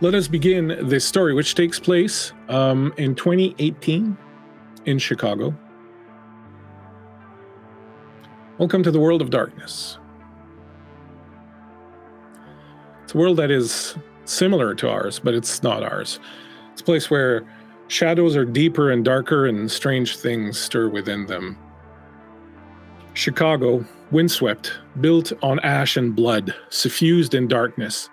let us begin this story, which takes place in 2018 in Chicago. Welcome to the world of darkness. It's a world that is similar to ours, but it's not ours. It's a place where shadows are deeper and darker and strange things stir within them. Chicago, windswept, built on ash and blood, suffused in darkness.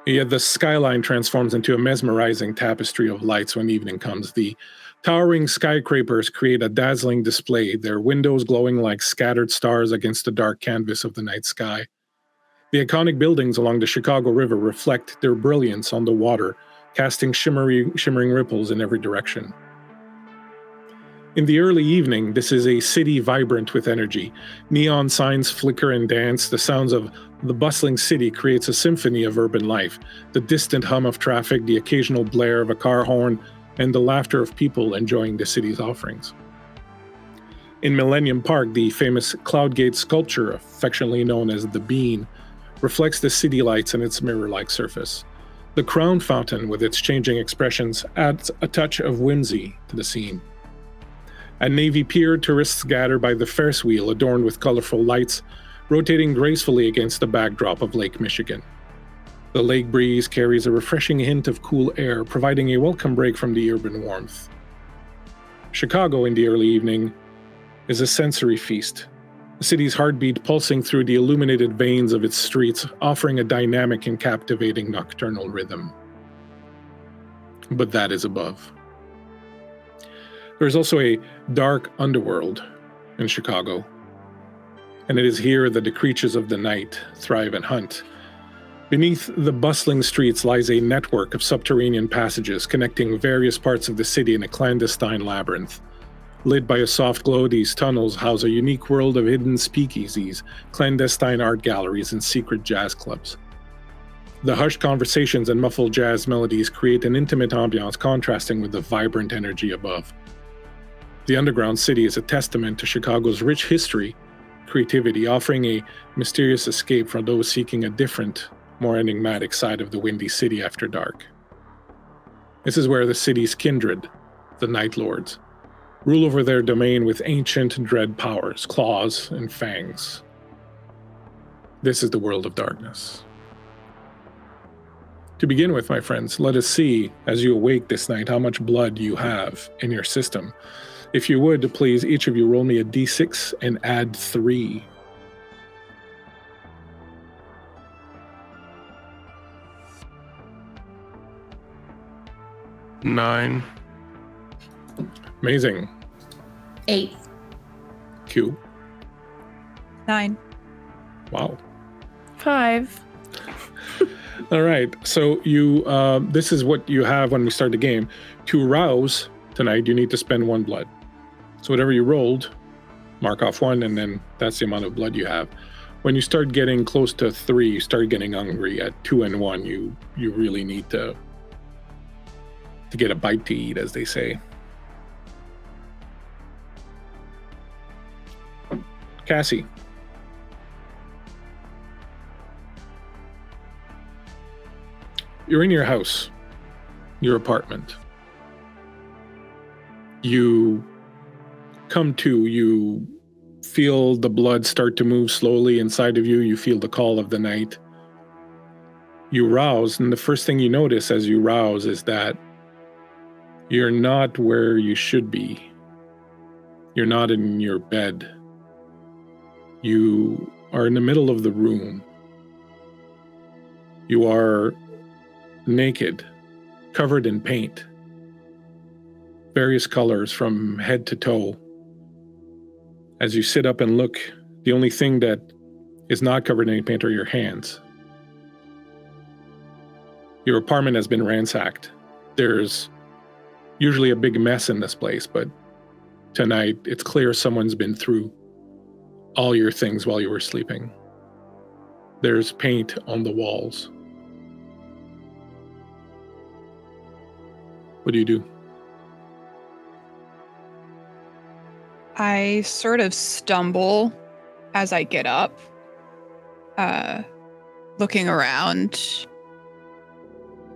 Yet the skyline transforms into a mesmerizing tapestry of lights when evening comes. The towering skyscrapers create a dazzling display, their windows glowing like scattered stars against the dark canvas of the night sky. The iconic buildings along the Chicago River reflect their brilliance on the water, casting shimmering ripples in every direction. In the early evening, this is a city vibrant with energy. Neon signs flicker and dance. The sounds of the bustling city creates a symphony of urban life. The distant hum of traffic, the occasional blare of a car horn, and the laughter of people enjoying the city's offerings. In Millennium Park, the famous Cloudgate sculpture, affectionately known as the Bean, reflects the city lights in its mirror-like surface. The Crown Fountain, with its changing expressions, adds a touch of whimsy to the scene. At Navy Pier, tourists gather by the Ferris wheel adorned with colorful lights, rotating gracefully against the backdrop of Lake Michigan. The lake breeze carries a refreshing hint of cool air, providing a welcome break from the urban warmth. Chicago in the early evening is a sensory feast, the city's heartbeat pulsing through the illuminated veins of its streets, offering a dynamic and captivating nocturnal rhythm. But that is above. There is also a dark underworld in Chicago, and it is here that the creatures of the night thrive and hunt. Beneath the bustling streets lies a network of subterranean passages connecting various parts of the city in a clandestine labyrinth. Lit by a soft glow, these tunnels house a unique world of hidden speakeasies, clandestine art galleries, and secret jazz clubs. The hushed conversations and muffled jazz melodies create an intimate ambiance contrasting with the vibrant energy above. The underground city is a testament to Chicago's rich history, creativity, offering a mysterious escape for those seeking a different, more enigmatic side of the windy city after dark. This is where the city's kindred, the Night Lords, rule over their domain with ancient dread powers, claws, and fangs. This is the world of darkness. To begin with, my friends, let us see, as you awake this night, how much blood you have in your system. If you would, please, each of you roll me a d6 and add 3. Nine. Amazing. 8. Q. 9. Wow. 5. All right. So you, this is what you have when we start the game. To rouse tonight, you need to spend 1 blood. So whatever you rolled, mark off 1, and then that's the amount of blood you have. When you start getting close to 3, you start getting hungry. At 2 and 1, you really need to get a bite to eat, as they say. Cassie. You're in your house, your apartment. You come to, you feel the blood start to move slowly inside of you. You feel the call of the night. You rouse, and the first thing you notice as you rouse is that you're not where you should be. You're not in your bed. You are in the middle of the room. You are naked, covered in paint. Various colors from head to toe. As you sit up and look, the only thing that is not covered in any paint are your hands. Your apartment has been ransacked. There's usually a big mess in this place, but tonight it's clear someone's been through all your things while you were sleeping. There's paint on the walls. What do you do? I sort of stumble as I get up, looking around.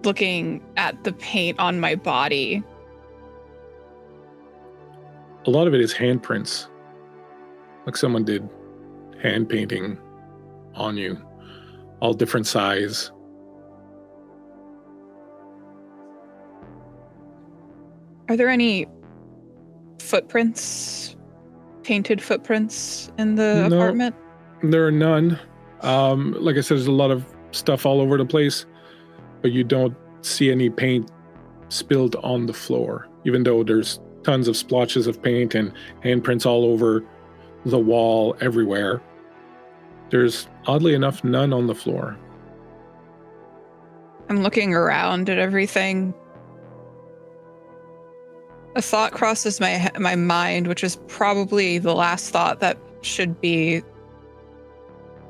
looking at the paint on my body. A lot of it is handprints. Like someone did hand painting on you, all different size. Are there any footprints, painted footprints in the apartment? There are none. Like I said, there's a lot of stuff all over the place, but you don't see any paint spilled on the floor, even though there's tons of splotches of paint and handprints all over the wall everywhere. There's, oddly enough, none on the floor. I'm looking around at everything. A thought crosses my mind, which is probably the last thought that should be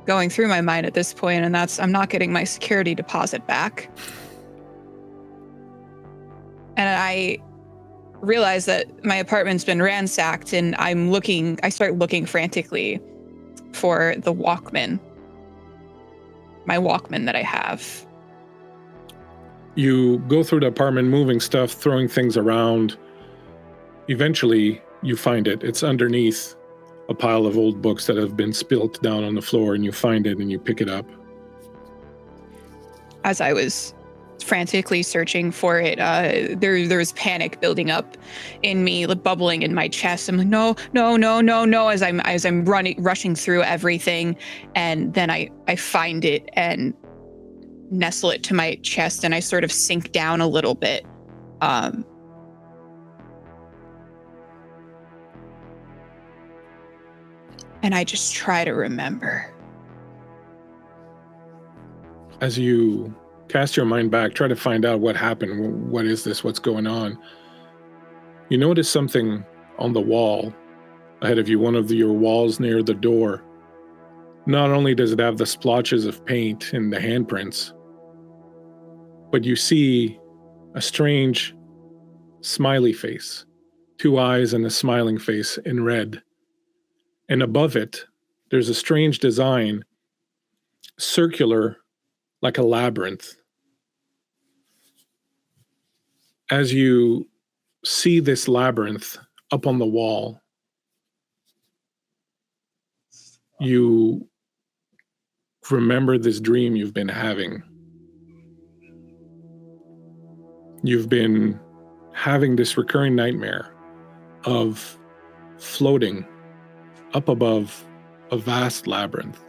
going through my mind at this point, and that's I'm not getting my security deposit back. And I realize that my apartment's been ransacked, and I start looking frantically for the Walkman. My Walkman that I have. You go through the apartment, moving stuff, throwing things around. Eventually, you find it. It's underneath a pile of old books that have been spilt down on the floor, and you find it and you pick it up. As I was frantically searching for it, there was panic building up in me, like bubbling in my chest. I'm like, no, as I'm rushing through everything, and then I find it and nestle it to my chest, and I sort of sink down a little bit. And I just try to remember. As you cast your mind back, try to find out what happened. What is this? What's going on? You notice something on the wall ahead of you, one of your walls near the door. Not only does it have the splotches of paint and the handprints, but you see a strange smiley face, 2 eyes and a smiling face in red. And above it, there's a strange design, circular, like a labyrinth. As you see this labyrinth up on the wall, you remember this dream you've been having. You've been having this recurring nightmare of floating up above a vast labyrinth.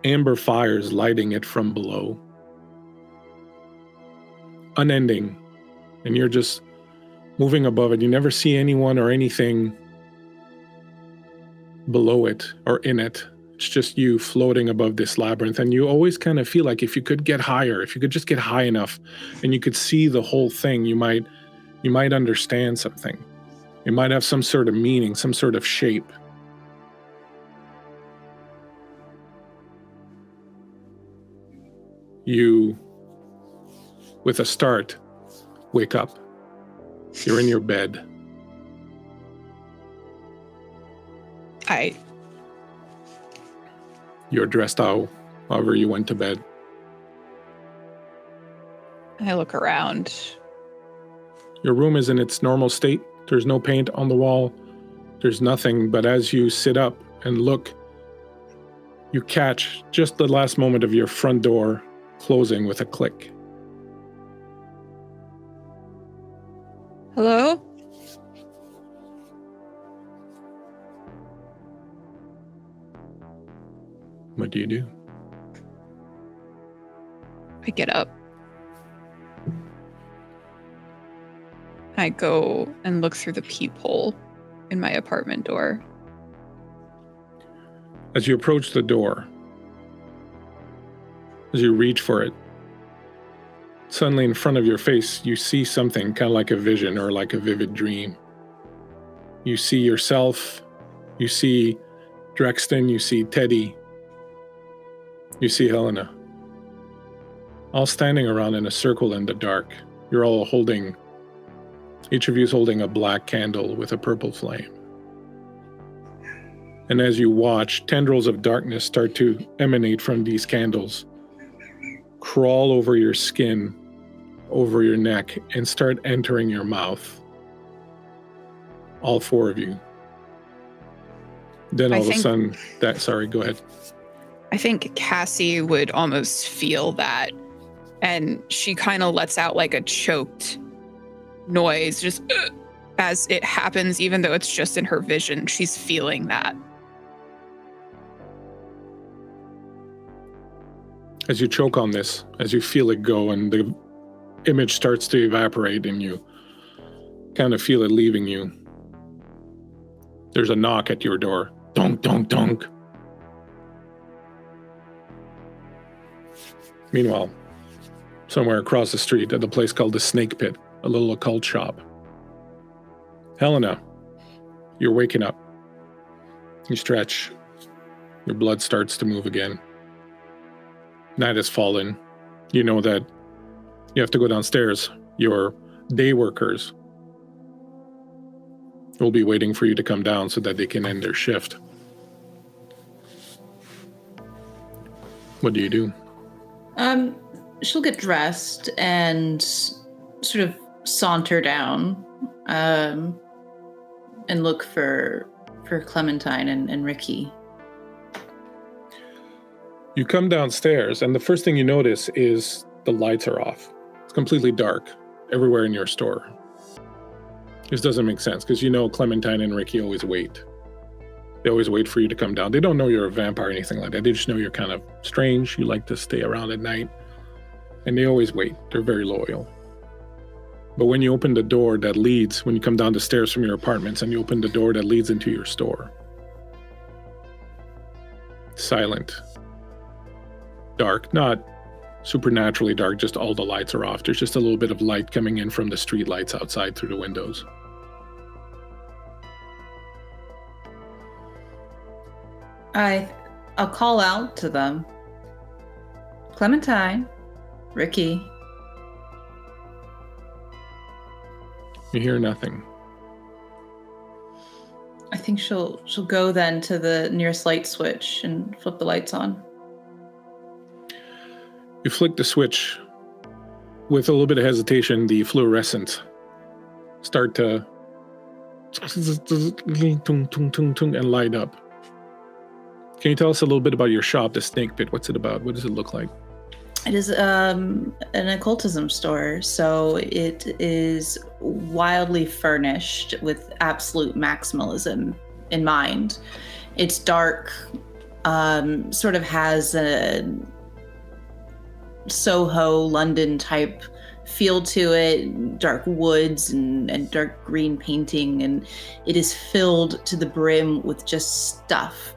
Amber fires lighting it from below. Unending. And you're just moving above it. You never see anyone or anything below it or in it. It's just you floating above this labyrinth. And you always kind of feel like if you could get higher, if you could just get high enough and you could see the whole thing, you might understand something. It might have some sort of meaning, some sort of shape. You, with a start, wake up. You're in your bed. You're dressed however you went to bed. I look around. Your room is in its normal state. There's no paint on the wall. There's nothing, but as you sit up and look, you catch just the last moment of your front door closing with a click. Hello? What do you do? I get up. I go and look through the peephole in my apartment door. As you approach the door, as you reach for it, suddenly in front of your face, you see something kind of like a vision or like a vivid dream. You see yourself, you see Drexton, you see Teddy, you see Helena, all standing around in a circle in the dark. You're all holding, each of you is holding a black candle with a purple flame. And as you watch, tendrils of darkness start to emanate from these candles. crawl over your skin, over your neck, and start entering your mouth. All 4 of you. Then all of a sudden, go ahead. I think Cassie would almost feel that, and she kind of lets out like a choked noise, just as it happens, even though it's just in her vision. She's feeling that. As you choke on this, as you feel it go, and the image starts to evaporate, and you kind of feel it leaving you, there's a knock at your door. Donk, donk, donk. Meanwhile, somewhere across the street at a place called the Snake Pit, a little occult shop. Helena, you're waking up. You stretch. Your blood starts to move again. Night has fallen. You know that you have to go downstairs. Your day workers will be waiting for you to come down so that they can end their shift. What do you do? She'll get dressed and sort of saunter down, and look for Clementine and Ricky. You come downstairs, and the first thing you notice is the lights are off. It's completely dark everywhere in your store. This doesn't make sense, because you know Clementine and Ricky always wait. They always wait for you to come down. They don't know you're a vampire or anything like that. They just know you're kind of strange. You like to stay around at night. And they always wait. They're very loyal. But when you open the door that leads, when you come down the stairs from your apartments and you open the door that leads into your store, silent. Dark. Not supernaturally dark, just all the lights are off. There's just a little bit of light coming in from the street lights outside through the windows. I'll call out to them. Clementine, Ricky. You hear nothing. I think she'll go then to the nearest light switch and flip the lights on. You flick the switch. With a little bit of hesitation, the fluorescents start to and light up. Can you tell us a little bit about your shop, the Snake Pit? What's it about? What does it look like? It is an occultism store, so it is wildly furnished with absolute maximalism in mind. It's dark, sort of has a Soho, London type feel to it, dark woods and dark green painting, and it is filled to the brim with just stuff.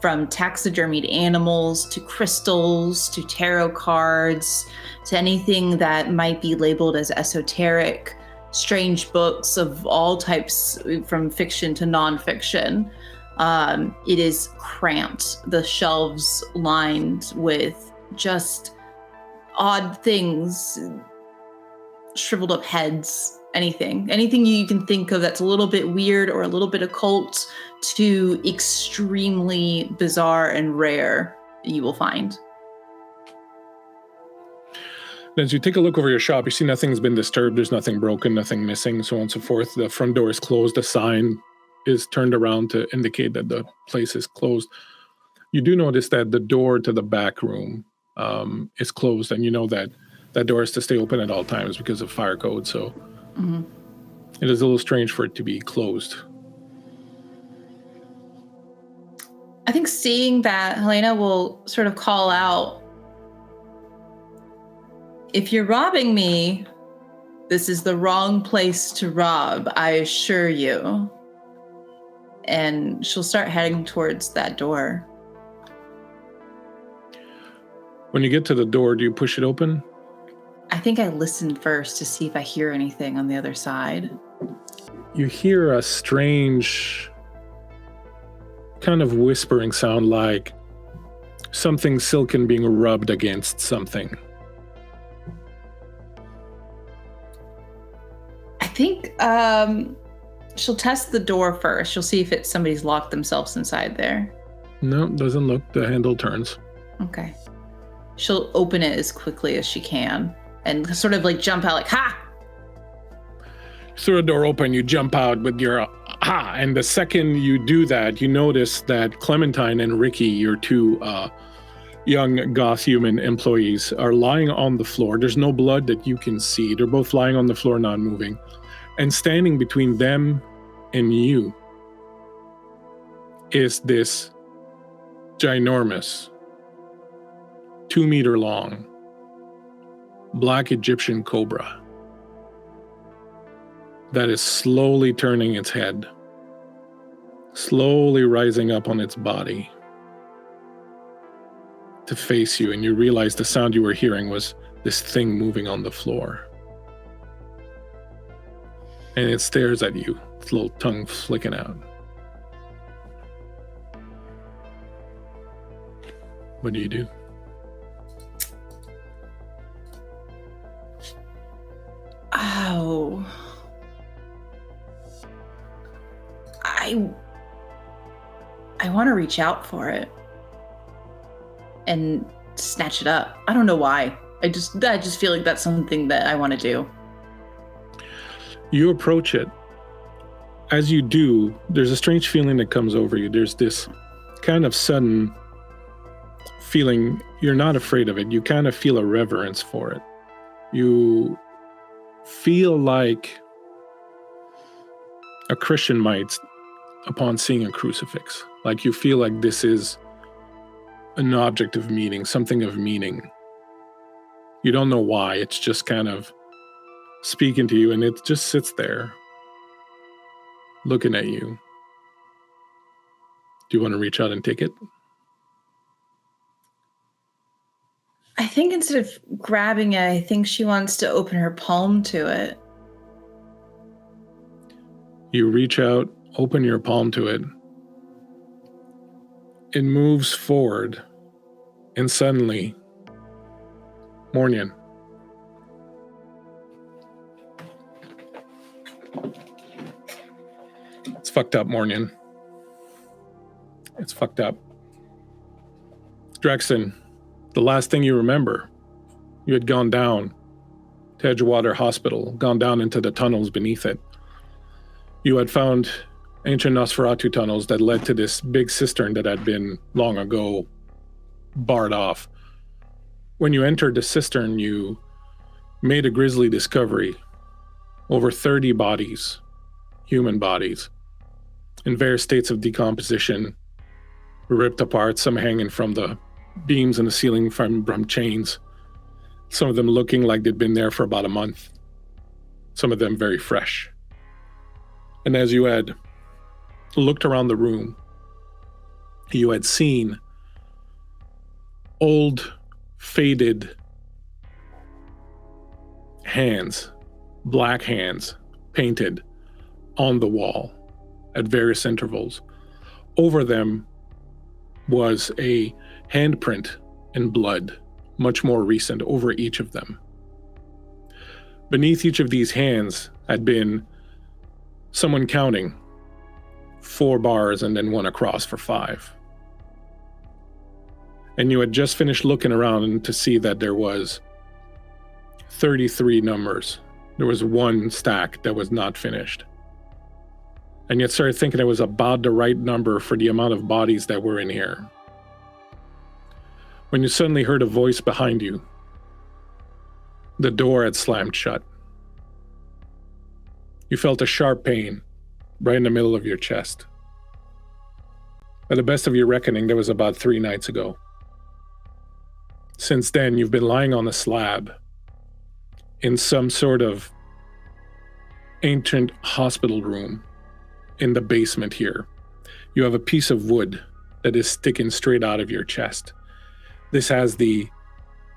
From taxidermied animals to crystals to tarot cards to anything that might be labeled as esoteric, strange books of all types, from fiction to nonfiction. It is cramped. The shelves lined with just odd things, shriveled up heads, anything you can think of that's a little bit weird or a little bit occult to extremely bizarre and rare, you will find. As you take a look over your shop, you see nothing's been disturbed. There's nothing broken, nothing missing, so on and so forth. The front door is closed. The sign is turned around to indicate that the place is closed. You do notice that the door to the back room is closed, and you know that that door is to stay open at all times because of fire code, so it is a little strange for it to be closed. I think seeing that, Helena will sort of call out, if you're robbing me, this is the wrong place to rob, I assure you. And she'll start heading towards that door. When you get to the door, do you push it open? I think I listen first to see if I hear anything on the other side. You hear a strange kind of whispering sound, like something silken being rubbed against something. I think she'll test the door first. She'll see if somebody's locked themselves inside there. No, doesn't look. The handle turns. Okay. she'll open it as quickly as she can and sort of like jump out like, ha! Through the door open, you jump out with your ha, and the second you do that, you notice that Clementine and Ricky, your two young goth human employees, are lying on the floor. There's no blood that you can see. They're both lying on the floor, not moving. And standing between them and you is this ginormous, 2-meter long, black Egyptian cobra that is slowly turning its head, slowly rising up on its body to face you, and you realize the sound you were hearing was this thing moving on the floor. And it stares at you, its little tongue flicking out. What do you do? Oh. I want to reach out for it and snatch it up. I don't know why. I just feel like that's something that I want to do. You approach it. As you do, there's a strange feeling that comes over you. There's this kind of sudden feeling. You're not afraid of it. You kind of feel a reverence for it. You feel like a Christian might upon seeing a crucifix. Like you feel like this is an object of meaning, something of meaning. You don't know why. It's just kind of speaking to you, and it just sits there looking at you. Do you want to reach out and take it? I think instead of grabbing it, I think she wants to open her palm to it. You reach out, open your palm to it. It moves forward, and suddenly, Mornian. It's fucked up, Mornian. It's fucked up. Drexen, the last thing you remember, you had gone down to Edgewater Hospital, gone down into the tunnels beneath it. You had found ancient Nosferatu tunnels that led to this big cistern that had been long ago barred off. When you entered the cistern, you made a grisly discovery. Over 30 bodies, human bodies, in various states of decomposition, ripped apart, some hanging from the beams in the ceiling from chains, some of them looking like they'd been there for about a month, some of them very fresh. And as you had looked around the room, you had seen old, faded hands, black hands, painted on the wall at various intervals. Over them was a handprint in blood, much more recent, over each of them. Beneath each of these hands had been someone counting 4 bars and then one across for 5. And you had just finished looking around to see that there was 33 numbers. There was one stack that was not finished. And you started thinking it was about the right number for the amount of bodies that were in here, when you suddenly heard a voice behind you. The door had slammed shut. You felt a sharp pain right in the middle of your chest. By the best of your reckoning, that was about 3 nights ago. Since then, you've been lying on a slab in some sort of ancient hospital room in the basement here. You have a piece of wood that is sticking straight out of your chest. This has the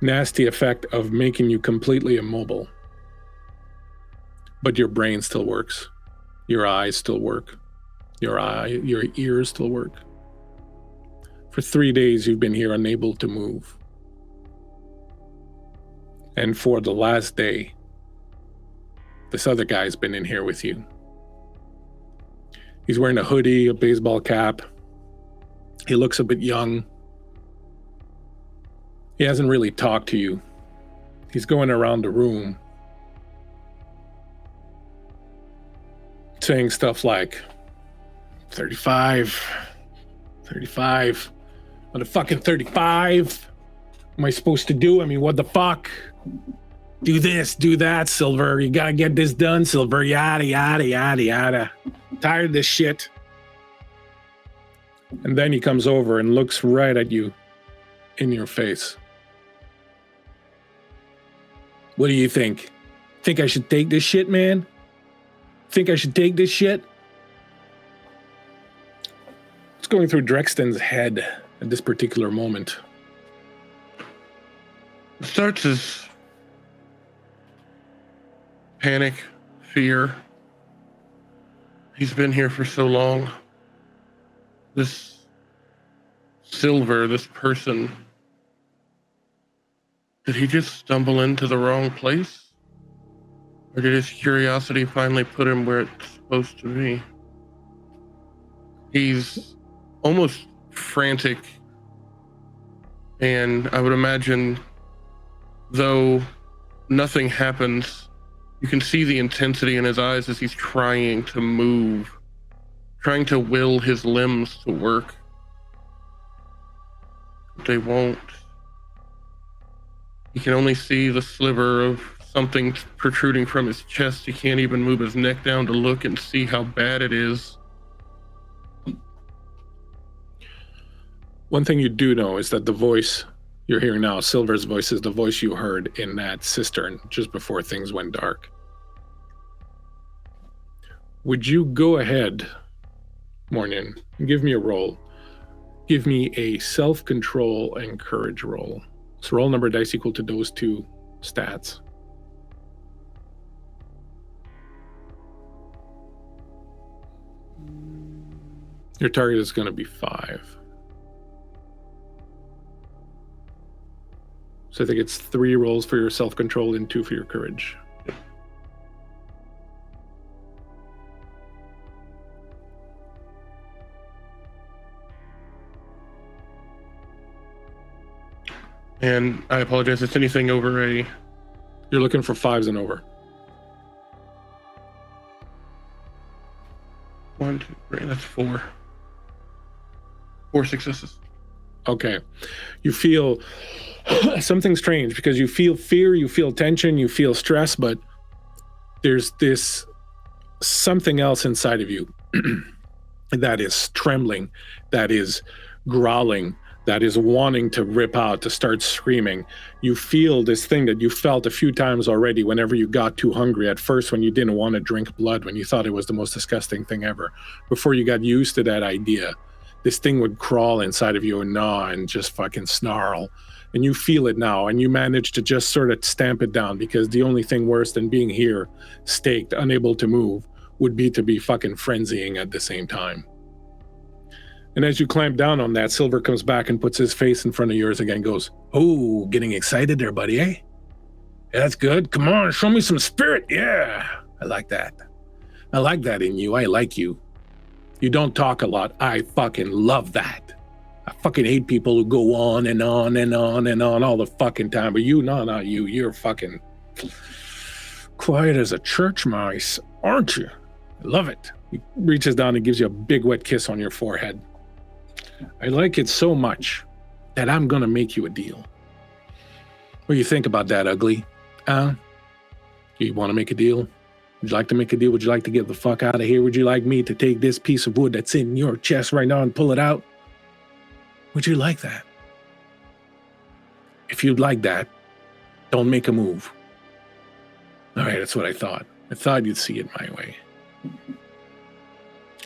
nasty effect of making you completely immobile. But your brain still works. Your eyes still work. Your ears still work. For 3 days, you've been here unable to move. And for the last day, this other guy's been in here with you. He's wearing a hoodie, a baseball cap. He looks a bit young. He hasn't really talked to you. He's going around the room saying stuff like, 35. Motherfucking 35. What am I supposed to do? I mean, what the fuck? Do this, do that, Silver. You gotta get this done, Silver. Yada, yada, yada, yada. Tired of this shit. And then he comes over and looks right at you in your face. What do you think? Think I should take this shit, man? Think I should take this shit? What's going through Drexton's head at this particular moment? It starts as panic, fear. He's been here for so long. This Silver, this person, did he just stumble into the wrong place? Or did his curiosity finally put him where it's supposed to be? He's almost frantic. And I would imagine, though nothing happens, you can see the intensity in his eyes as he's trying to move, trying to will his limbs to work. But they won't. He can only see the sliver of something protruding from his chest. He can't even move his neck down to look and see how bad it is. One thing you do know is that the voice you're hearing now, Silver's voice, is the voice you heard in that cistern just before things went dark. Would you go ahead, Morgan, and give me a roll? Give me a self-control and courage roll. So roll number of dice equal to those two stats. Your target is going to be 5. So I think it's 3 rolls for your self-control and 2 for your courage. And I apologize, it's anything over a... You're looking for 5s and over. 1, 2, 3, that's 4. 4 successes. Okay. You feel something strange because you feel fear, you feel tension, you feel stress, but there's this something else inside of you that is trembling, that is growling, that is wanting to rip out, to start screaming. You feel this thing that you felt a few times already whenever you got too hungry. At first, when you didn't want to drink blood, when you thought it was the most disgusting thing ever. Before you got used to that idea, this thing would crawl inside of you and gnaw and just fucking snarl. And you feel it now, and you manage to just sort of stamp it down, because the only thing worse than being here, staked, unable to move, would be to be fucking frenzying at the same time. And as you clamp down on that, Silver comes back and puts his face in front of yours again and goes, "Oh, getting excited there, buddy, eh? Yeah, that's good. Come on, show me some spirit. Yeah, I like that. I like that in you. I like you. You don't talk a lot. I fucking love that. I fucking hate people who go on and on and on and on all the fucking time. But you, no, not you. You're fucking quiet as a church mouse, aren't you? I love it." He reaches down and gives you a big wet kiss on your forehead. "I like it so much that I'm gonna make you a deal. What do you think about that, ugly? You want to make a deal? Would you like to make a deal? Would you like to get the fuck out of here? Would you like me to take this piece of wood that's in your chest right now and pull it out? Would you like that? If you'd like that, don't make a move." All right, that's what I thought. I thought you'd see it my way.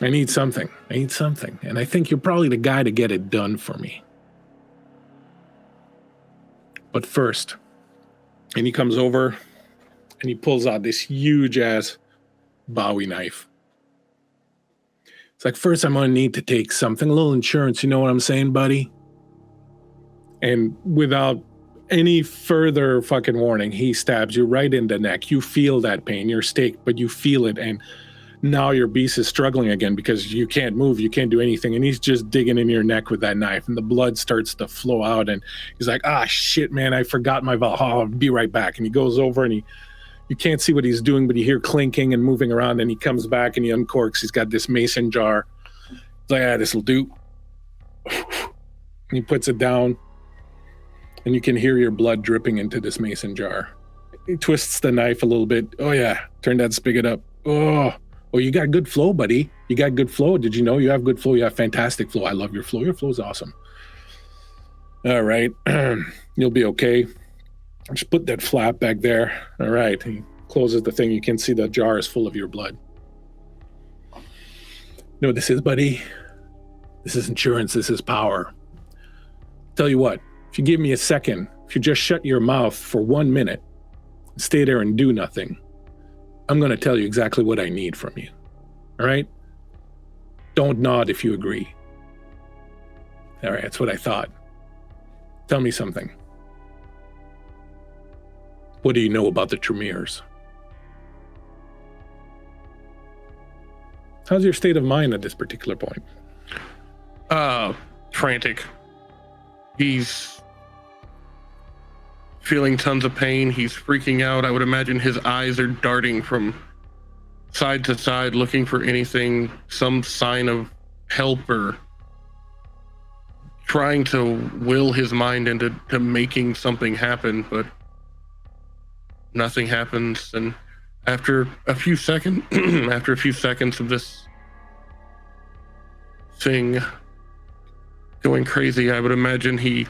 I need something. And I think you're probably the guy to get it done for me. But first, and he comes over and he pulls out this huge ass Bowie knife. It's like, first I'm going to need to take something, a little insurance, you know what I'm saying, buddy? And without any further fucking warning, he stabs you right in the neck. You feel that pain. You're staked, but you feel it. And Now your beast is struggling again because you can't move, you can't do anything, and he's just digging in your neck with that knife, and the blood starts to flow out, and he's like, shit, man, I forgot my Val. I'll be right back. And he goes over, and you can't see what he's doing, but you hear clinking and moving around, and he comes back, and he uncorks. He's got this mason jar. He's like, this'll do. And he puts it down, and you can hear your blood dripping into this mason jar. He twists the knife a little bit. Oh, yeah, turn that spigot up. Oh, you got good flow, buddy. You got good flow. Did you know you have good flow? You have fantastic flow. I love your flow. Your flow is awesome. All right. You'll be okay. Just put that flap back there. All right. He closes the thing. You can see the jar is full of your blood. You know what this is, buddy? This is insurance. This is power. Tell you what, if you give me a second, if you just shut your mouth for 1 minute, stay there and do nothing, I'm going to tell you exactly what I need from you. All right? Don't nod if you agree. All right, that's what I thought. Tell me something. What do you know about the Tremeres? How's your state of mind at this particular point? Frantic. He's feeling tons of pain. He's freaking out. I would imagine his eyes are darting from side to side, looking for anything, some sign of help, or trying to will his mind into making something happen, but nothing happens. And after a few seconds, of this thing going crazy, I would imagine he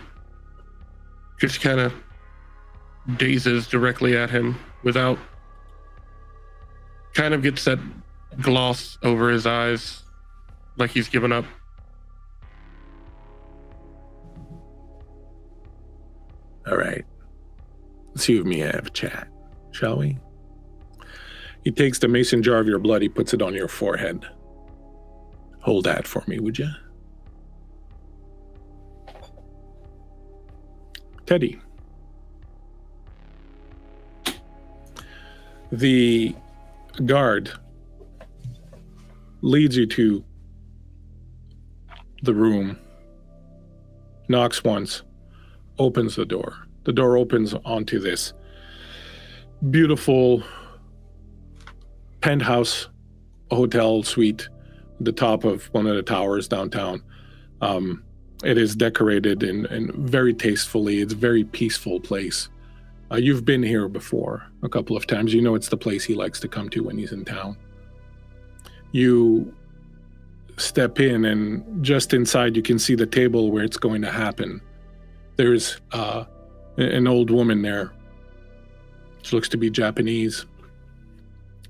just kind of dazes directly at him without, kind of gets that gloss over his eyes like he's given up. All right. Let's you and me have a chat, shall we? He takes the mason jar of your blood, he puts it on your forehead. Hold that for me, would you? Teddy. The guard leads you to the room, knocks once, opens the door. The door opens onto this beautiful penthouse hotel suite at the top of one of the towers downtown. It is decorated and very tastefully. It's a very peaceful place. You've been here before a couple of times. You know it's the place he likes to come to when he's in town. You step in, and just inside you can see the table where it's going to happen. There's an old woman there. She looks to be Japanese.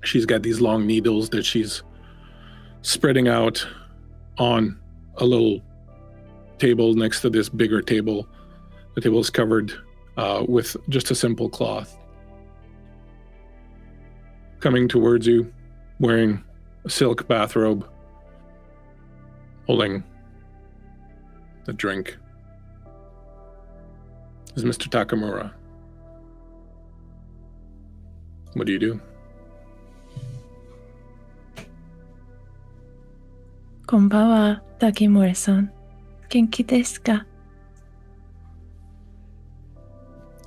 She's got these long needles that she's spreading out on a little table next to this bigger table. The table is covered with just a simple cloth. Coming towards you, wearing a silk bathrobe, holding a drink, is Mr. Takamura. What do you do? Konbawa, Takemura-san. Genki desu ka?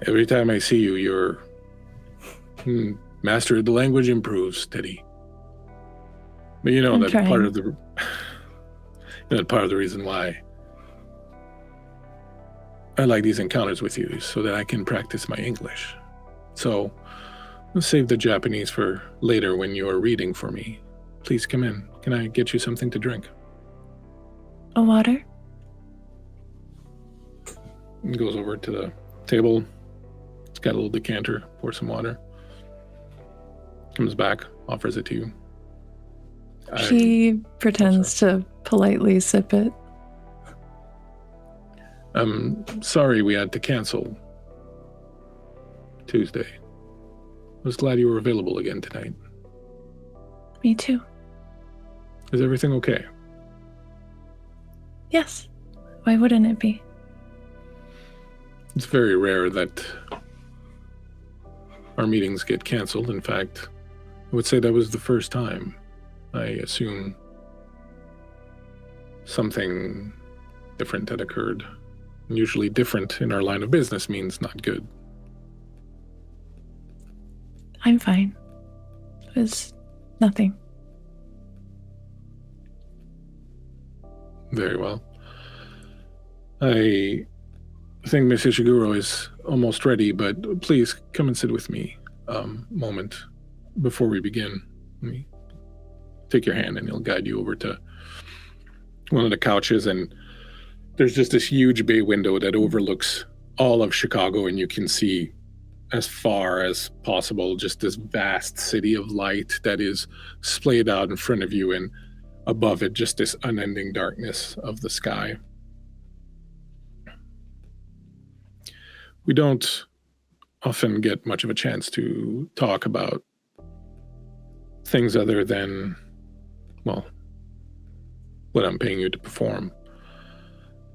Every time I see you, your master of the language improves, Teddy. But you know that part of the reason why I like these encounters with you is so that I can practice my English. So let's save the Japanese for later when you're reading for me. Please come in. Can I get you something to drink? A water? He goes over to the table. It's got a little decanter. Pour some water. Comes back, offers it to you. He pretends to politely sip it. I'm sorry we had to cancel Tuesday. I was glad you were available again tonight. Me too. Is everything okay? Yes. Why wouldn't it be? It's very rare that our meetings get canceled. In fact, I would say that was the first time I assume something different had occurred. Usually different in our line of business means not good. I'm fine. It was nothing. Very well. I think Miss Ishiguro is almost ready, but please come and sit with me a moment before we begin. Let me take your hand and he'll guide you over to one of the couches, and there's just this huge bay window that overlooks all of Chicago, and you can see as far as possible just this vast city of light that is splayed out in front of you, and above it just this unending darkness of the sky. We don't often get much of a chance to talk about things other than, well, what I'm paying you to perform.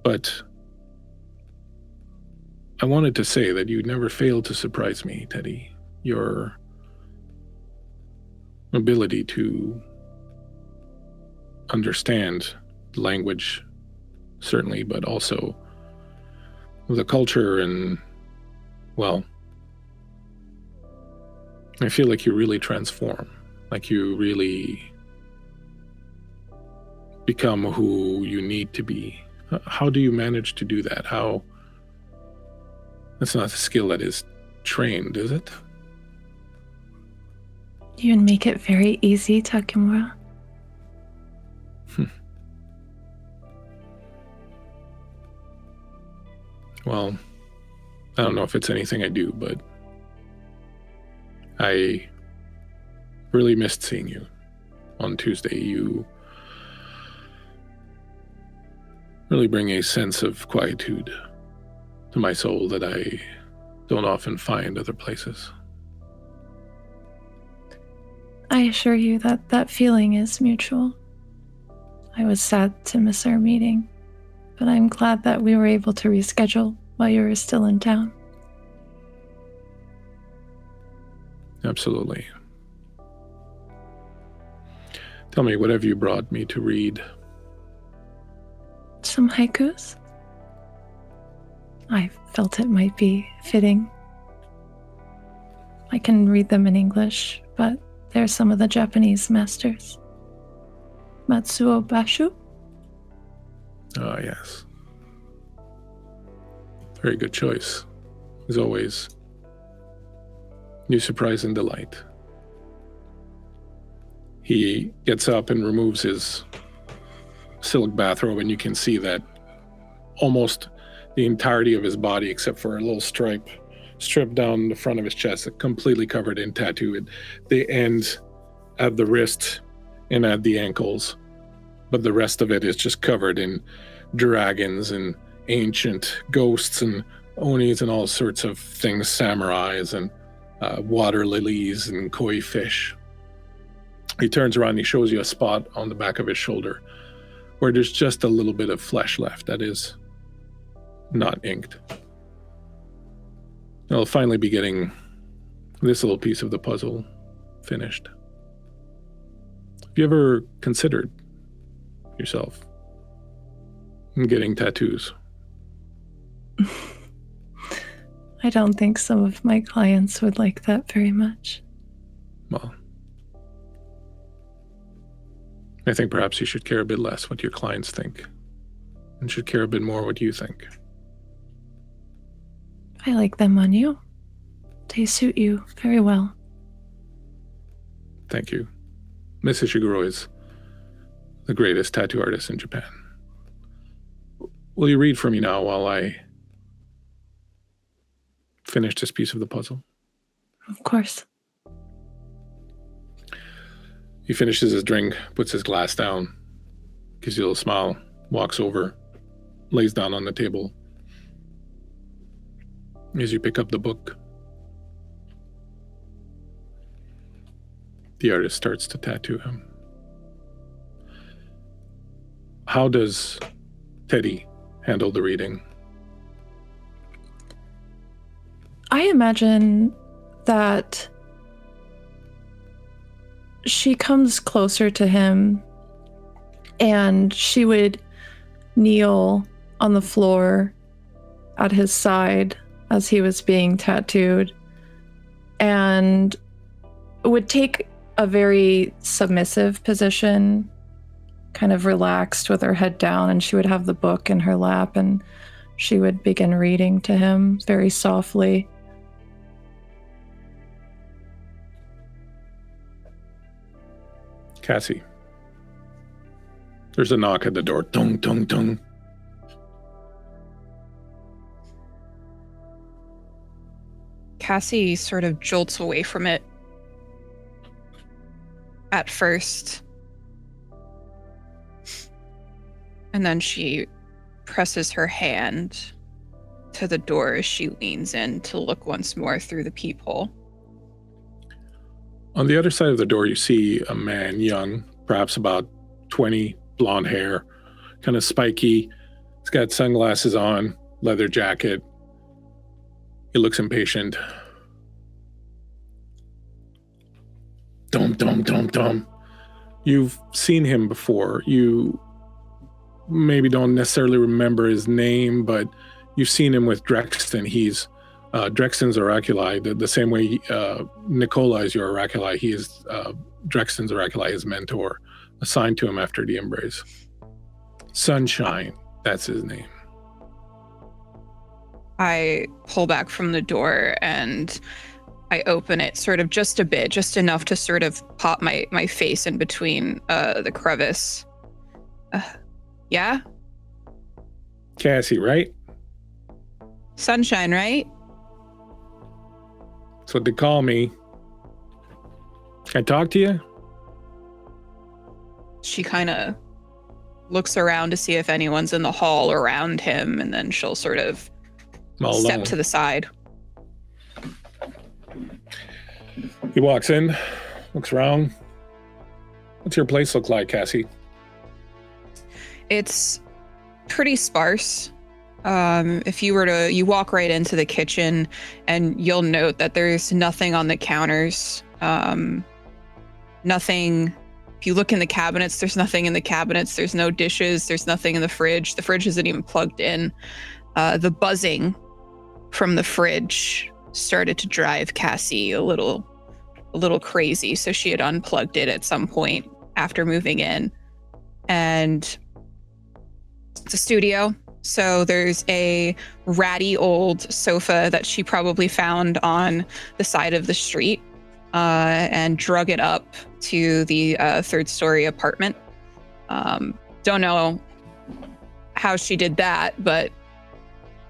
But I wanted to say that you never failed to surprise me, Teddy. Your ability to understand language, certainly, but also the culture and, well, I feel like you really transform, like you really become who you need to be. How do you manage to do that? How? That's not a skill that is trained, is it? You would make it very easy, Takemura. Well, I don't know if it's anything I do, but I really missed seeing you on Tuesday. You really bring a sense of quietude to my soul that I don't often find other places. I assure you that that feeling is mutual. I was sad to miss our meeting, but I'm glad that we were able to reschedule while you were still in town. Absolutely. Tell me, what have you brought me to read? Some haikus? I felt it might be fitting. I can read them in English, but they're some of the Japanese masters. Matsuo Basho? Ah, yes. Very good choice. As always, you surprise and delight. He gets up and removes his silk bathrobe, and you can see that almost the entirety of his body, except for a little stripe down the front of his chest, completely covered in tattoo. They end at the wrist and at the ankles, but the rest of it is just covered in dragons and ancient ghosts and onis and all sorts of things, samurais and water lilies and koi fish. He turns around and he shows you a spot on the back of his shoulder where there's just a little bit of flesh left that is not inked. I'll finally be getting this little piece of the puzzle finished. Have you ever considered yourself getting tattoos? I don't think some of my clients would like that very much. Well, I think perhaps you should care a bit less what your clients think and should care a bit more what you think. I like them on you. They suit you very well. Thank you. Miss Ishiguro is the greatest tattoo artist in Japan. Will you read for me now while I finish this piece of the puzzle? Of course. He finishes his drink, puts his glass down, gives you a little smile, walks over, lays down on the table. As you pick up the book, the artist starts to tattoo him. How does Teddy handle the reading? I imagine that she comes closer to him, and she would kneel on the floor at his side as he was being tattooed, and would take a very submissive position, kind of relaxed with her head down, and she would have the book in her lap, and she would begin reading to him very softly. Cassie. There's a knock at the door. Tung, tung, tung. Cassie sort of jolts away from it at first. And then she presses her hand to the door as she leans in to look once more through the peephole. On the other side of the door, you see a man, young, perhaps about 20, blonde hair, kind of spiky. He's got sunglasses on, leather jacket. He looks impatient. Dum, dum, dum, dum. You've seen him before. You maybe don't necessarily remember his name, but you've seen him with Drexten. He's Drexten's Oraculi, the same way Nicola is your Oraculi. He is Drexten's Oraculi, his mentor, assigned to him after the embrace. Sunshine, that's his name. I pull back from the door and I open it sort of just a bit, just enough to sort of pop my face in between the crevice. Yeah? Cassie, right? Sunshine, right? That's what they call me. Can I talk to you? She kind of looks around to see if anyone's in the hall around him, and then she'll sort of step to the side. He walks in, looks around. What's your place look like, Cassie? It's pretty sparse. If you were to, you walk right into the kitchen and you'll note that there's nothing on the counters. Nothing. If you look in the cabinets, there's nothing in the cabinets. There's no dishes. There's nothing in the fridge. The fridge isn't even plugged in. The buzzing from the fridge started to drive Cassie a little crazy. So she had unplugged it at some point after moving in. And it's a studio. So there's a ratty old sofa that she probably found on the side of the street and drug it up to the third-story apartment. Don't know how she did that, but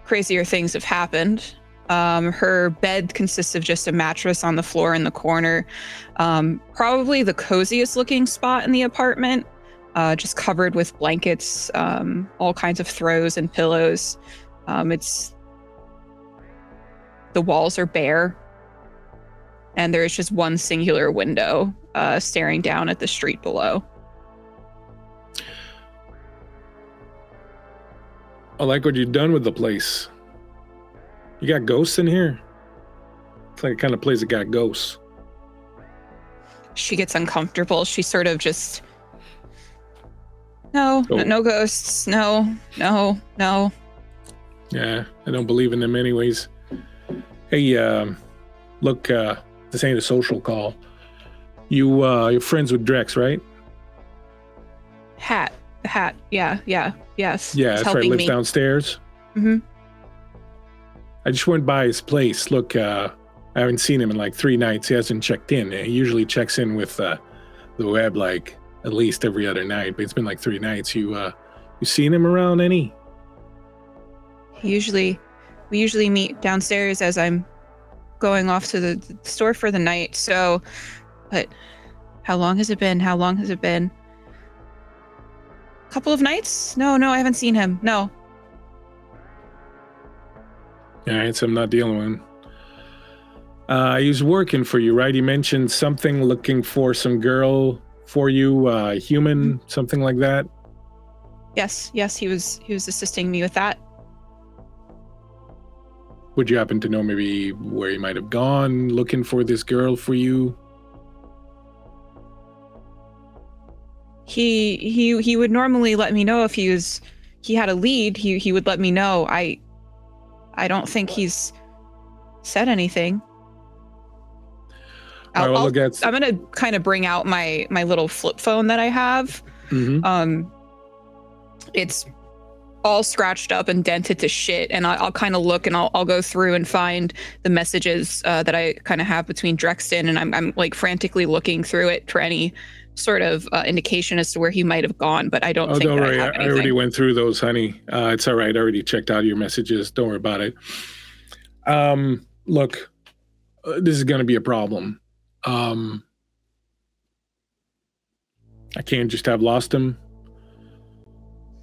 crazier things have happened. Her bed consists of just a mattress on the floor in the corner. Probably the coziest looking spot in the apartment. Just covered with blankets, all kinds of throws and pillows. The walls are bare, and there is just one singular window staring down at the street below. I like what you've done with the place. You got ghosts in here? It's like the kind of place that got ghosts. She gets uncomfortable. She sort of just... No ghosts. No. Yeah, I don't believe in them anyways. Hey, look, this ain't a social call. You're friends with Drex, right? Hat. Yeah. Yes. Yeah, that's right. Lives downstairs. Mm-hmm. I just went by his place. Look, I haven't seen him in like 3 nights. He hasn't checked in. He usually checks in with the web like at least every other night, but it's been like 3 nights. You seen him around any? We usually meet downstairs as I'm going off to the store for the night. So, but how long has it been? A couple of nights? No, I haven't seen him. No. All right, so I'm not the only one. He was working for you, right? He mentioned something looking for some girl for you, human, something like that. Yes, he was assisting me with that. Would you happen to know maybe where he might have gone looking for this girl for you? He would normally let me know if he had a lead. He would let me know. I don't think he's said anything. All right, well, I'm gonna kind of bring out my little flip phone that I have. Mhm. It's all scratched up and dented to shit, and I'll kind of look and I'll go through and find the messages that I kind of have between Drexton, and I'm like frantically looking through it for any sort of indication as to where he might have gone, but I don't think don't that worry. I have anything. I already went through those, honey. It's all right. I already checked out your messages. Don't worry about it. Look, this is going to be a problem. I can't just have lost him.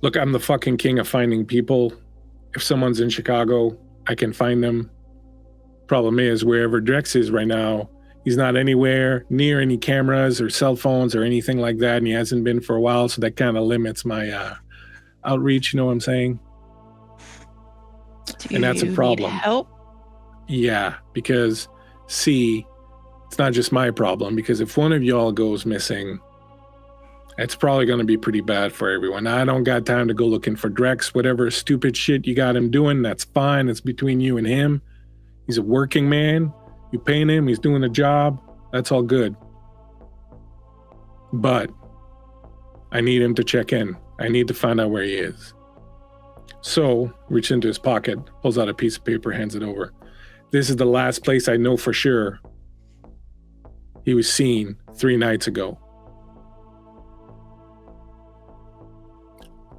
Look, I'm the fucking king of finding people. If someone's in Chicago, I can find them. Problem is, wherever Drex is right now, he's not anywhere near any cameras or cell phones or anything like that, and he hasn't been for a while, so that kind of limits my outreach, you know what I'm saying? And that's a problem. Need help? Yeah, because, see, it's not just my problem, because if one of y'all goes missing, it's probably going to be pretty bad for everyone. I don't got time to go looking for Drex. Whatever stupid shit you got him doing, that's fine. It's between you and him. He's a working man. You paying him. He's doing a job. That's all good. But I need him to check in. I need to find out where he is. So, reaches into his pocket, pulls out a piece of paper, hands it over. This is the last place I know for sure he was seen 3 nights ago.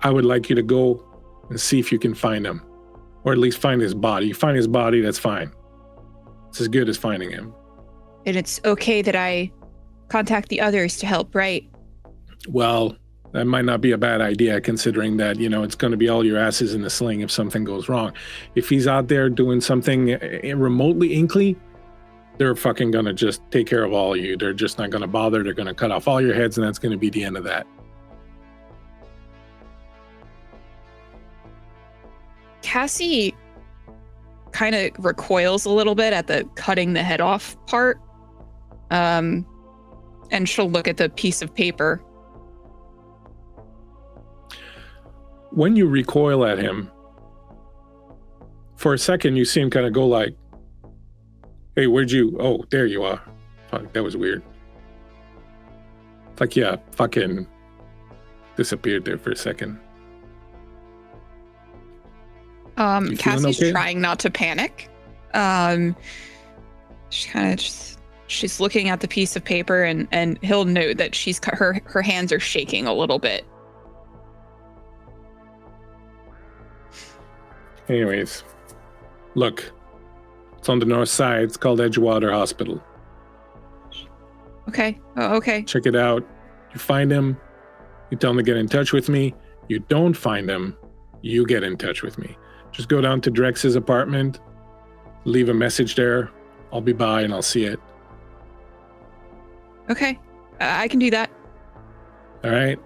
I would like you to go and see if you can find him, or at least find his body. You find his body, that's fine. It's as good as finding him. And it's okay that I contact the others to help, right? Well, that might not be a bad idea, considering that, it's going to be all your asses in the sling if something goes wrong. If he's out there doing something remotely inkly, they're fucking going to just take care of all of you. They're just not going to bother. They're going to cut off all your heads, and that's going to be the end of that. Cassie kind of recoils a little bit at the cutting the head off part. And she'll look at the piece of paper. When you recoil at him, for a second you see him kind of go like, hey, oh, there you are. Fuck, that was weird. Like, yeah, fucking disappeared there for a second. Cassie's okay? trying not to panic. She kind of she's looking at the piece of paper, and he'll note that her hands are shaking a little bit. Anyways, look, it's on the north side. It's called Edgewater Hospital. Okay. Oh, okay. Check it out. You find him, you tell him to get in touch with me. You don't find him, you get in touch with me. Just go down to Drex's apartment, leave a message there. I'll be by and I'll see it. Okay. I can do that. All right.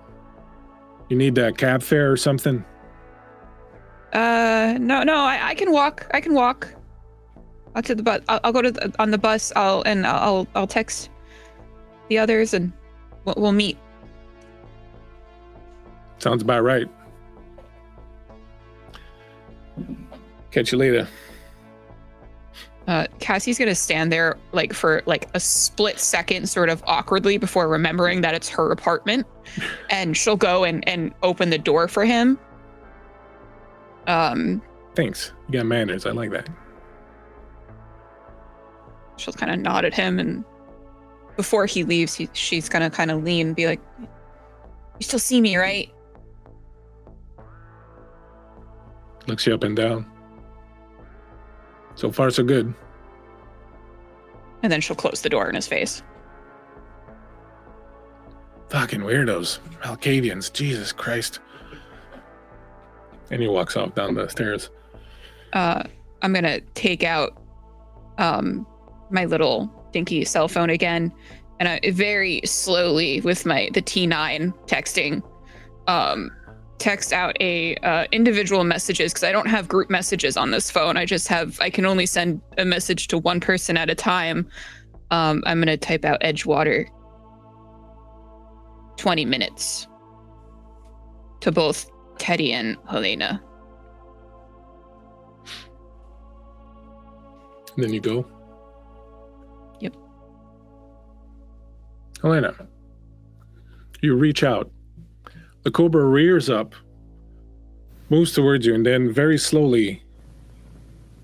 You need a cab fare or something? No, I can walk. I can walk. I'll to the bus. I'll go on the bus. I'll text the others, and we'll meet. Sounds about right. Catch you later. Cassie's gonna stand there for a split second, sort of awkwardly, before remembering that it's her apartment, and she'll go and open the door for him. Thanks. You got manners. I like that. She'll kind of nod at him, and before he leaves, she's gonna kind of lean and be like, "You still see me, right?" Looks you up and down. So far, so good. And then she'll close the door in his face. Fucking weirdos. Alcadians. Jesus Christ. And he walks off down the stairs. I'm gonna take out my little dinky cell phone again, and I very slowly, with the T9 texting, text out a individual messages, because I don't have group messages on this phone. I can only send a message to one person at a time. I'm gonna type out Edgewater 20 minutes to both Teddy and Helena. And then you go? Yep. Helena, you reach out. The cobra rears up, moves towards you, and then very slowly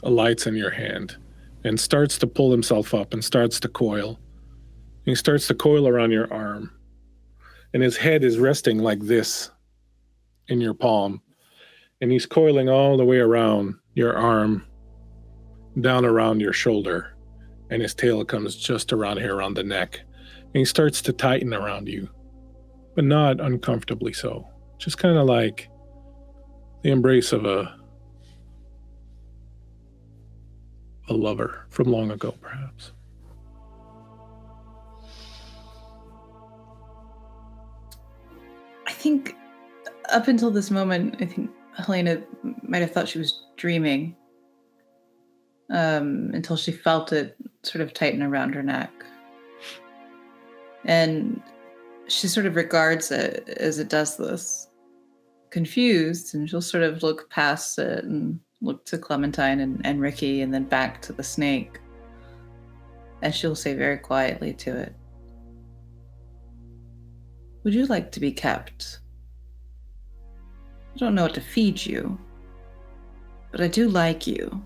alights in your hand and starts to pull himself up and starts to coil. He starts to coil around your arm. And his head is resting like this in your palm. And he's coiling all the way around your arm, down around your shoulder. And his tail comes just around here, around the neck. And he starts to tighten around you, but not uncomfortably so. Just kind of like the embrace of a lover from long ago, perhaps. I think up until this moment, I think Helena might have thought she was dreaming until she felt it sort of tighten around her neck. And she sort of regards it as it does this, confused, and she'll sort of look past it and look to Clementine and Ricky and then back to the snake. And she'll say very quietly to it, "Would you like to be kept? I don't know what to feed you, but I do like you."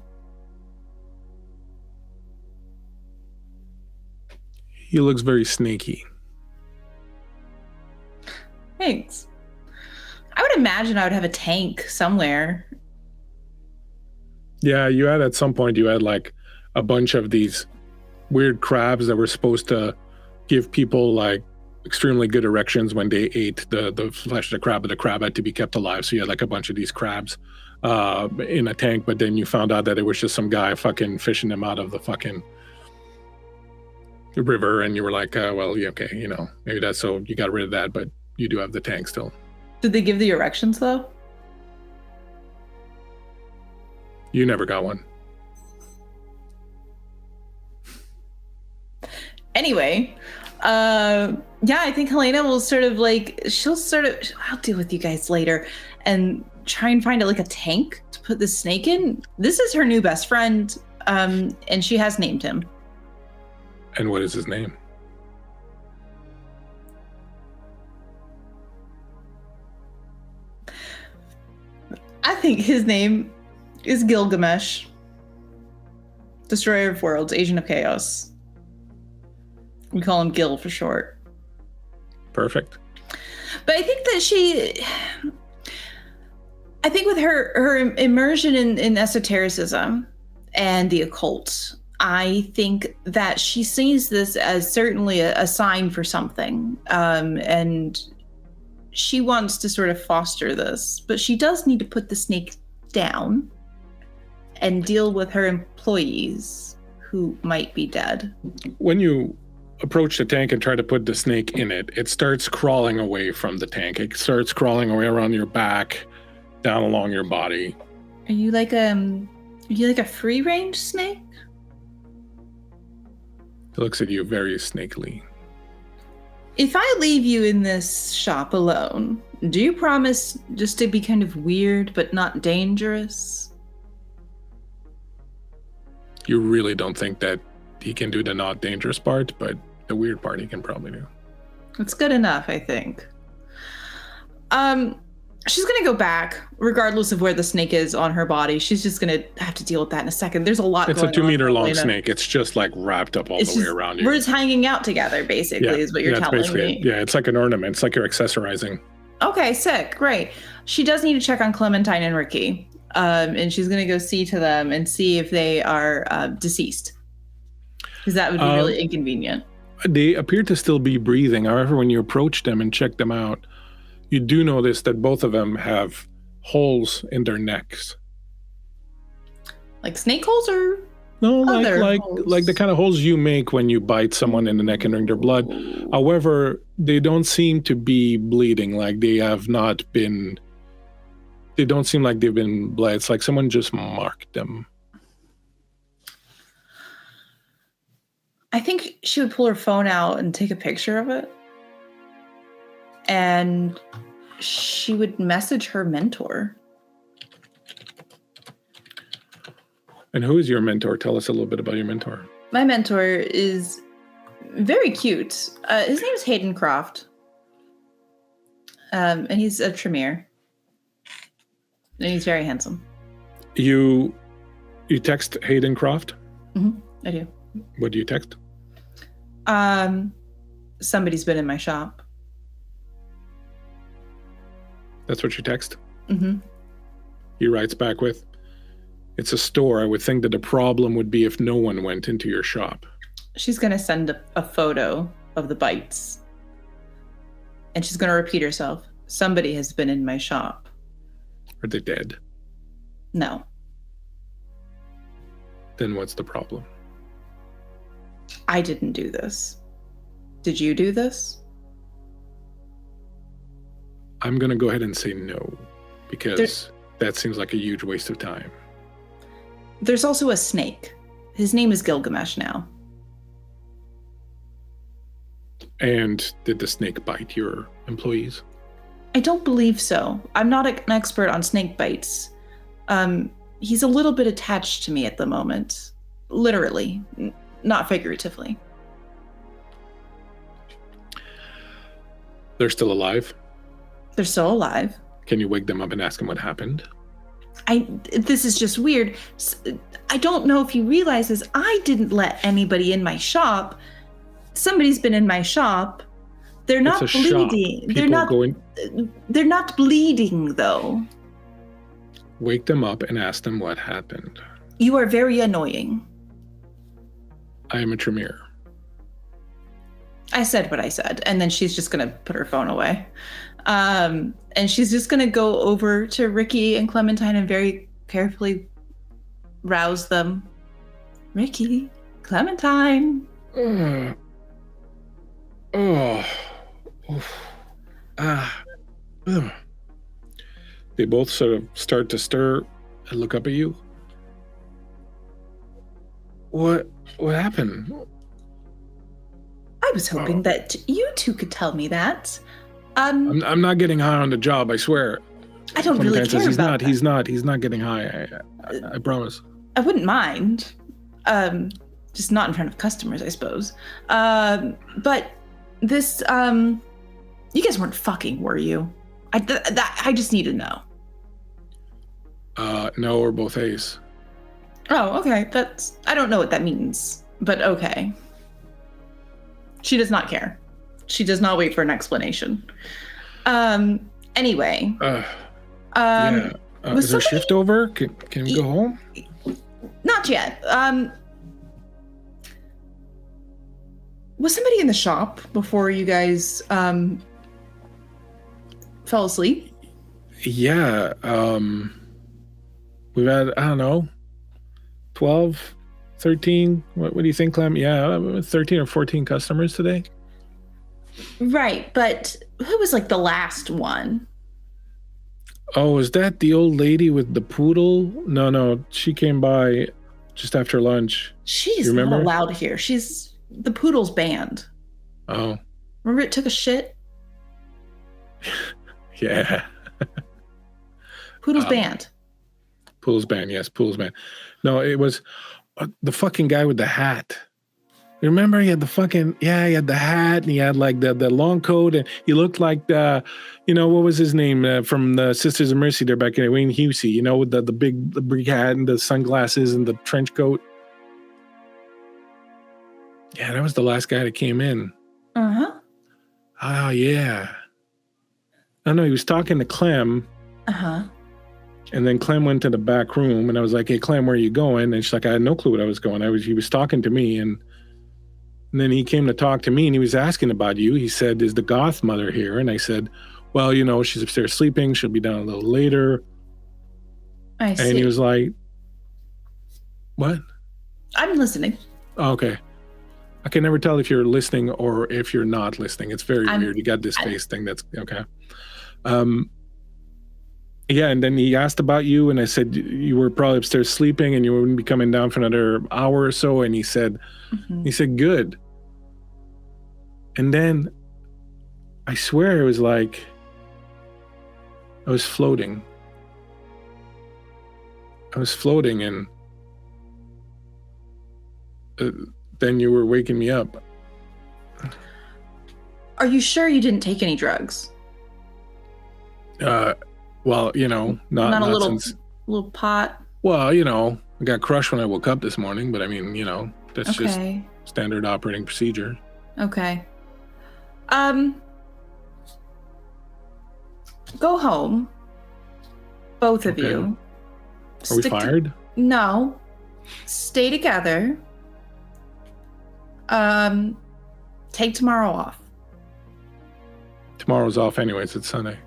He looks very snaky. Thanks. I would imagine I would have a tank somewhere. Yeah, you had at some point, you had like a bunch of these weird crabs that were supposed to give people like extremely good erections when they ate the flesh of the crab, but the crab had to be kept alive. So you had like a bunch of these crabs in a tank, but then you found out that it was just some guy fucking fishing them out of the fucking river, and you were like, well, yeah, okay, you know, maybe that's, so you got rid of that, but you do have the tank still. Did they give the erections though? You never got one. Anyway, yeah, I think Helena will sort of like, I'll deal with you guys later, and try and find like a tank to put the snake in. This is her new best friend, and she has named him. And what is his name? I think his name is Gilgamesh, Destroyer of Worlds, Agent of Chaos. We call him Gil for short. Perfect. But I think that I think with her immersion in esotericism and the occult, I think that she sees this as certainly a sign for something. And she wants to sort of foster this, but she does need to put the snake down and deal with her employees who might be dead. When you approach the tank and try to put the snake in it, it starts crawling away from the tank. It starts crawling away around your back, down along your body. Are you like a free range snake? It looks at you very snakily. If I leave you in this shop alone, do you promise just to be kind of weird but not dangerous? You really don't think that he can do the not dangerous part, but the weird part he can probably do. It's good enough, I think. She's gonna go back, regardless of where the snake is on her body. She's just gonna have to deal with that in a second. There's a lot It's going a 2 meter on, long Helena. snake. It's just like wrapped up all the way around you. We're just hanging out together, basically, is what you're telling me. Yeah, it's like an ornament. It's like you're accessorizing. Okay, sick, great. She does need to check on Clementine and Ricky. And she's gonna go see to them and see if they are deceased. Because that would be really inconvenient. They appear to still be breathing. However, when you approach them and check them out, you do notice that both of them have holes in their necks. Like snake holes or? No, like holes? the kind of holes you make when you bite someone in the neck and drink their blood. However, they don't seem to be bleeding. Like they have not been. They don't seem like they've been bled. It's like someone just marked them. I think she would pull her phone out and take a picture of it. And she would message her mentor. And who is your mentor? Tell us a little bit about your mentor. My mentor is very cute. His name is Hayden Croft. And he's a Tremere. And he's very handsome. You text Hayden Croft? Mm-hmm, I do. What do you text? Somebody's been in my shop. That's what you text? Mm-hmm. He writes back with, it's a store. I would think that the problem would be if no one went into your shop. She's going to send a photo of the bites. And she's going to repeat herself. Somebody has been in my shop. Are they dead? No. Then what's the problem? I didn't do this. Did you do this? I'm going to go ahead and say no, because that seems like a huge waste of time. There's also a snake. His name is Gilgamesh now. And did the snake bite your employees? I don't believe so. I'm not an expert on snake bites. He's a little bit attached to me at the moment. Literally, not figuratively. They're still alive? They're still alive. Can you wake them up and ask them what happened? This is just weird. I don't know if he realizes I didn't let anybody in my shop. Somebody's been in my shop. They're not bleeding. They're not bleeding though. Wake them up and ask them what happened. You are very annoying. I am a Tremere. I said what I said, and then she's just gonna put her phone away. And she's just gonna go over to Ricky and Clementine and very carefully rouse them. Ricky, Clementine. They both sort of start to stir and look up at you. What happened? I was hoping that you two could tell me that. I'm not getting high on the job, I swear. I don't really care about that. He's not getting high. I promise. I wouldn't mind. Just not in front of customers, I suppose. But this, you guys weren't fucking, were you? I just need to know. No, we're both ace. Oh, okay. I don't know what that means, but okay. She does not care. She does not wait for an explanation. Anyway. Yeah. Is there shift over? Can we go home? Not yet. Was somebody in the shop before you guys fell asleep? Yeah. We've had, I don't know, 12, 13. What do you think, Clem? Yeah, 13 or 14 customers today. Right, but who was like the last one? Oh, is that the old lady with the poodle? No, she came by just after lunch. She's not allowed here. The poodle's banned. Oh. Remember it took a shit? Yeah. Poodle's banned. Poodle's banned, yes, poodle's banned. No, it was the fucking guy with the hat. Remember, he had the hat, and he had like the long coat, and he looked like what was his name from the Sisters of Mercy there back in Wayne Husey, with the big hat and the sunglasses and the trench coat. Yeah, that was the last guy that came in. Uh-huh. Oh, yeah. I know, he was talking to Clem. Uh-huh. And then Clem went to the back room, and I was like, hey, Clem, where are you going? And she's like, I had no clue where I was going. He was talking to me, and then he came to talk to me, and he was asking about you. He said, is the goth mother here? And I said, well, she's upstairs sleeping. She'll be down a little later. I see. And he was like, what? I'm listening. Oh, okay. I can never tell if you're listening or if you're not listening. It's very weird. You got this face thing that's okay. Yeah, and then he asked about you, and I said you were probably upstairs sleeping, and you wouldn't be coming down for another hour or so. And he said, good. And then I swear it was like I was floating. And then you were waking me up. Are you sure you didn't take any drugs? Well, not a little since, little pot. Well, I got crushed when I woke up this morning, but I mean, that's just standard operating procedure. Okay. Go home. Both of you. Are we fired? No. Stay together. Take tomorrow off. Tomorrow's off anyways, it's Sunday.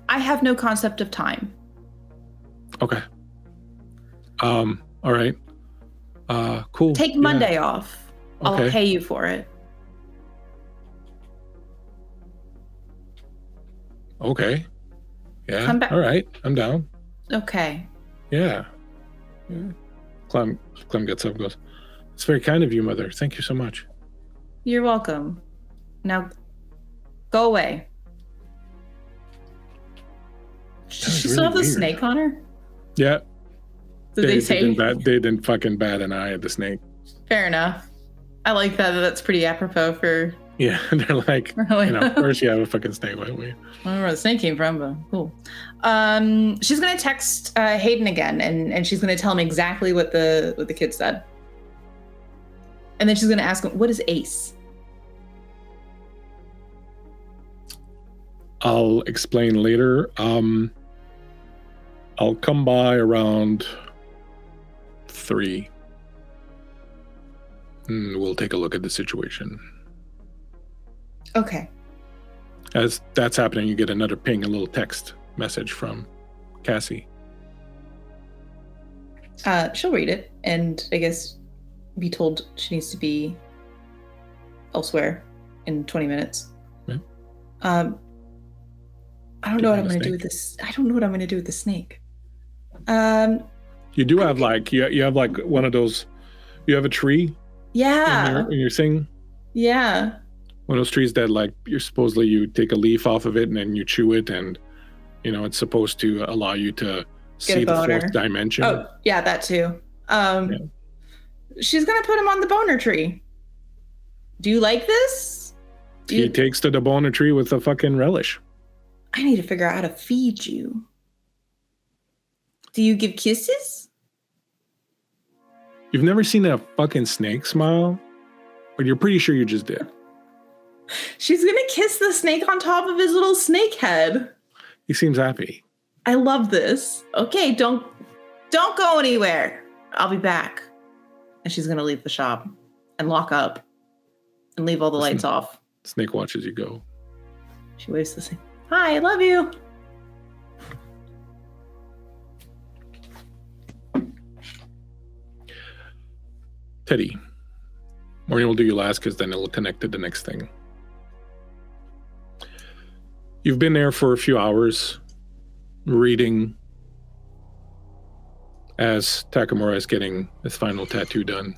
I have no concept of time. Okay. All right. Cool. Take Monday off. Okay. I'll pay you for it. Okay. Yeah. Come back. All right. I'm down. Okay. Yeah. Clem gets up and goes, "It's very kind of you, Mother. Thank you so much." You're welcome. Now, go away. Does she still have the snake on her? Yeah. Did they say? They didn't fucking bat an eye at the snake. Fair enough. I like that. That's pretty apropos for... Yeah, they're like, of course you have a fucking snake. Why don't we? I don't know where the snake came from, but cool. She's gonna text Hayden again, and she's gonna tell him exactly what the kid said. And then she's gonna ask him, "What is Ace?" I'll explain later. I'll come by around 3. And we'll take a look at the situation. Okay. As that's happening, you get another ping, a little text message from Cassie. She'll read it and I guess be told she needs to be elsewhere in 20 minutes. Yeah. I don't know what I'm going to do with this. I don't know what I'm going to do with the snake. You do have you have like one of those. You have a tree. Yeah. In your thing. Yeah. One of those trees that you take a leaf off of it and then you chew it and it's supposed to allow you to see the fourth dimension. Oh yeah, that too. She's gonna put him on the boner tree. Do you like this? He takes to the boner tree with a fucking relish. I need to figure out how to feed you. Do you give kisses? You've never seen a fucking snake smile? But you're pretty sure you just did. She's gonna kiss the snake on top of his little snake head. He seems happy. I love this. Okay, don't go anywhere. I'll be back. And she's gonna leave the shop and lock up and leave all the lights off. Snake watches you go. She waves the snake. Hi, I love you. Teddy. Maureen will do you last because then it'll connect to the next thing. You've been there for a few hours, reading as Takamura is getting his final tattoo done.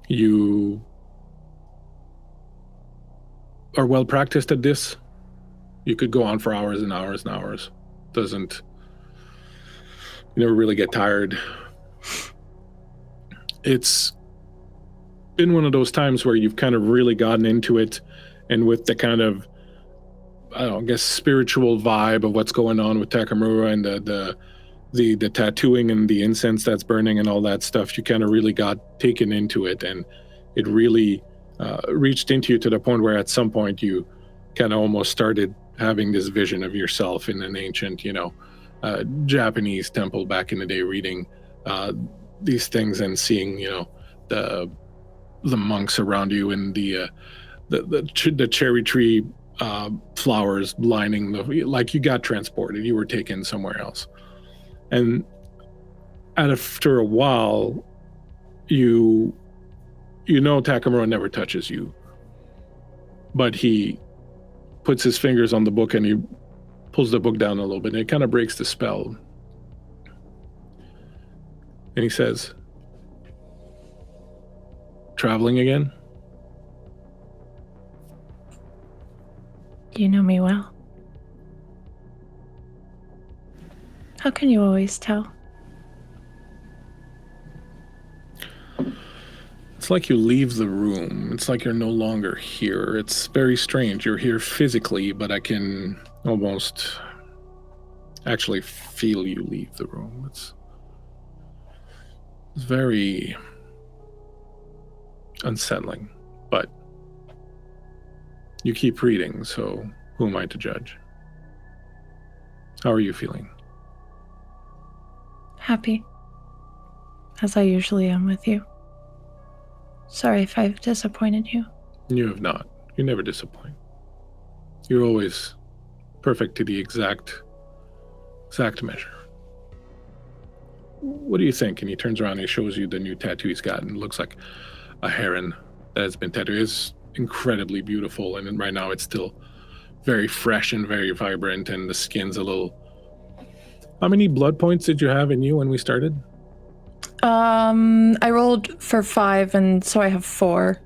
You are well practiced at this. You could go on for hours and hours and hours. You never really get tired. It's been one of those times where you've kind of really gotten into it, and with the kind of, I guess, spiritual vibe of what's going on with Takamura and the tattooing and the incense that's burning and all that stuff, you kind of really got taken into it, and it really reached into you to the point where at some point you kind of almost started having this vision of yourself in an ancient, Japanese temple back in the day, reading these things and seeing, the monks around you and the cherry tree flowers lining like you got transported. You were taken somewhere else. And after a while, Takamura never touches you, but he puts his fingers on the book and he pulls the book down a little bit and it kind of breaks the spell. And he says, "Traveling again?" You know me well. How can you always tell? It's like you leave the room. It's like you're no longer here. It's very strange. You're here physically, but I can almost actually feel you leave the room. It's very unsettling, but you keep reading, so who am I to judge? How are you feeling? Happy. As I usually am with you. Sorry if I've disappointed you. You have not. You never disappoint. You're always perfect to the exact measure. What do you think? And he turns around and he shows you the new tattoo he's got, and it looks like a heron that has been tattooed. It's incredibly beautiful, and right now it's still very fresh and very vibrant, and the skin's a little... How many blood points did you have in you when we started? I rolled for 5, and so I have 4.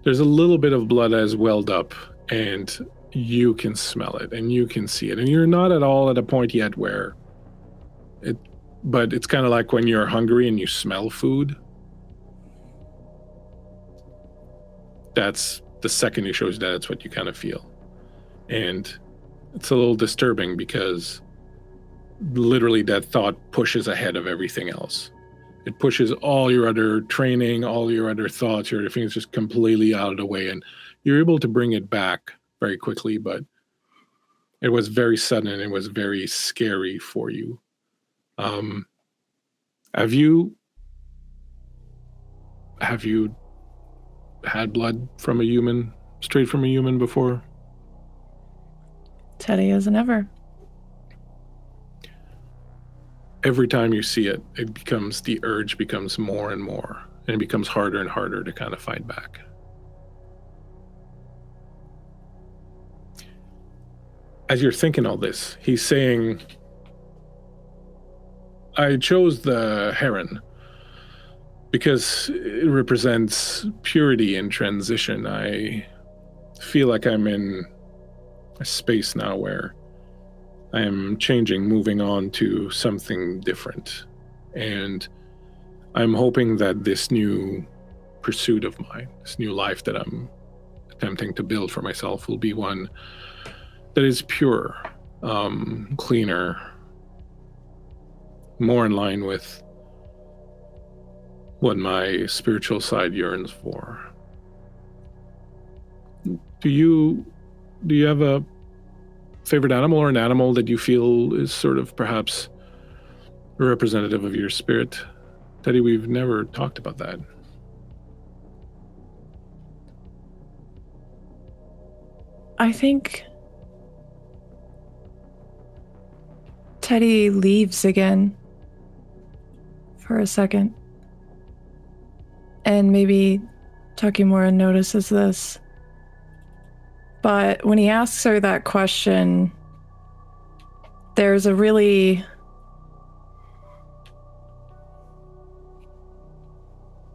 There's a little bit of blood that has welled up, and you can smell it, and you can see it, and you're not at all at a point yet where it... But it's kind of like when you're hungry and you smell food. That's the second he shows you that's what you kind of feel. And it's a little disturbing because literally that thought pushes ahead of everything else. It pushes all your other training, all your other thoughts, your other things just completely out of the way. And you're able to bring it back very quickly, but it was very sudden and it was very scary for you. Have you had blood from a human, straight from a human before? Teddy isn't ever. Every time you see it, the urge becomes more and more, and it becomes harder and harder to kind of fight back. As you're thinking all this, he's saying, I chose the heron because it represents purity and transition. I feel like I'm in a space now where I am changing, moving on to something different. And I'm hoping that this new pursuit of mine, this new life that I'm attempting to build for myself, will be one that is pure, cleaner, more in line with what my spiritual side yearns for. Do you have a favorite animal or an animal that you feel is sort of perhaps representative of your spirit? Teddy, we've never talked about that. I think Teddy leaves again for a second. And maybe Takimura notices this. But when he asks her that question, there's a really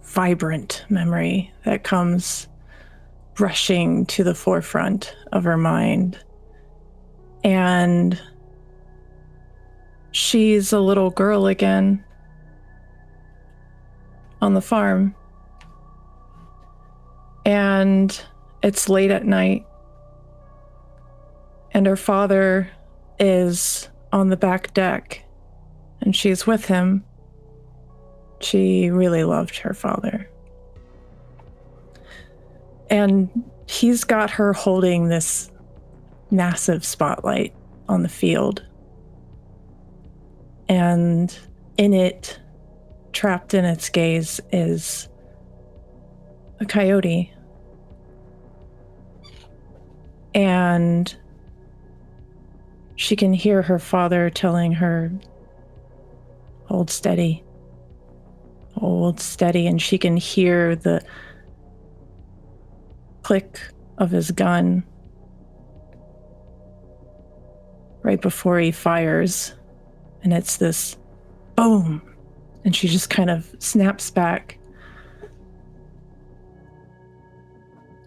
vibrant memory that comes rushing to the forefront of her mind. And she's a little girl again on the farm. And it's late at night. And her father is on the back deck. And she's with him. She really loved her father. And he's got her holding this massive spotlight on the field. And in it, trapped in its gaze, is a coyote. And she can hear her father telling her, hold steady, and she can hear the click of his gun right before he fires, and it's this boom, and she just kind of snaps back.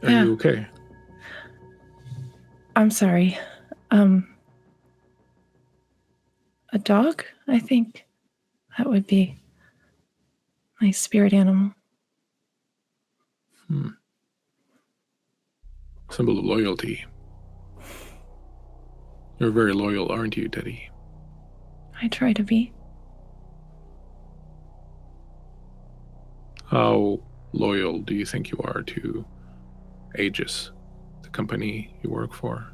Are you okay? I'm sorry. a dog, I think. That would be my spirit animal. Symbol of loyalty. You're very loyal, aren't you, Teddy? I try to be. How loyal do you think you are to Aegis, the company you work for?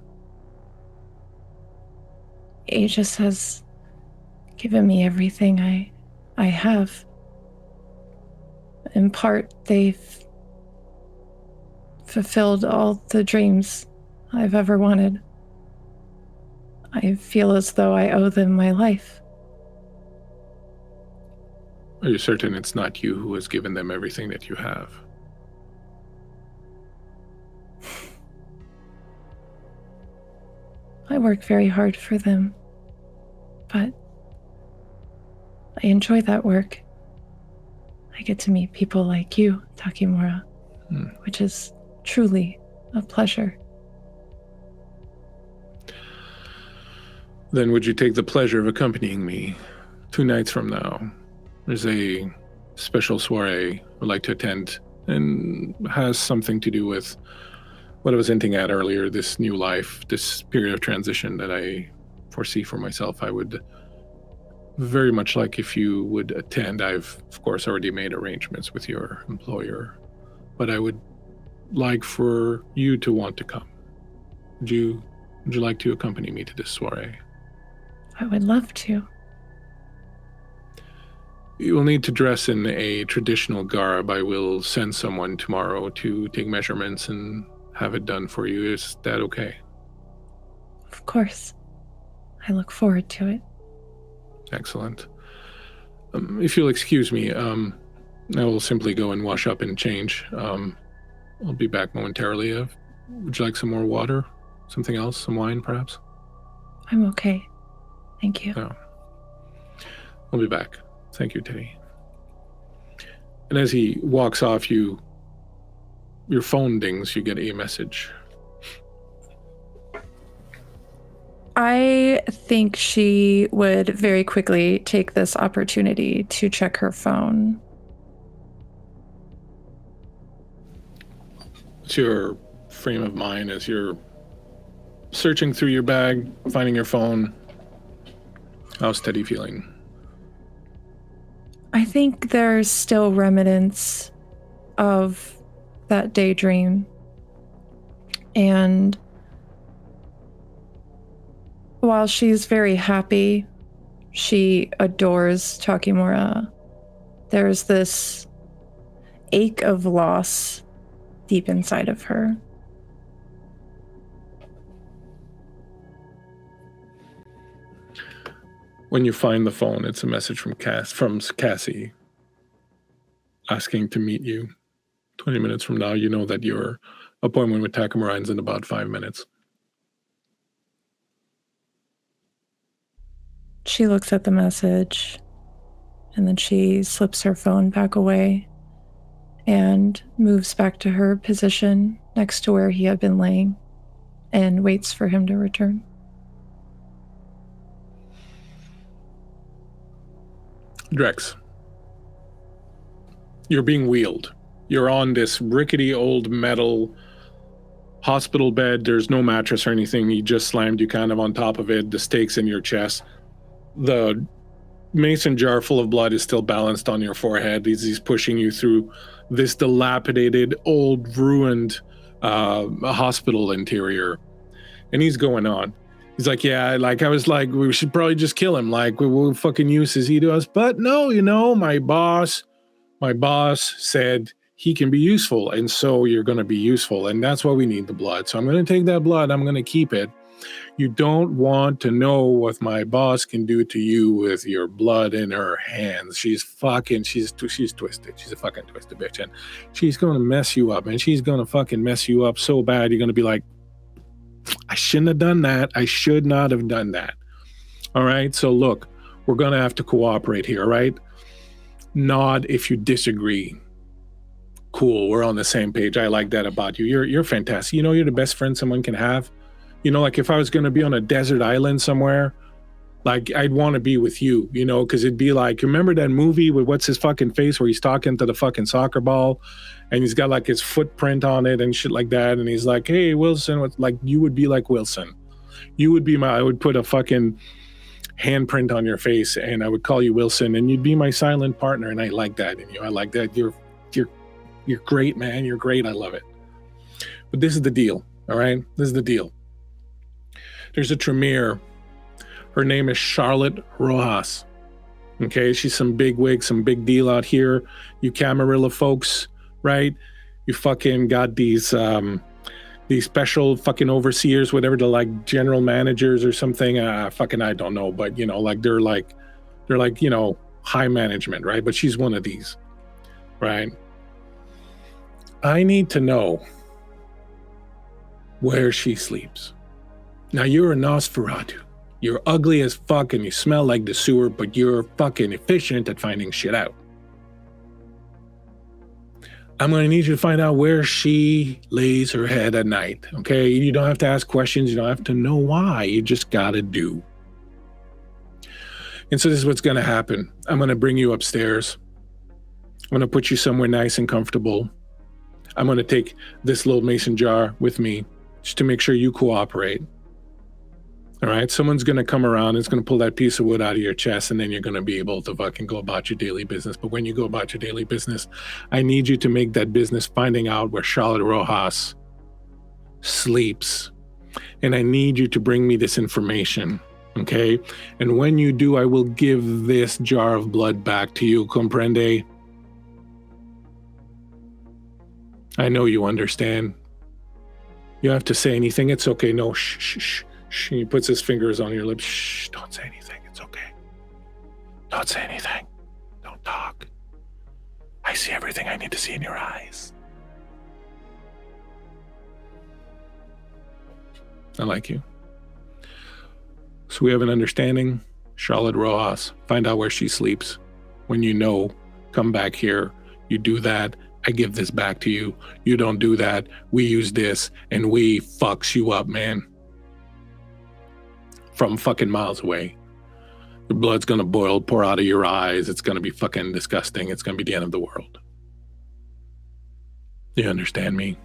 Aegis has given me everything I have. In part, they've fulfilled all the dreams I've ever wanted. I feel as though I owe them my life. Are you certain it's not you who has given them everything that you have? I work very hard for them, but I enjoy that work. I get to meet people like you, Takimura, which is truly a pleasure. Then would you take the pleasure of accompanying me 2 nights from now? There's a special soiree I'd like to attend and has something to do with what I was hinting at earlier, this new life, this period of transition that I foresee for myself. I would very much like if you would attend. I've, of course, already made arrangements with your employer, but I would like for you to want to come. Would you like to accompany me to this soiree? I would love to. You will need to dress in a traditional garb. I will send someone tomorrow to take measurements and have it done for you. Is that okay? Of course. I look forward to it. Excellent. If you'll excuse me, I will simply go and wash up and change. I'll be back momentarily. Would you like some more water? Something else? Some wine, perhaps? I'm okay. Thank you. No. I'll be back. Thank you, Teddy. And as he walks off, your phone dings, you get a message. I think she would very quickly take this opportunity to check her phone. What's your frame of mind as you're searching through your bag, finding your phone? How's Teddy feeling? I think there's still remnants of that daydream. And while she's very happy, she adores Takimura, there's this ache of loss deep inside of her. When you find the phone, it's a message from Cassie asking to meet you 20 minutes from now. You know that your appointment with Takimura is in about 5 minutes. She looks at the message, and then she slips her phone back away and moves back to her position next to where he had been laying and waits for him to return. Drex, you're being wheeled. You're on this rickety old metal hospital bed. There's no mattress or anything. He just slammed you kind of on top of it. The stakes in your chest. The mason jar full of blood is still balanced on your forehead. He's pushing you through this dilapidated, old, ruined hospital interior. And he's going on. He's like, yeah, like I was like, we should probably just kill him. Like, what fucking use is he to us? But no, my boss said he can be useful. And so you're going to be useful. And that's why we need the blood. So I'm going to take that blood. I'm going to keep it. You don't want to know what my boss can do to you with your blood in her hands. She's twisted. She's a fucking twisted bitch. And she's going to mess you up. And she's going to fucking mess you up so bad. You're going to be like, I shouldn't have done that. I should not have done that. All right. So look, we're going to have to cooperate here. Right. Nod if you disagree. Cool. We're on the same page. I like that about you. You're fantastic. You're the best friend someone can have. Like if I was going to be on a desert island somewhere Like, I'd want to be with you, you know, because it'd be like, remember that movie with what's his fucking face where he's talking to the fucking soccer ball and he's got like his footprint on it and shit like that. And he's like, hey, Wilson, like, you would be like Wilson. You would be I would put a fucking handprint on your face and I would call you Wilson and you'd be my silent partner. And I like that in you. I like that. You're great, man. You're great. I love it. But this is the deal. All right. This is the deal. There's a Tremere. Her name is Charlotte Rojas. Okay, she's some big wig, some big deal out here. You Camarilla folks, right? You fucking got these special fucking overseers, whatever, they're like general managers or something. Fucking I don't know, but you know, like they're like you know, high management, right? But she's one of these, right? I need to know where she sleeps. Now you're a Nosferatu. You're ugly as fuck and you smell like the sewer, but you're fucking efficient at finding shit out. I'm going to need you to find out where she lays her head at night, okay? You don't have to ask questions. You don't have to know why. You just got to do. And so this is what's going to happen. I'm going to bring you upstairs. I'm going to put you somewhere nice and comfortable. I'm going to take this little mason jar with me just to make sure you cooperate. All right, someone's going to come around, it's going to pull that piece of wood out of your chest, and then you're going to be able to fucking go about your daily business. But when you go about your daily business, I need you to make that business finding out where Charlotte Rojas sleeps. And I need you to bring me this information, okay? And when you do, I will give this jar of blood back to you, comprende? I know you understand. You don't have to say anything. It's okay. No, shh, shh, shh. He puts his fingers on your lips. Shh, don't say anything. It's okay. Don't say anything. Don't talk. I see everything I need to see in your eyes. I like you. So we have an understanding. Charlotte Rojas, find out where she sleeps. When you know, come back here. You do that. I give this back to you. You don't do that. We use this and we fucks you up, man. From fucking miles away. Your blood's gonna boil, pour out of your eyes. It's gonna be fucking disgusting. It's gonna be the end of the world. You understand me?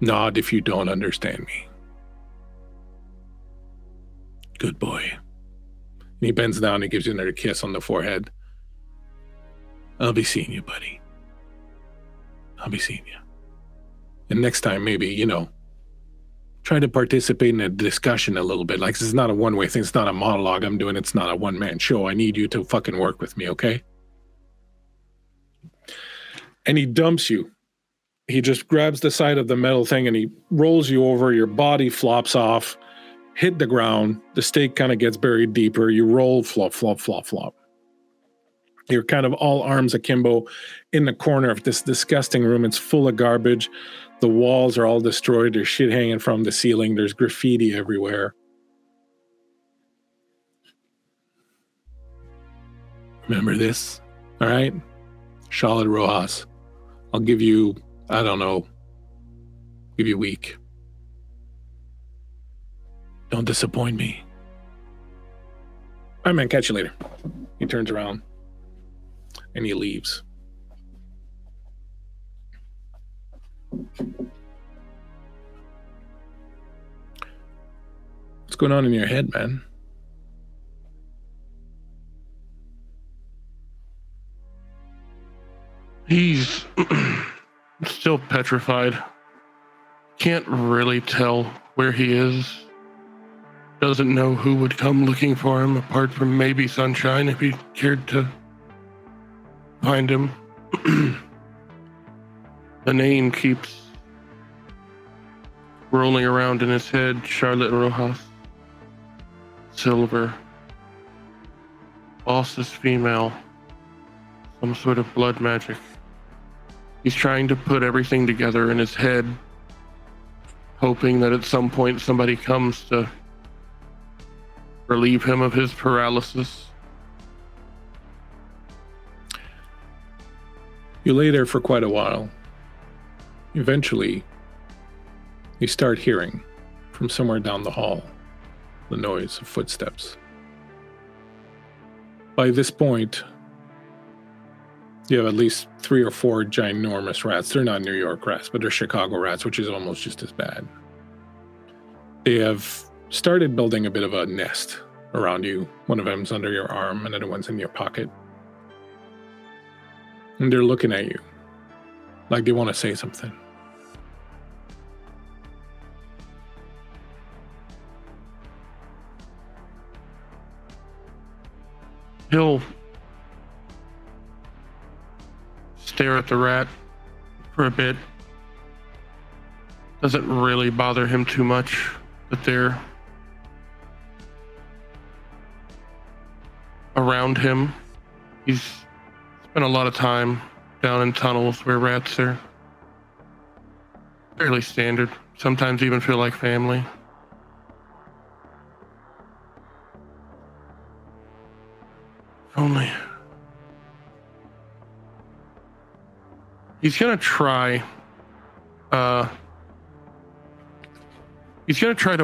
Nod if you don't understand me. Good boy. And he bends down and gives you another kiss on the forehead. I'll be seeing you, buddy. I'll be seeing you. And next time, maybe, you know, try to participate in a discussion a little bit. Like, this is not a one-way thing. It's not a monologue I'm doing. It's not a one-man show. I need you to fucking work with me, okay? And he dumps you. He just grabs the side of the metal thing and he rolls you over. Your body flops off, hit the ground. The stake kind of gets buried deeper. You roll, flop, flop, flop, flop. You're kind of all arms akimbo in the corner of this disgusting room. It's full of garbage. The walls are all destroyed. There's shit hanging from the ceiling. There's graffiti everywhere. Remember this? All right? Charlotte Rojas. I'll give you, I don't know, give you a week. Don't disappoint me. All right, man, catch you later. He turns around and he leaves. What's going on in your head, man? He's still petrified. Can't really tell where he is. Doesn't know who would come looking for him apart from maybe Sunshine if he cared to find him. The name keeps rolling around in his head. Charlotte Rojas. Silver. Boss is female. Some sort of blood magic. He's trying to put everything together in his head, hoping that at some point somebody comes to relieve him of his paralysis. You lay there for quite a while. Eventually, you start hearing from somewhere down the hall the noise of footsteps. By this point, you have at least 3 or 4 ginormous rats. They're not New York rats, but they're Chicago rats, which is almost just as bad. They have started building a bit of a nest around you. One of them's under your arm, and the other one's in your pocket. And they're looking at you like they want to say something. He'll stare at the rat for a bit. Doesn't really bother him too much that they're around him. He's spent a lot of time down in tunnels where rats are fairly standard, sometimes even feel like family. Only he's gonna try to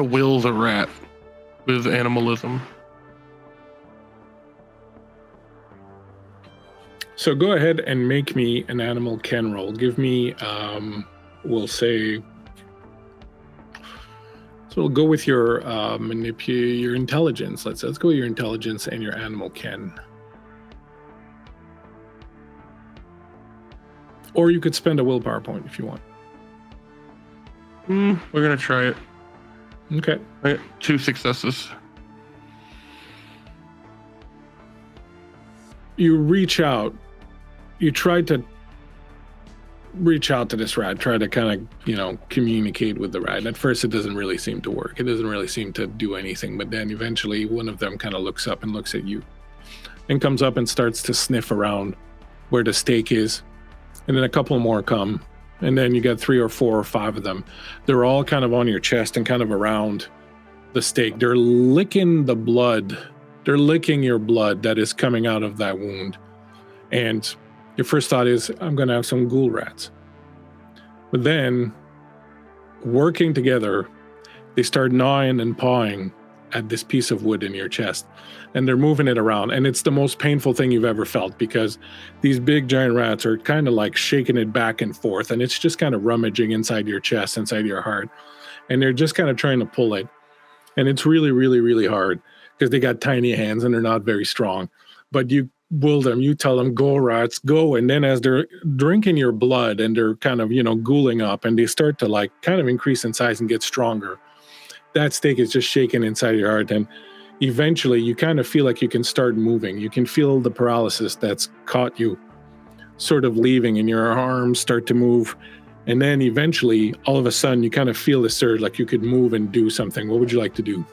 will the rat with animalism. So go ahead and make me an animal ken roll. Give me, we'll say, so we'll go with your your intelligence. Let's go with your intelligence and your animal ken. Or you could spend a willpower point if you want. We're gonna try it. Okay. I got 2 successes. You reach out. You try to reach out to this rat, try to kind of, communicate with the rat. At first, it doesn't really seem to work. It doesn't really seem to do anything. But then eventually, one of them kind of looks up and looks at you and comes up and starts to sniff around where the stake is. And then a couple more come. And then you got 3 or 4 or 5 of them. They're all kind of on your chest and kind of around the stake. They're licking the blood. They're licking your blood that is coming out of that wound. And your first thought is, I'm going to have some ghoul rats. But then, working together, they start gnawing and pawing at this piece of wood in your chest. And they're moving it around. And it's the most painful thing you've ever felt, because these big giant rats are kind of like shaking it back and forth. And it's just kind of rummaging inside your chest, inside your heart. And they're just kind of trying to pull it. And it's really, really, really hard, because they got tiny hands and they're not very strong. But you will them, you tell them, go rats, go. And then as they're drinking your blood and they're kind of, ghouling up, and they start to like kind of increase in size and get stronger, that stake is just shaking inside your heart. And eventually you kind of feel like you can start moving. You can feel the paralysis that's caught you sort of leaving, and your arms start to move. And then eventually, all of a sudden, you kind of feel the surge, like you could move and do something. What would you like to do?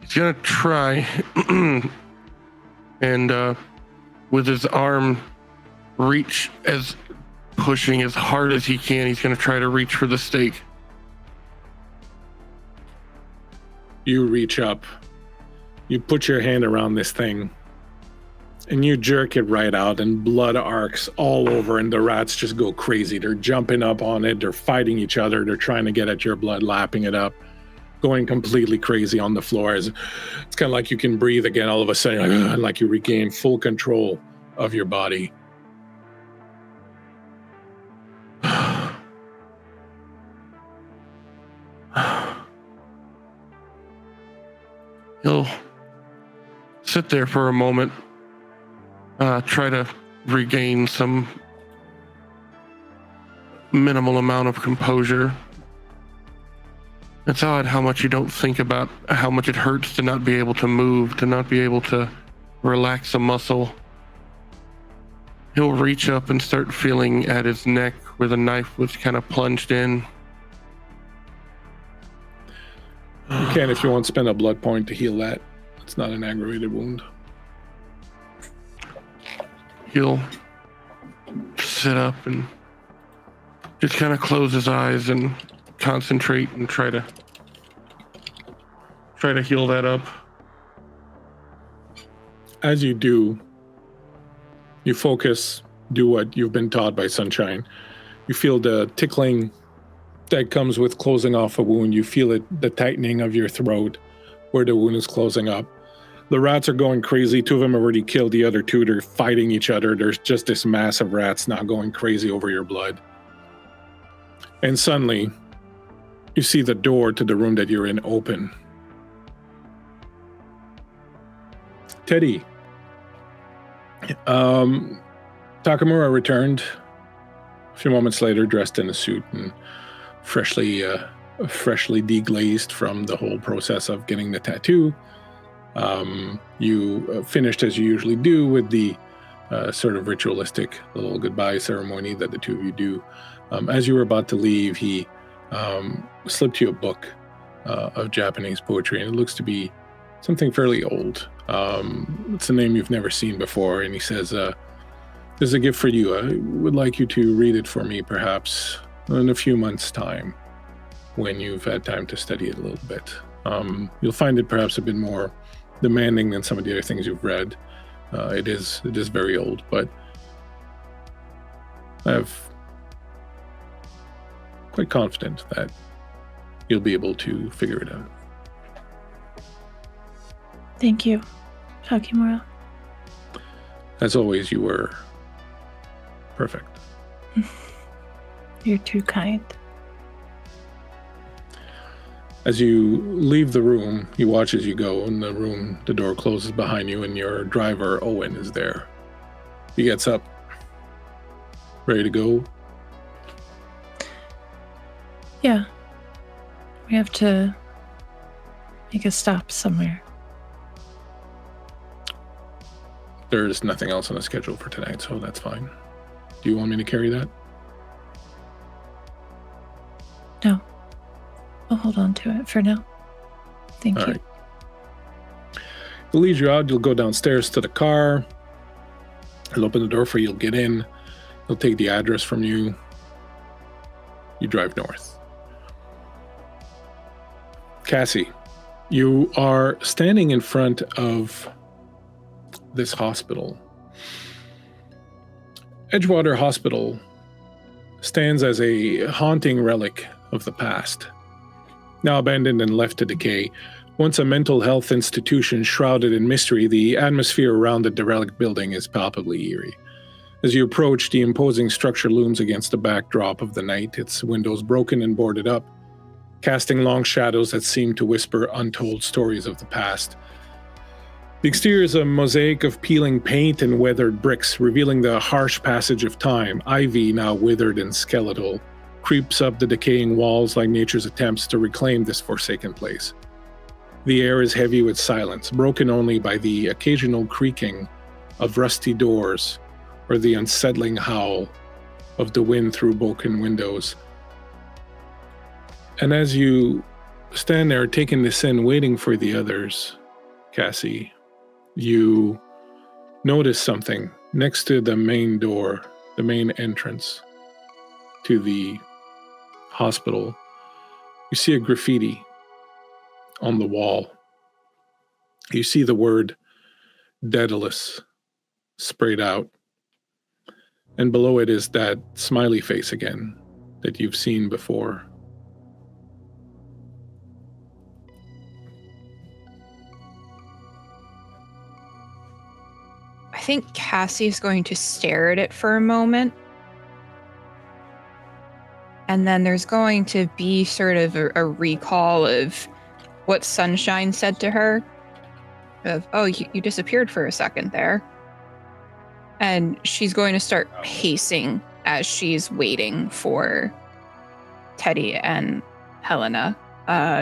He's gonna try and with his arm pushing as hard as he can. He's gonna try to reach for the stake. You reach up, you put your hand around this thing, and you jerk it right out, and blood arcs all over, and the rats just go crazy. They're jumping up on it, they're fighting each other, they're trying to get at your blood, lapping it up, going completely crazy on the floor. It's kind of like you can breathe again all of a sudden, like you regain full control of your body. He'll sit there for a moment, try to regain some minimal amount of composure. It's odd how much you don't think about how much it hurts to not be able to move, to not be able to relax a muscle. He'll reach up and start feeling at his neck where the knife was kind of plunged in. You can, if you want, spend a blood point to heal that. It's not an aggravated wound. He'll sit up and just kind of close his eyes and concentrate and try to heal that up. As you do, you focus, do what you've been taught by Sunshine. You feel the tickling that comes with closing off a wound. You feel it, the tightening of your throat where the wound is closing up. The rats are going crazy. 2 of them have already killed the other 2. They're fighting each other. There's just this mass of rats now going crazy over your blood. And suddenly, you see the door to the room that you're in open. Teddy. Takamura returned a few moments later, dressed in a suit and freshly deglazed from the whole process of getting the tattoo. You finished as you usually do with the sort of ritualistic little goodbye ceremony that the 2 of you do. As you were about to leave, he slipped you a book of Japanese poetry, and it looks to be something fairly old. It's a name you've never seen before, and he says, "There's a gift for you. I would like you to read it for me, perhaps in a few months' time, when you've had time to study it a little bit. You'll find it perhaps a bit more demanding than some of the other things you've read. It is very old, but I'm quite confident that you'll be able to figure it out." Thank you, Takimura. As always, you were perfect. You're too kind. As you leave the room, you watch as you go, and the door closes behind you, and your driver, Owen, is there. He gets up, ready to go. Yeah. We have to make a stop somewhere. There's nothing else on the schedule for tonight, so that's fine. Do you want me to carry that? No. I'll hold on to it for now. Thank you. Right. He'll lead you out. You'll go downstairs to the car. He'll open the door for you. You'll get in. He'll take the address from you. You drive north. Cassie, you are standing in front of this hospital. Edgewater Hospital stands as a haunting relic of the past. Now abandoned and left to decay, once a mental health institution shrouded in mystery, the atmosphere around the derelict building is palpably eerie. As you approach, the imposing structure looms against the backdrop of the night, its windows broken and boarded up, casting long shadows that seem to whisper untold stories of the past. The exterior is a mosaic of peeling paint and weathered bricks, revealing the harsh passage of time. Ivy, now withered and skeletal, creeps up the decaying walls like nature's attempts to reclaim this forsaken place. The air is heavy with silence, broken only by the occasional creaking of rusty doors or the unsettling howl of the wind through broken windows. And as you stand there taking this in, waiting for the others, Cassie, you notice something next to the main door, the main entrance to the hospital. You see a graffiti on the wall. You see the word Daedalus sprayed out. And below it is that smiley face again that you've seen before. I think Cassie's going to stare at it for a moment. And then there's going to be sort of a recall of what Sunshine said to her. Of, oh, you disappeared for a second there. And she's going to start pacing as she's waiting for Teddy and Helena.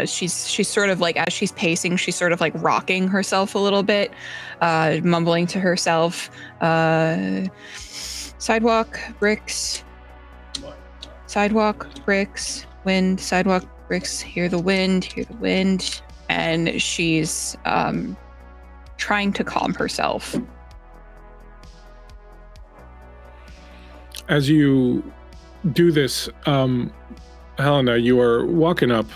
She's sort of like, as she's pacing, she's sort of like rocking herself a little bit, mumbling to herself, sidewalk, bricks, sidewalk, bricks, wind, sidewalk, bricks, hear the wind. And she's trying to calm herself. As you do this, Helena, you are walking up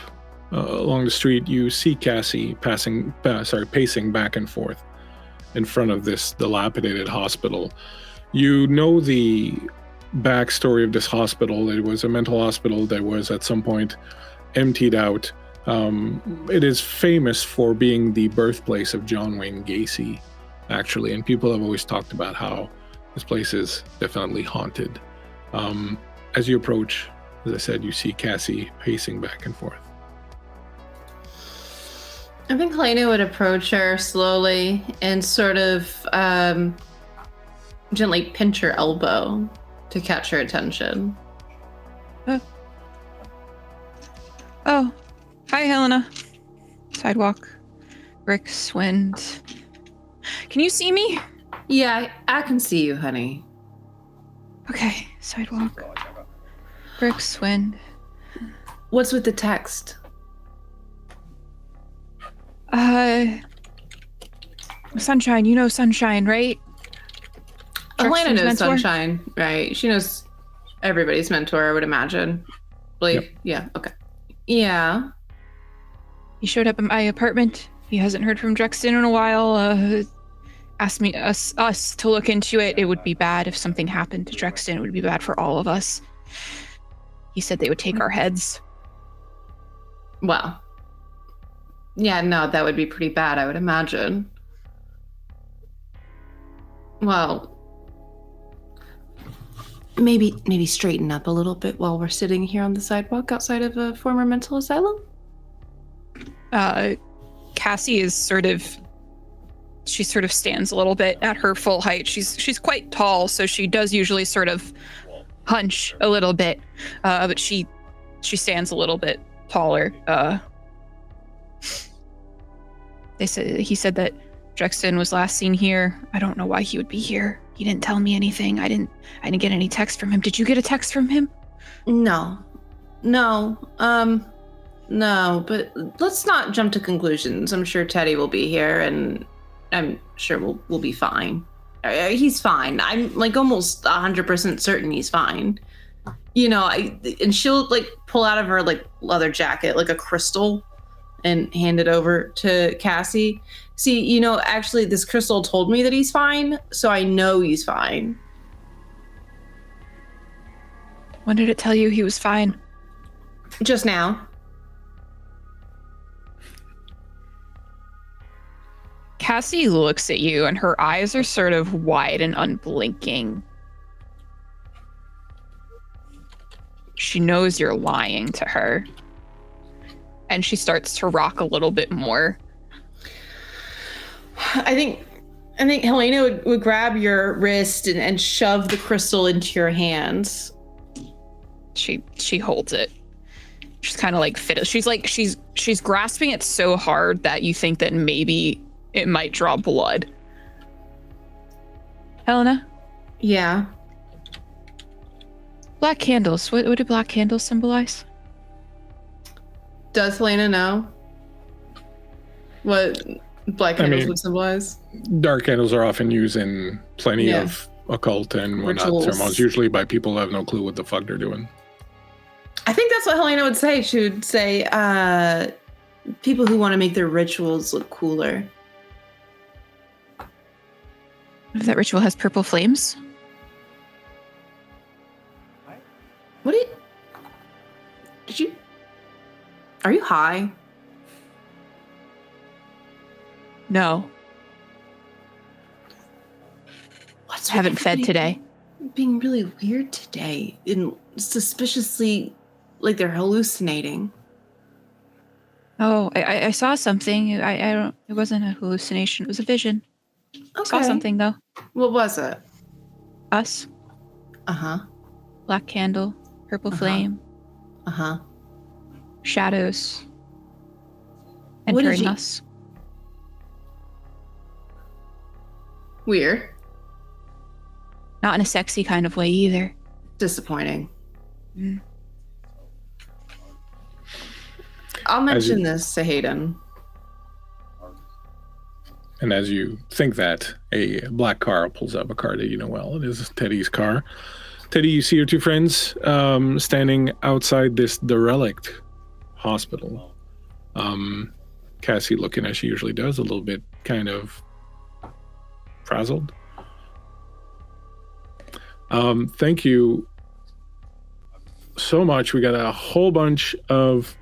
along the street. You see Cassie pacing back and forth in front of this dilapidated hospital. You know the backstory of this hospital. It was a mental hospital that was at some point emptied out It is famous for being the birthplace of John Wayne Gacy, actually, and people have always talked about how this place is definitely haunted. As you approach, as I said, you see Cassie pacing back and forth. I think Helena would approach her slowly and sort of gently pinch her elbow to catch her attention. Oh, hi, Helena. Sidewalk, bricks, wind. Can you see me? Yeah, I can see you, honey. Okay, sidewalk, bricks, wind. What's with the text? Sunshine. You know Sunshine, right? Helena knows mentor? Sunshine, right? She knows everybody's mentor, I would imagine. Believe? Yep. Yeah, okay. Yeah. He showed up at my apartment. He hasn't heard from Drexter in a while. Asked us to look into it. It would be bad if something happened to Drexter. It would be bad for all of us. He said they would take our heads. Well. Yeah, no, that would be pretty bad, I would imagine. Well, maybe straighten up a little bit while we're sitting here on the sidewalk outside of a former mental asylum. Cassie is she sort of stands a little bit at her full height. She's quite tall, so she does usually sort of hunch a little bit, but she stands a little bit taller. He said that Drexter was last seen here. I don't know why he would be here. He didn't tell me anything. I didn't get any text from him. Did you get a text from him? No, but let's not jump to conclusions. I'm sure Teddy will be here, and I'm sure we'll be fine. He's fine. I'm like almost 100% certain he's fine. You know, and she'll like pull out of her like leather jacket like a crystal and hand it over to Cassie. See, you know, actually this crystal told me that he's fine, so I know he's fine. When did it tell you he was fine? Just now. Cassie looks at you and her eyes are sort of wide and unblinking. She knows you're lying to her. And she starts to rock a little bit more. I think Helena would grab your wrist and shove the crystal into your hands. She holds it. She's kind of like fiddle. She's grasping it so hard that you think that maybe it might draw blood. Helena? Yeah. Black candles. What do black candles symbolize? Does Helena know what black candles would symbolize? Dark candles are often used in plenty of occult and whatnot ceremonies, usually by people who have no clue what the fuck they're doing. I think that's what Helena would say. She would say, people who want to make their rituals look cooler. If that ritual has purple flames? What are you high? No. I haven't fed today. Being really weird today and suspiciously like they're hallucinating. Oh, I saw something. I don't. It wasn't a hallucination. It was a vision. Okay. Saw something though. What was it? Us. Black candle, purple flame. Shadows. Entering us. Weird. Not in a sexy kind of way either. Disappointing. Mm. I'll mention this to Hayden. And as you think that, a black car pulls up, a car that you know well. It is Teddy's car. Teddy, you see your two friends standing outside this derelict hospital. Cassie looking as she usually does, a little bit kind of frazzled. Thank you so much. We got a whole bunch of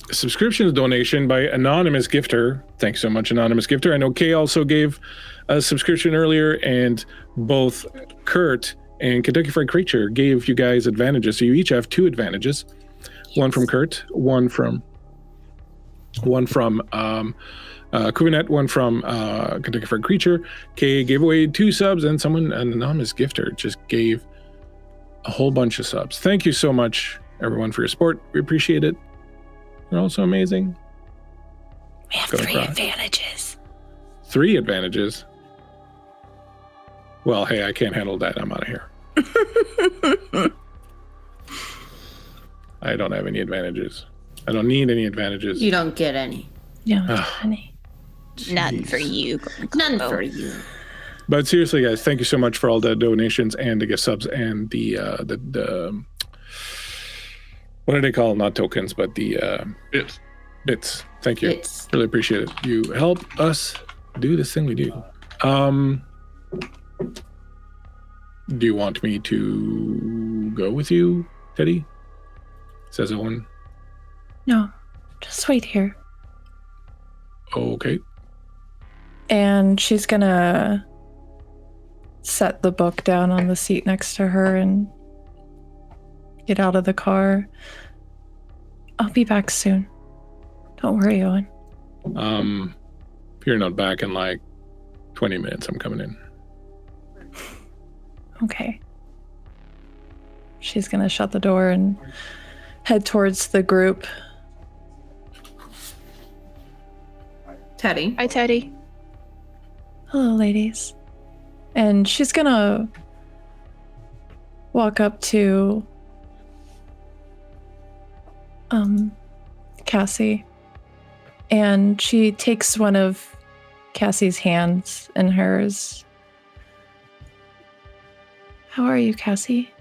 Subscriptions donation by Anonymous Gifter. Thanks so much, Anonymous Gifter. I know Kay also gave a subscription earlier, and both Kurt and Kentucky Fried Creature gave you guys advantages. So you each have 2 advantages. Yes. One from Kurt, one from Kuvinet, one from Kentucky Fried Creature. Kay gave away 2 subs, and an Anonymous Gifter, just gave a whole bunch of subs. Thank you so much, everyone, for your support. We appreciate it. You're also amazing. We have 3 advantages. 3 advantages? Well, hey, I can't handle that. I'm out of here. I don't have any advantages. I don't need any advantages. You don't get any. You don't get any. None for you. None for you. But seriously, guys, thank you so much for all the donations and the gift subs and the what do they call them? Not tokens, but the bits. Bits. Thank you. Bits. Really appreciate it. You help us do this thing we do. Do you want me to go with you, Teddy? Says Owen. No, just wait here. Okay. And she's gonna set the book down on the seat next to her and get out of the car. I'll be back soon. Don't worry, Owen. If you're not back in like 20 minutes, I'm coming in. Okay. She's gonna shut the door and head towards the group. Teddy. Hi, Teddy. Hello, ladies. And she's gonna walk up to Cassie, and she takes one of Cassie's hands in hers. How are you, Cassie?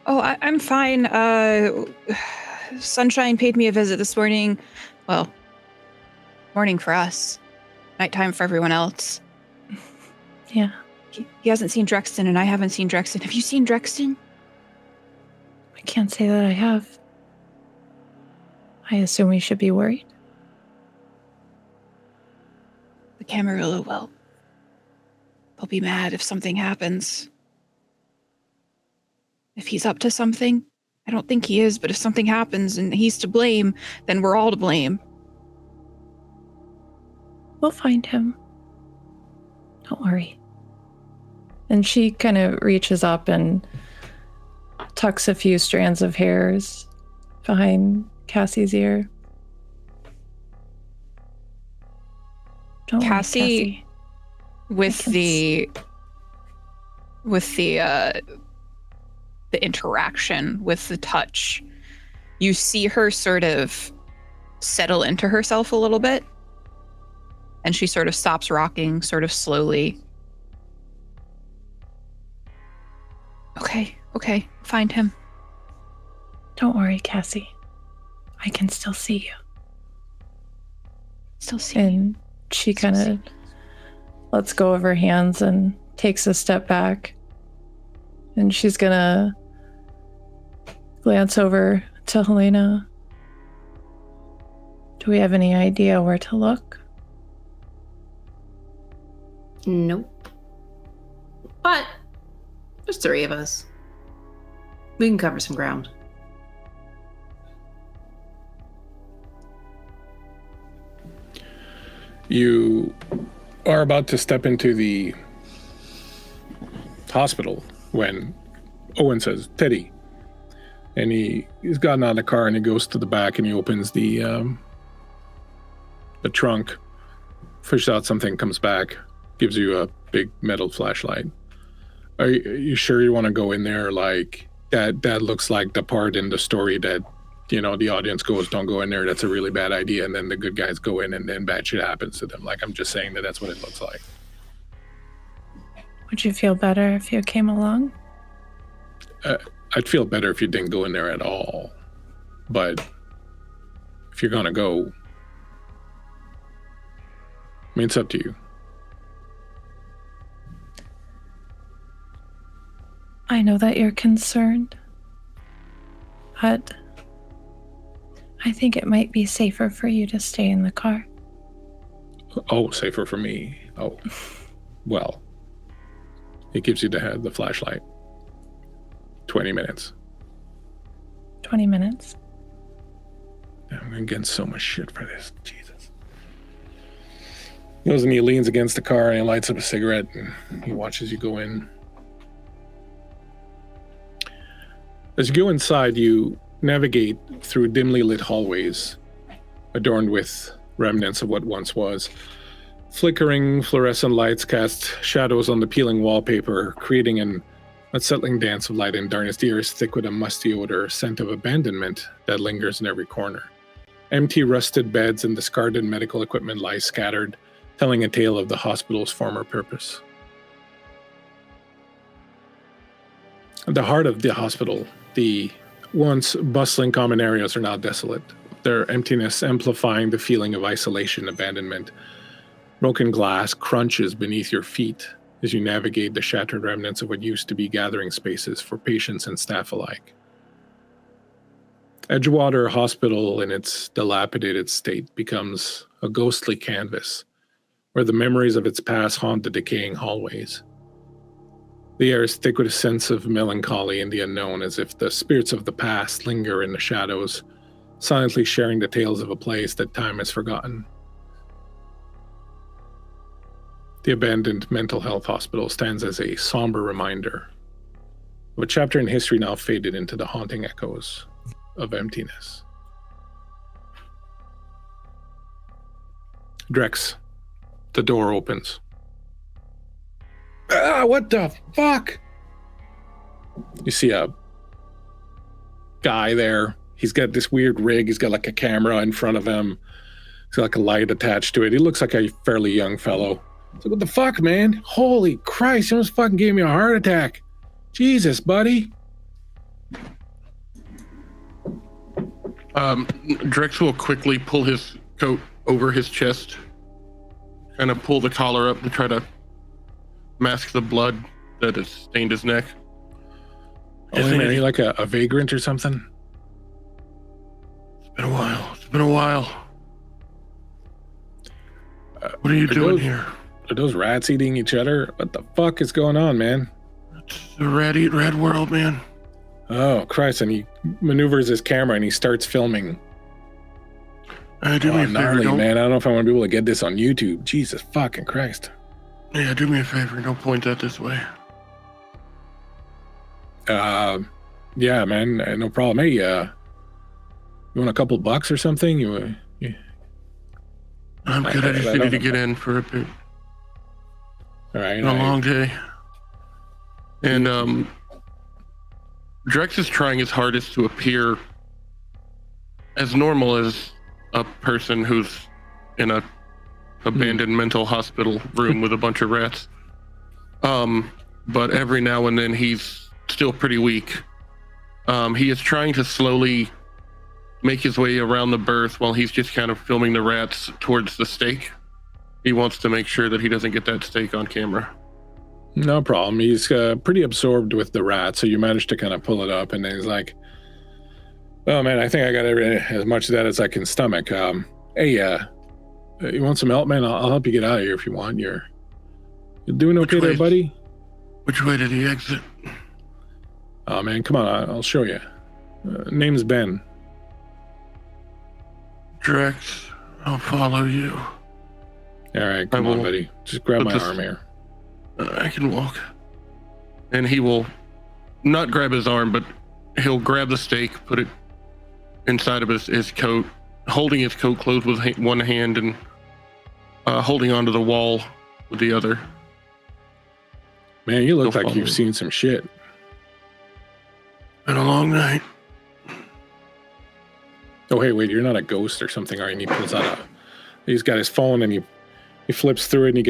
Oh, I'm fine. Sunshine paid me a visit this morning. Well, morning for us. Nighttime for everyone else. Yeah. He hasn't seen Drexton, and I haven't seen Drexton. Have you seen Drexton? I can't say that I have. I assume we should be worried. The Camarilla will. They'll be mad if something happens. If he's up to something, I don't think he is, but if something happens and he's to blame, then we're all to blame. We'll find him. Don't worry. And she kind of reaches up and tucks a few strands of hairs behind Cassie's ear. Don't worry, Cassie, with the interaction, with the touch, you see her sort of settle into herself a little bit, and she sort of stops rocking, sort of slowly. Okay, find him. Don't worry, Cassie. I can still see you. Still see you. And she kind of lets go of her hands and takes a step back. And she's gonna glance over to Helena. Do we have any idea where to look? Nope. But there's 3 of us. We can cover some ground. You are about to step into the hospital when Owen says, Teddy. And he's gotten out of the car and he goes to the back and he opens the trunk, fishes out something, comes back, gives you a big metal flashlight. Are you sure you want to go in there? Like, that looks like the part in the story that, the audience goes, don't go in there, that's a really bad idea. And then the good guys go in and then bad shit happens to them. Like, I'm just saying that's what it looks like. Would you feel better if you came along? I'd feel better if you didn't go in there at all. But if you're going to go, it's up to you. I know that you're concerned, but I think it might be safer for you to stay in the car. Oh, safer for me. Oh, well, it gives you the flashlight. 20 minutes. 20 minutes. I'm gonna get so much shit for this. Jesus. He goes and he leans against the car and he lights up a cigarette and he watches you go in. As you go inside, you navigate through dimly lit hallways adorned with remnants of what once was. Flickering fluorescent lights cast shadows on the peeling wallpaper, creating an unsettling dance of light and darkness. The air is thick with a musty odor, scent of abandonment that lingers in every corner. Empty, rusted beds and discarded medical equipment lie scattered, telling a tale of the hospital's former purpose. At the heart of the hospital, the once bustling common areas are now desolate, their emptiness amplifying the feeling of isolation, abandonment. Broken glass crunches beneath your feet as you navigate the shattered remnants of what used to be gathering spaces for patients and staff alike. Edgewater Hospital, in its dilapidated state, becomes a ghostly canvas where the memories of its past haunt the decaying hallways. The air is thick with a sense of melancholy and the unknown, as if the spirits of the past linger in the shadows, silently sharing the tales of a place that time has forgotten. The abandoned mental health hospital stands as a somber reminder of a chapter in history now faded into the haunting echoes of emptiness. Drex, the door opens. Ah, what the fuck? You see a guy there. He's got this weird rig. He's got like a camera in front of him. He's got like a light attached to it. He looks like a fairly young fellow. It's like, what the fuck, man? Holy Christ, you almost fucking gave me a heart attack. Jesus, buddy. Drex will quickly pull his coat over his chest, kind of pull the collar up to try to mask the blood that has stained his neck. Oh, are you like a vagrant or something? It's been a while. What are you doing here? Are those rats eating each other? What the fuck is going on, man? It's the rat eat rat world, man. Oh, Christ, and he maneuvers his camera and he starts filming. Do me a favor, gnarly, man. I don't know if I want to be able to get this on YouTube. Jesus fucking Christ. Yeah, do me a favor. Don't point that this way. Yeah, man. No problem. Hey, you want a couple bucks or something? I'm good. I just need to get in for a bit. All right. A long day. And Drex is trying his hardest to appear as normal as a person who's in a abandoned mental hospital room with a bunch of rats. But every now and then he's still pretty weak. He is trying to slowly make his way around the berth while he's just kind of filming the rats towards the stake. He wants to make sure that he doesn't get that stake on camera. No problem. He's pretty absorbed with the rat, so you managed to kind of pull it up, and then he's like, oh man, I think I got as much of that as I can stomach. Hey, you want some help, man? I'll help you get out of here if you want. You're doing okay there, buddy? Which way did he exit? Oh man, come on, I'll show you. Name's Ben. Drex, I'll follow you. All right, come on, buddy. Just grab my arm here. I can walk. And he will not grab his arm, but he'll grab the stake, put it inside of his coat, holding his coat closed with one hand and holding onto the wall with the other. Man, you look like you've seen some shit. Been a long night. Oh, hey, wait, you're not a ghost or something, are you? And he pulls out he's got his phone and he flips through it and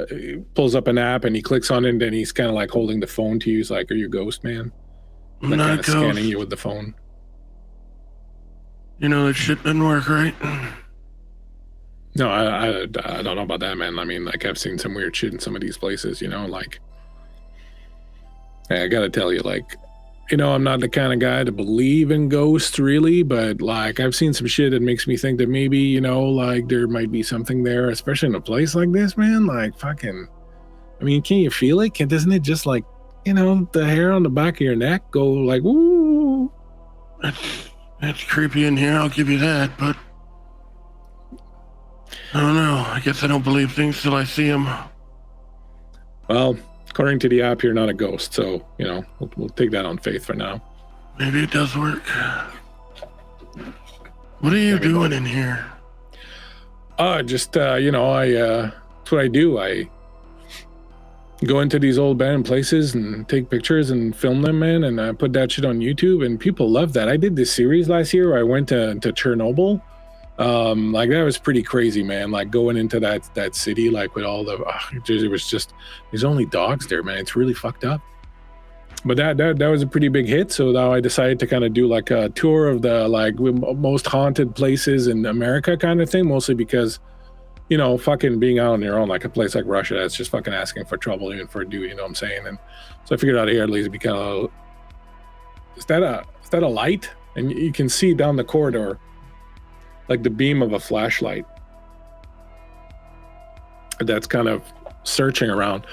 he pulls up an app and he clicks on it and then he's kind of like holding the phone to you. He's like, are you a ghost, man? I'm like not kind a of ghost. Scanning you with the phone. You know that shit doesn't work, right? No, I don't know about that, man. I mean, like, I've seen some weird shit in some of these places, you know, like, hey, I gotta tell you, like, I'm not the kind of guy to believe in ghosts really, but like I've seen some shit that makes me think that maybe, like there might be something there, especially in a place like this, man. Like fucking, I mean, can you feel it? Doesn't it just like, the hair on the back of your neck go like, woo? That's creepy in here, I'll give you that, but I don't know. I guess I don't believe things till I see them. Well, according to the app, you're not a ghost, so, we'll take that on faith for now. Maybe it does work. What are you doing in here? Just, that's what I do. I go into these old abandoned places and take pictures and film them, man, and I put that shit on YouTube, and people love that. I did this series last year where I went to Chernobyl. Like that was pretty crazy, man. Like going into that city, like with all the, it was just, there's only dogs there, man. It's really fucked up. But that was a pretty big hit. So now I decided to kind of do like a tour of the like most haunted places in America kind of thing, mostly because, fucking being out on your own, like a place like Russia, that's just fucking asking for trouble even for a dude, you know what I'm saying? And so I figured out here at least it'd be kind of, is that a light? And you can see down the corridor like the beam of a flashlight that's kind of searching around.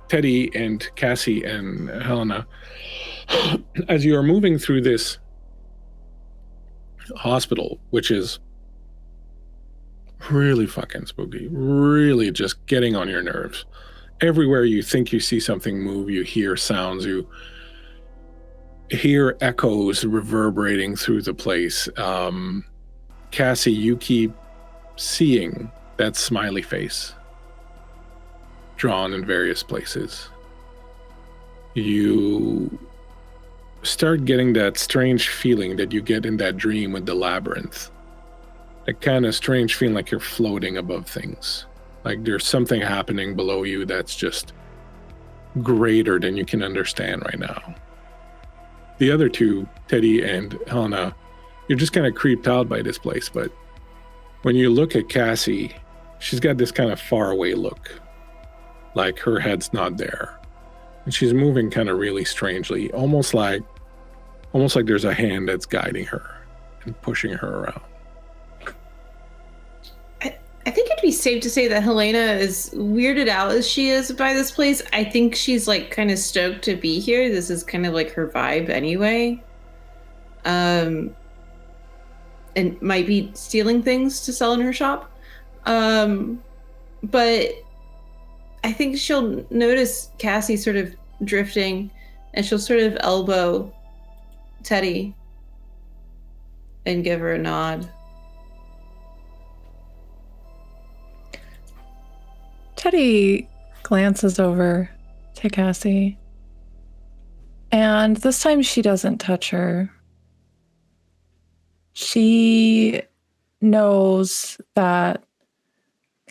Teddy and Cassie and Helena, as you are moving through this hospital, which is really fucking spooky, really just getting on your nerves. Everywhere you think you see something move, you hear sounds, you hear echoes reverberating through the place. Cassie, you keep seeing that smiley face drawn in various places. You start getting that strange feeling that you get in that dream with the labyrinth. That kind of strange feeling like you're floating above things. Like there's something happening below you that's just greater than you can understand right now. The other two, Teddy and Helena, you're just kind of creeped out by this place, but when you look at Cassie, she's got this kind of faraway look. Like her head's not there. And she's moving kind of really strangely, almost like there's a hand that's guiding her and pushing her around. I think it'd be safe to say that Helena, as weirded out as she is by this place, I think she's like kind of stoked to be here. This is kind of like her vibe anyway. And might be stealing things to sell in her shop. But I think she'll notice Cassie sort of drifting, and she'll sort of elbow Teddy and give her a nod. Teddy glances over to Cassie, and this time she doesn't touch her. She knows that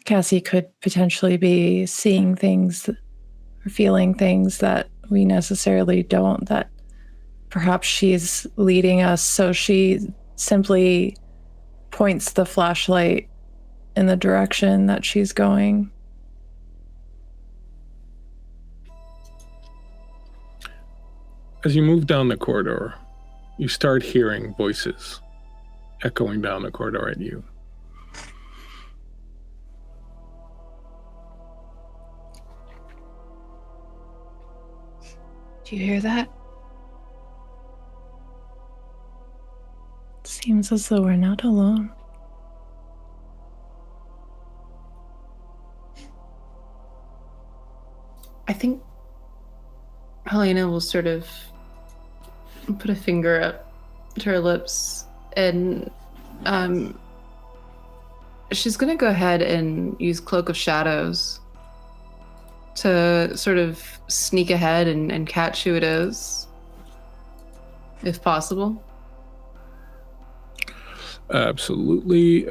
Cassie could potentially be seeing things or feeling things that we necessarily don't, that perhaps she's leading us, so she simply points the flashlight in the direction that she's going. As you move down the corridor, you start hearing voices echoing down the corridor at you. Do you hear that? Seems as though we're not alone. I think Helena will sort of put a finger up to her lips, and she's going to go ahead and use Cloak of Shadows to sort of sneak ahead and catch who it is, if possible. Absolutely.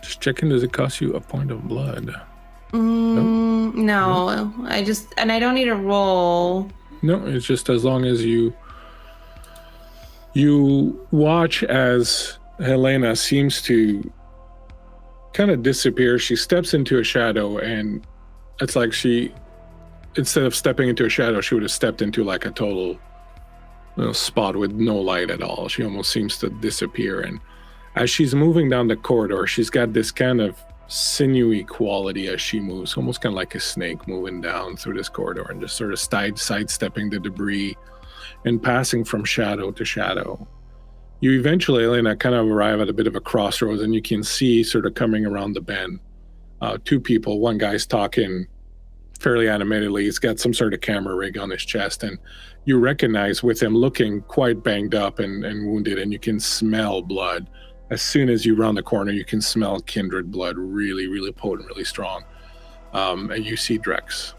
Just checking, does it cost you a point of blood? No, I don't need a roll. No, it's just as long as you watch as Helena seems to kind of disappear. She steps into a shadow, and it's like she instead of stepping into a shadow, she would have stepped into like a total spot with no light at all. She almost seems to disappear. And as she's moving down the corridor, she's got this kind of sinewy quality as she moves, almost kind of like a snake moving down through this corridor and just sort of sidestepping the debris and passing from shadow to shadow. You eventually, Helena, kind of arrive at a bit of a crossroads, and you can see sort of coming around the bend, two people. One guy's talking fairly animatedly. He's got some sort of camera rig on his chest, and you recognize with him looking quite banged up and wounded, and you can smell blood. As soon as you round the corner, you can smell kindred blood, really, really potent, really strong. And you see Drex.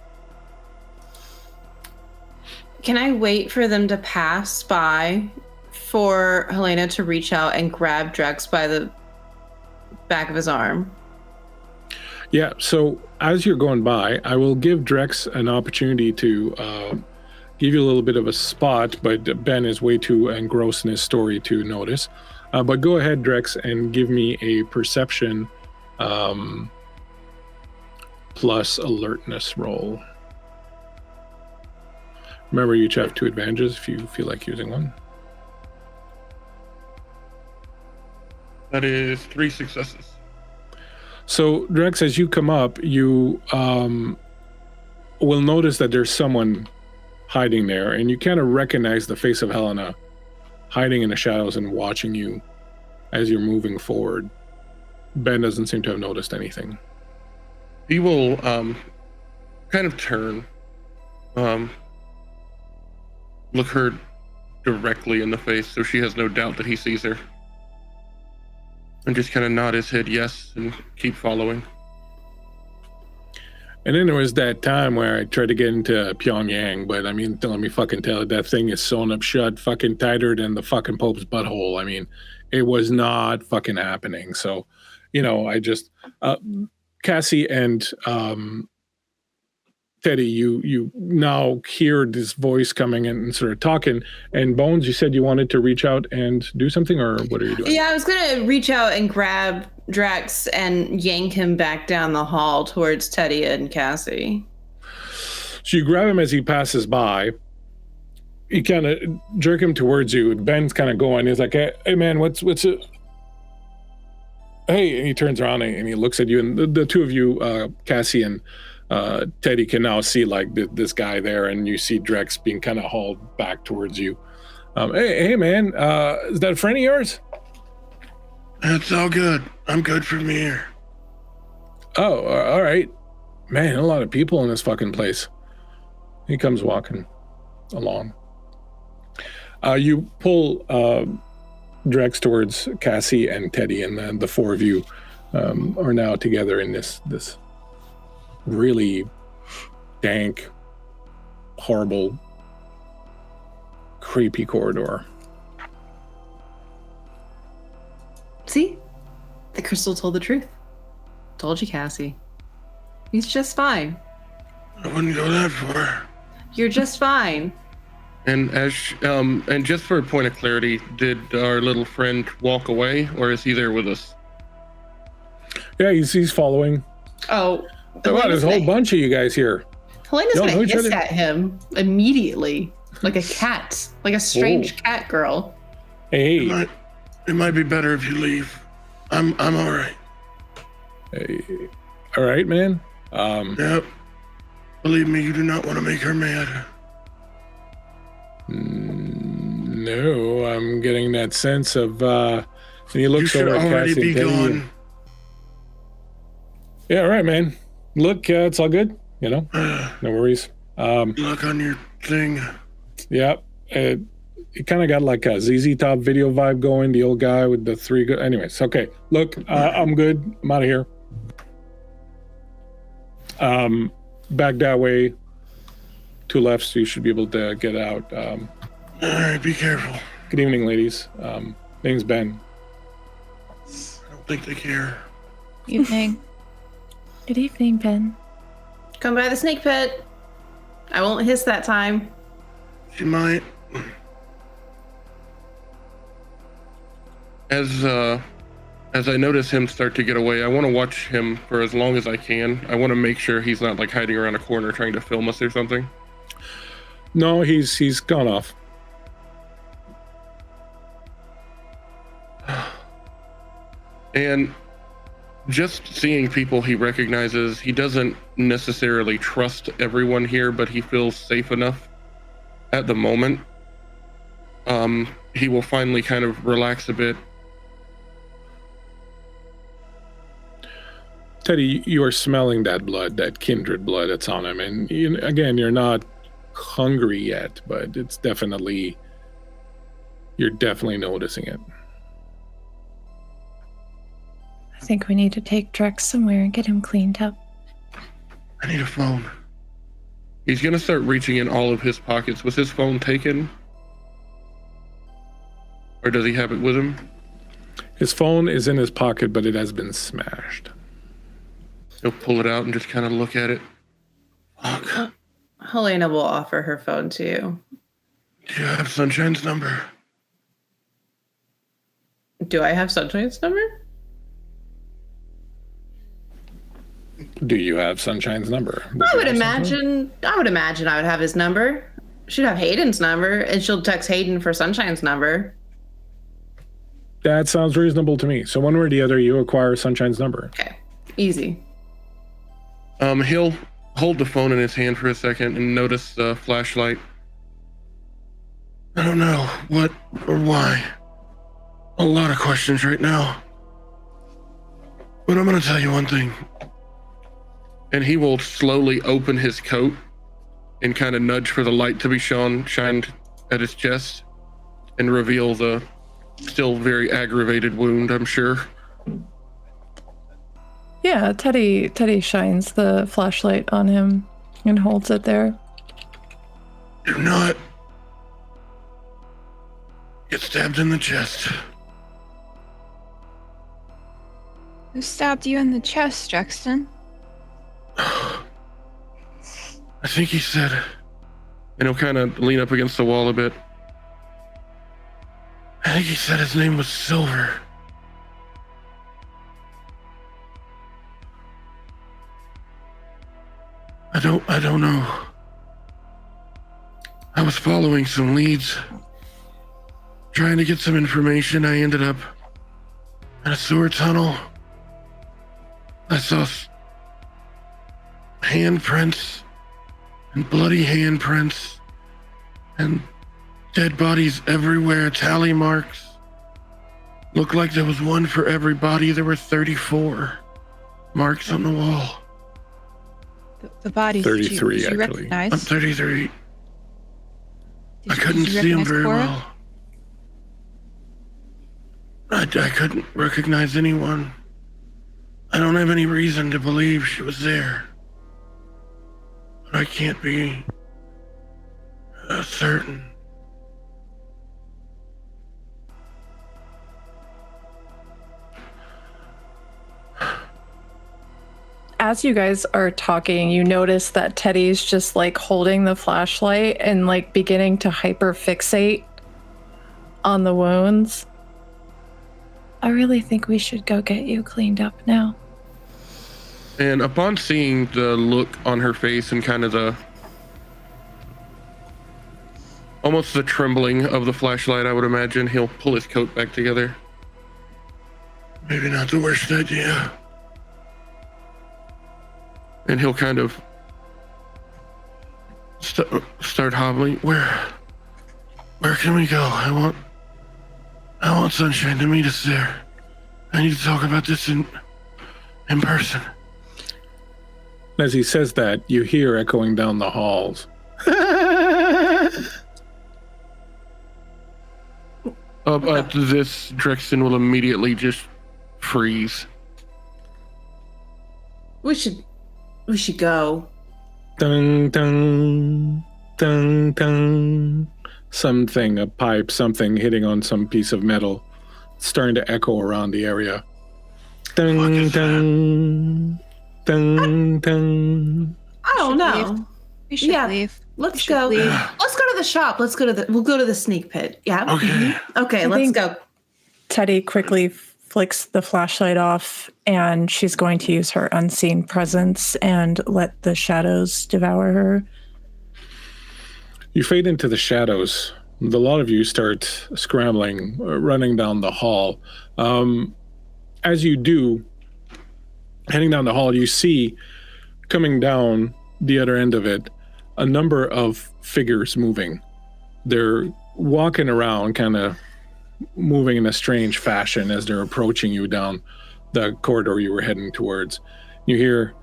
Can I wait for them to pass by for Helena to reach out and grab Drex by the back of his arm? Yeah, so as you're going by, I will give Drex an opportunity to give you a little bit of a spot, but Ben is way too engrossed in his story to notice. But go ahead, Drex, and give me a perception plus alertness roll. Remember, you each have 2 advantages if you feel like using one. That is 3 successes. So, Drex, as you come up, you will notice that there's someone hiding there, and you kind of recognize the face of Helena hiding in the shadows and watching you as you're moving forward. Ben doesn't seem to have noticed anything. He will kind of turn, look her directly in the face so she has no doubt that he sees her, and just kind of nod his head yes and keep following. And then there was that time where I tried to get into Pyongyang, but I mean, let me fucking tell you, that thing is sewn up shut, fucking tighter than the fucking Pope's butthole. I mean, it was not fucking happening. So, I just, Cassie and Teddy, you now hear this voice coming in and sort of talking. And Bones, you said you wanted to reach out and do something, or what are you doing? Yeah, I was going to reach out and grab Drex and yank him back down the hall towards Teddy and Cassie. So you grab him as he passes by. You kind of jerk him towards you. Ben's kind of going. He's like, hey man, what's it? Hey, and he turns around and he looks at you. And the two of you, Cassie and Teddy, can now see like this guy there, and you see Drex being kind of hauled back towards you. Hey man, is that a friend of yours? It's all good. I'm good from here. Oh, all right. Man, a lot of people in this fucking place. He comes walking along. You pull Drex towards Cassie and Teddy, and then the 4 of you are now together in this really dank, horrible, creepy corridor. See? The crystal told the truth. Told you, Cassie. He's just fine. I wouldn't go that far. You're just fine. And and just for a point of clarity, did our little friend walk away, or is he there with us? Yeah, he's following. Oh. Wow, there's a whole bunch of you guys here. Helena's going to hiss at him immediately, like a cat, like a strange cat girl. Hey. It might be better if you leave. I'm all right. Hey. All right, man. Yep. Believe me, you do not want to make her mad. No, I'm getting that sense of. And he looks over at Cassie. You should already be gone. Yeah, all right, man. Look, it's all good. No worries. Luck on your thing. Yeah, it kind of got like a ZZ Top video vibe going. The old guy with the 3 good. Anyways, okay. Look, I'm good. I'm out of here. Back that way. 2 left, so you should be able to get out. All right, be careful. Good evening, ladies. Name's Ben. I don't think they care. Evening. Good evening, Ben. Come by the snake pit. I won't hiss that time. She might. As as I notice him start to get away, I want to watch him for as long as I can. I want to make sure he's not like hiding around a corner trying to film us or something. No, he's gone off. And just seeing people he recognizes, he doesn't necessarily trust everyone here, but he feels safe enough at the moment. He will finally kind of relax a bit. Teddy, you are smelling that blood, that kindred blood that's on him. And again, you're not hungry yet, but it's definitely, you're definitely noticing it. I think we need to take Drex somewhere and get him cleaned up. I need a phone. He's going to start reaching in all of his pockets. Was his phone taken? Or does he have it with him? His phone is in his pocket, but it has been smashed. He'll pull it out and just kind of look at it. Fuck. Helena will offer her phone to you. Do you have Sunshine's number? Do I have Sunshine's number? Do you have Sunshine's number? I would imagine I would have his number. She'd have Hayden's number, and she'll text Hayden for Sunshine's number. That sounds reasonable to me. So one way or the other, you acquire Sunshine's number. Okay, easy. He'll hold the phone in his hand for a second and notice the flashlight. I don't know what or why. A lot of questions right now. But I'm going to tell you one thing. And he will slowly open his coat and kind of nudge for the light to be shined at his chest and reveal the still very aggravated wound, I'm sure. Yeah, Teddy shines the flashlight on him and holds it there. Do not get stabbed in the chest. Who stabbed you in the chest, Drexton? I think he said, and he'll kind of lean up against the wall a bit. I think he said his name was Silver. I don't know. I was following some leads, trying to get some information. I ended up in a sewer tunnel. I saw handprints and bloody handprints and dead bodies everywhere, tally marks. Looked like there was one for every body. There were 34 marks on the wall. The bodies 33, did you actually. recognize? I'm 33. I Did couldn't you see him recognize very Cora? well. I couldn't recognize anyone. I don't have any reason to believe she was there. But I can't be certain. As you guys are talking, you notice that Teddy's just like holding the flashlight and like beginning to hyperfixate on the wounds. I really think we should go get you cleaned up now. And upon seeing the look on her face and kind of almost the trembling of the flashlight, I would imagine, he'll pull his coat back together. Maybe not the worst idea. And he'll kind of start hobbling. Where can we go? I want Sunshine to meet us there. I need to talk about this in person. As he says that, you hear echoing down the halls. This Drexton will immediately just freeze. We should go. Dun, dun, dun, dun. Something, a pipe, something hitting on some piece of metal, starting to echo around the area. Dun, dun, dun, dun. I don't know. We should leave. Let's go. Leave. Let's go to the shop. We'll go to the sneak pit. Yeah. Okay. Okay, I let's think go. Teddy quickly flicks the flashlight off, and she's going to use her unseen presence and let the shadows devour her. You fade into the shadows. A lot of you start scrambling, running down the hall. As you do, heading down the hall, you see coming down the other end of it a number of figures moving. They're walking around, kind of moving in a strange fashion as they're approaching you down the corridor you were heading towards. You hear,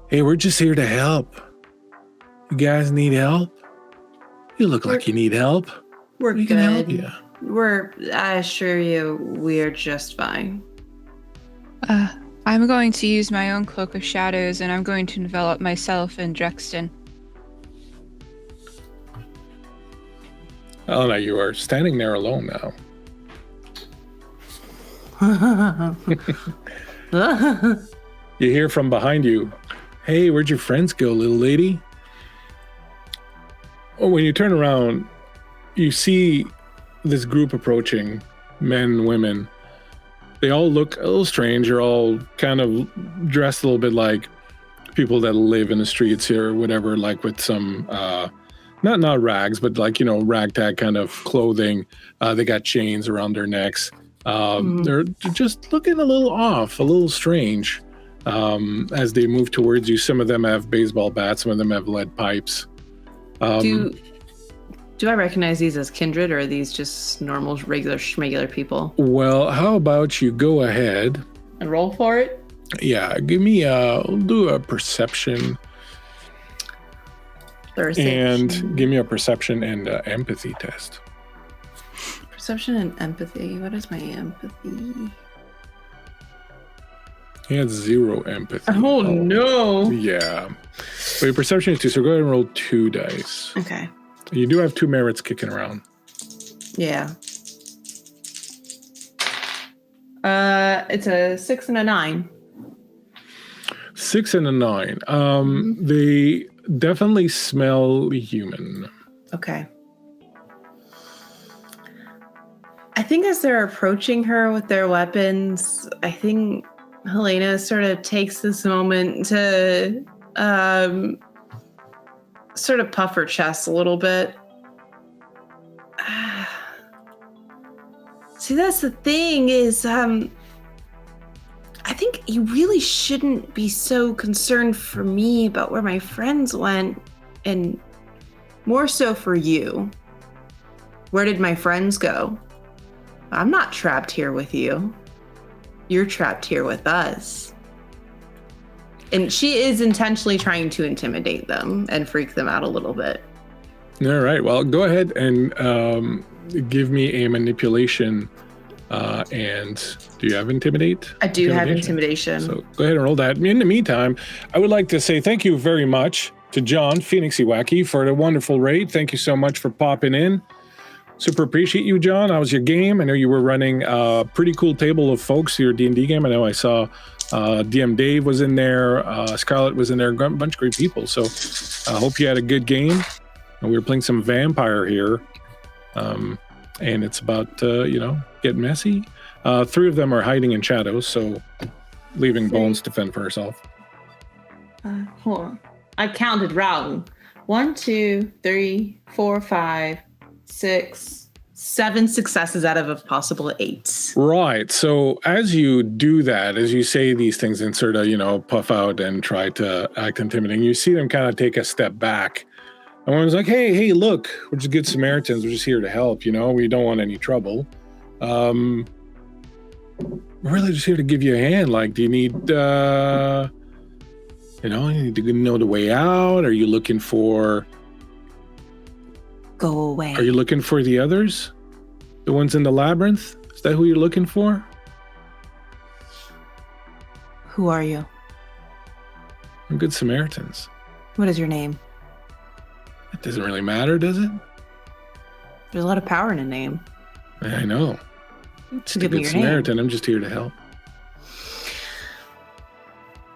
"Hey, we're just here to help. You guys need help? You look like you need help. We're We can help good. you." I assure you, we're just fine. I'm going to use my own cloak of shadows, and I'm going to envelop myself in Drexter. Helena, you are standing there alone now. You hear from behind you, "Hey, where'd your friends go, little lady?" Oh, when you turn around, you see this group approaching, men, women. They all look a little strange. They're all kind of dressed a little bit like people that live in the streets here or whatever, like with some, not rags, but like, ragtag kind of clothing. They got chains around their necks. They're just looking a little off, a little strange. As they move towards you, some of them have baseball bats, some of them have lead pipes. Do I recognize these as kindred, or are these just normal, regular people? Well, how about you go ahead And roll for it? Yeah, give me do a perception. And give me a perception and empathy test. Perception and empathy. What is my empathy? He had 0 empathy. Oh no. Yeah. But your perception is 2, so go ahead and roll 2 dice. Okay. You do have 2 merits kicking around. Yeah. It's a 6 and a 9. 6 and a 9. They definitely smell human. Okay. I think as they're approaching her with their weapons, I think Helena sort of takes this moment to sort of puff her chest a little bit. See, that's the thing is, I think you really shouldn't be so concerned for me about where my friends went, and more so for you. Where did my friends go? I'm not trapped here with you. You're trapped here with us. And she is intentionally trying to intimidate them and freak them out a little bit. All right. Well, go ahead and give me a manipulation. And do you have intimidate? I do have intimidation. So go ahead and roll that. In the meantime, I would like to say thank you very much to John Phoenixy Wacky for the wonderful raid. Thank you so much for popping in. Super appreciate you, John. How was your game? I know you were running a pretty cool table of folks, your D&D game. I know I saw DM Dave was in there. Scarlett was in there. A bunch of great people. So I hope you had a good game. And we were playing some vampire here. And it's about, get messy. 3 of them are hiding in shadows, so leaving Bones to fend for herself. Hold on. I counted wrong. 1, 2, 3, 4, 5, 6, 7 successes out of a possible 8. Right. So as you do that, as you say these things and sort of, puff out and try to act intimidating, you see them kind of take a step back. And one's like, hey, look, we're just good Samaritans. We're just here to help, we don't want any trouble. We're really just here to give you a hand. Like, do you need, you need to know the way out? Are you looking for... Go away. Are you looking for the others? The ones in the labyrinth? Is that who you're looking for? Who are you? We're good Samaritans. What is your name? It doesn't really matter, does it? There's a lot of power in a name. I know. Just a Give me good your Samaritan. name. I'm just here to help.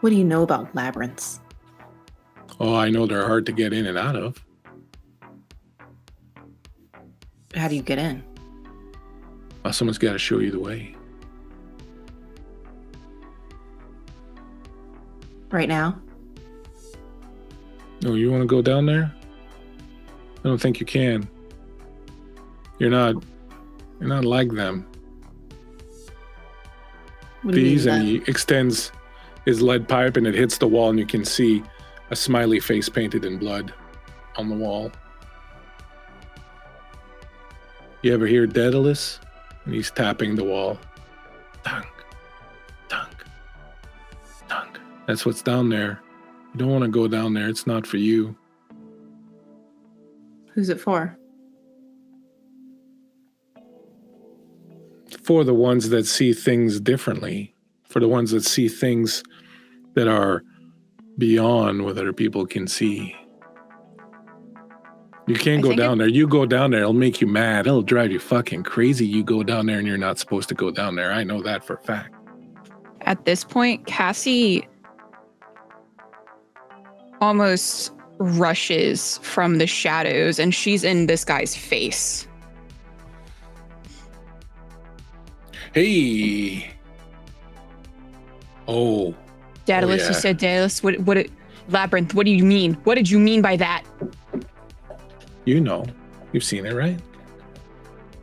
What do you know about labyrinths? Oh, I know they're hard to get in and out of. How do you get in? Well, someone's got to show you the way. right now. Oh, you want to go down there? I don't think you can. You're not like them. What do you These, mean and by he extends his lead pipe and it hits the wall, and you can see a smiley face painted in blood on the wall. You ever hear Daedalus? And he's tapping the wall. Dunk, dunk, dunk. That's what's down there. You don't want to go down there. It's not for you. Who's it for? For the ones that see things differently. For the ones that see things that are beyond what other people can see. You can't go down there. You go down there, it'll make you mad. It'll drive you fucking crazy. You go down there and you're not supposed to go down there. I know that for a fact. At this point, Cassie almost rushes from the shadows, and she's in this guy's face. Hey. Oh. Daedalus, you said Daedalus. Labyrinth, what do you mean? What did you mean by that? You know. You've seen it, right?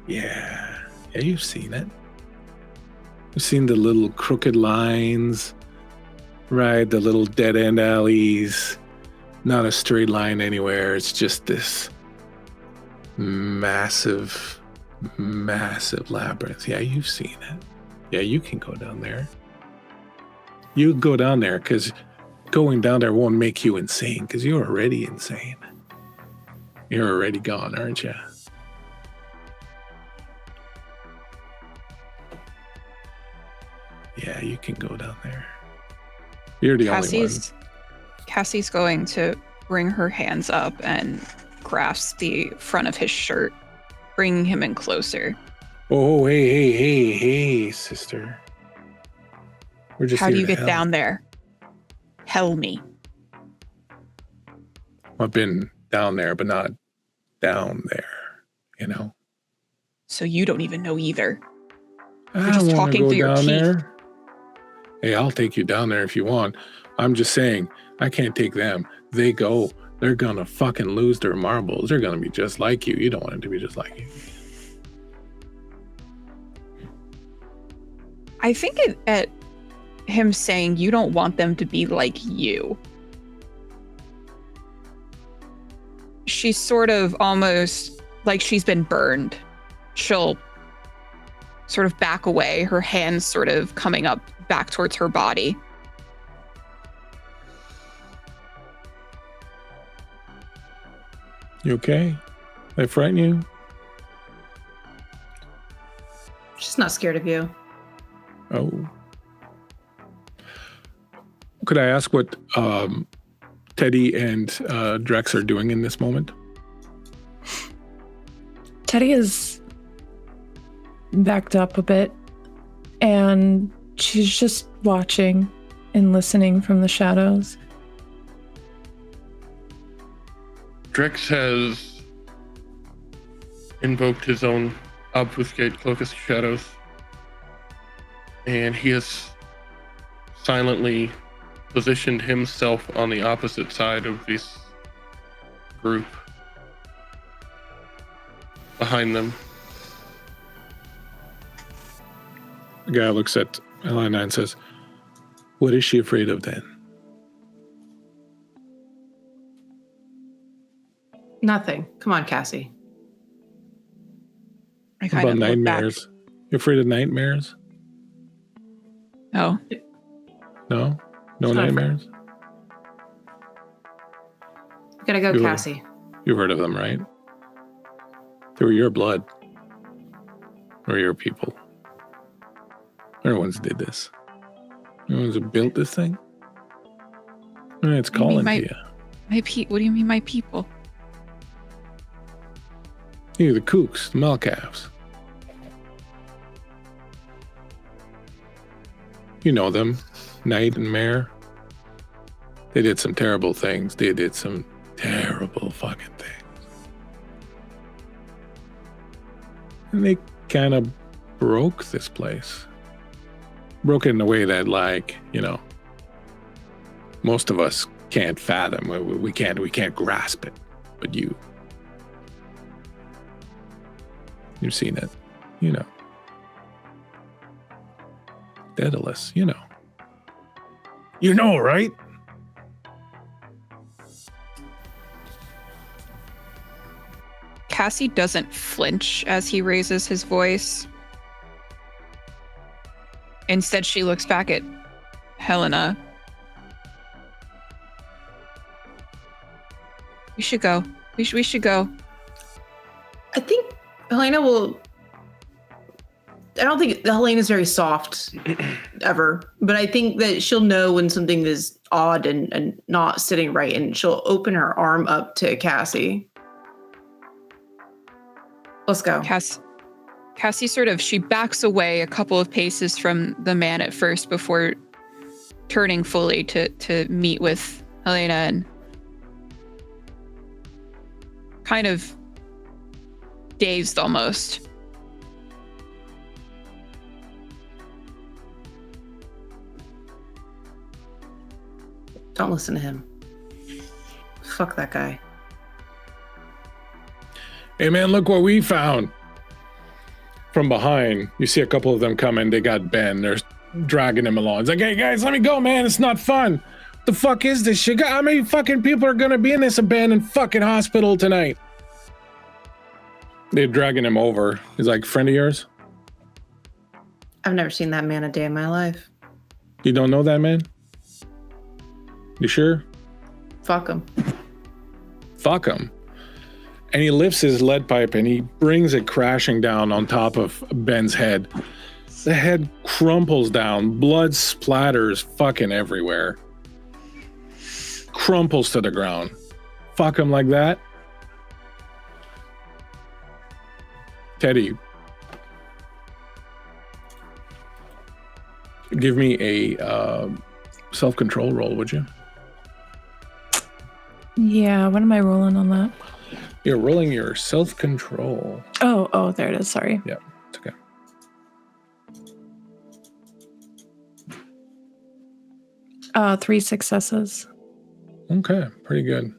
Yeah. Yeah, you've seen it. You've seen the little crooked lines, right? The little dead-end alleys. Not a straight line anywhere. It's just this massive labyrinth. Yeah, you've seen it. Yeah, you can go down there. You go down there because going down there won't make you insane because you're already insane. You're already gone, aren't you? Yeah, you can go down there. You're the only one. Cassie's going to bring her hands up and grasp the front of his shirt, bringing him in closer. Oh, hey, sister. We're just How here do you to get help. down there? Tell me. I've been down there, but not down there, you know? So you don't even know either. I You're just don't wanna talking go through your down teeth. there. Hey, I'll take you down there if you want. I'm just saying, I can't take them. They go. They're gonna fucking lose their marbles. They're gonna be just like you. You don't want them to be just like you. I think at him saying you don't want them to be like you, she's sort of almost like she's been burned. She'll sort of back away, her hands sort of coming up back towards her body. You okay? They frighten you? She's not scared of you. Oh. Could I ask what Teddy and Drex are doing in this moment? Teddy is backed up a bit, and she's just watching and listening from the shadows. Drex has invoked his own obfuscate cloak of shadows, and he has silently positioned himself on the opposite side of this group, behind them. The guy looks at Helena and says, "What is she afraid of then?" Nothing. Come on, Cassie. I What kind about of look back. nightmares? You afraid of nightmares? No. No? No She's not nightmares? Gotta go, You were- Cassie. You've heard of them, right? They were your blood. Or your people. They're the ones who did this. They're the ones who built this thing. And it's What do you mean calling to you. What do you mean my people? You, the kooks, the Malcavs. You know them, Knight and Mare. They did some terrible things. They did some terrible fucking things. And they kind of broke this place. Broke it in a way that, like, you know, most of us can't fathom. We can't grasp it. But you've seen it, you know. Daedalus, you know. You know, right? Cassie doesn't flinch as he raises his voice. Instead, she looks back at Helena. We should go. We should go. I think Helena will... I don't think Helena's very soft, ever. But I think that she'll know when something is odd and not sitting right, and she'll open her arm up to Cassie. Let's go. Cassie she backs away a couple of paces from the man at first before turning fully to meet with Helena, and kind of dazed almost. Don't listen to him. Fuck that guy. Hey man, look what we found. From behind, you see a couple of them coming. They got Ben. They're dragging him along. It's like, hey guys, let me go, man. It's not fun. What the fuck is this shit? How many fucking people are gonna be in this abandoned fucking hospital tonight? They're dragging him over. He's like, friend of yours? I've never seen that man a day in my life. You don't know that man? You sure? Fuck him. Fuck him. And he lifts his lead pipe and he brings it crashing down on top of Ben's head. The head crumples down. Blood splatters fucking everywhere. Crumples to the ground. Fuck him like that. Teddy, give me a self-control roll, would you? Yeah, what am I rolling on that? You're rolling your self-control. Oh, there it is. Sorry. Yeah, it's okay. 3 successes. Okay, pretty good.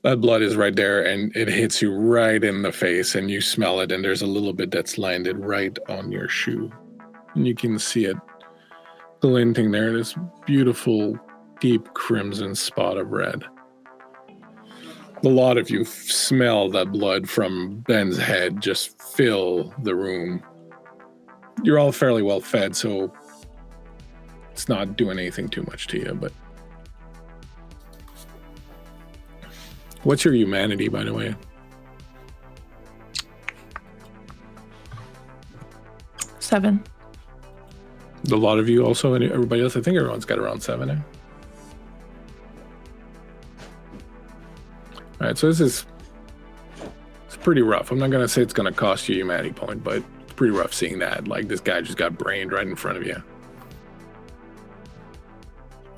That blood is right there, and it hits you right in the face, and you smell it, and there's a little bit that's landed right on your shoe. And you can see it glinting there, this beautiful, deep crimson spot of red. A lot of you smell that blood from Ben's head just fill the room. You're all fairly well fed, so it's not doing anything too much to you, but... What's your humanity, by the way? 7. A lot of you also, and everybody else, I think everyone's got around 7, eh? All right, so it's pretty rough. I'm not going to say it's going to cost you a humanity point, but it's pretty rough seeing that. Like, this guy just got brained right in front of you.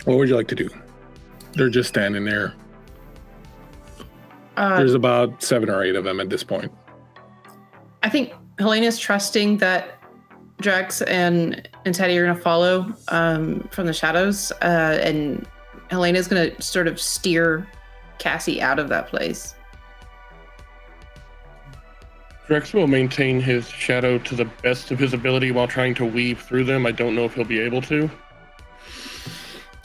What would you like to do? They're just standing there. There's about 7 or 8 of them at this point. I think Helena's trusting that Drex and Teddy are going to follow from the shadows, and Helena's going to sort of steer Cassie out of that place. Drex will maintain his shadow to the best of his ability while trying to weave through them. I don't know if he'll be able to.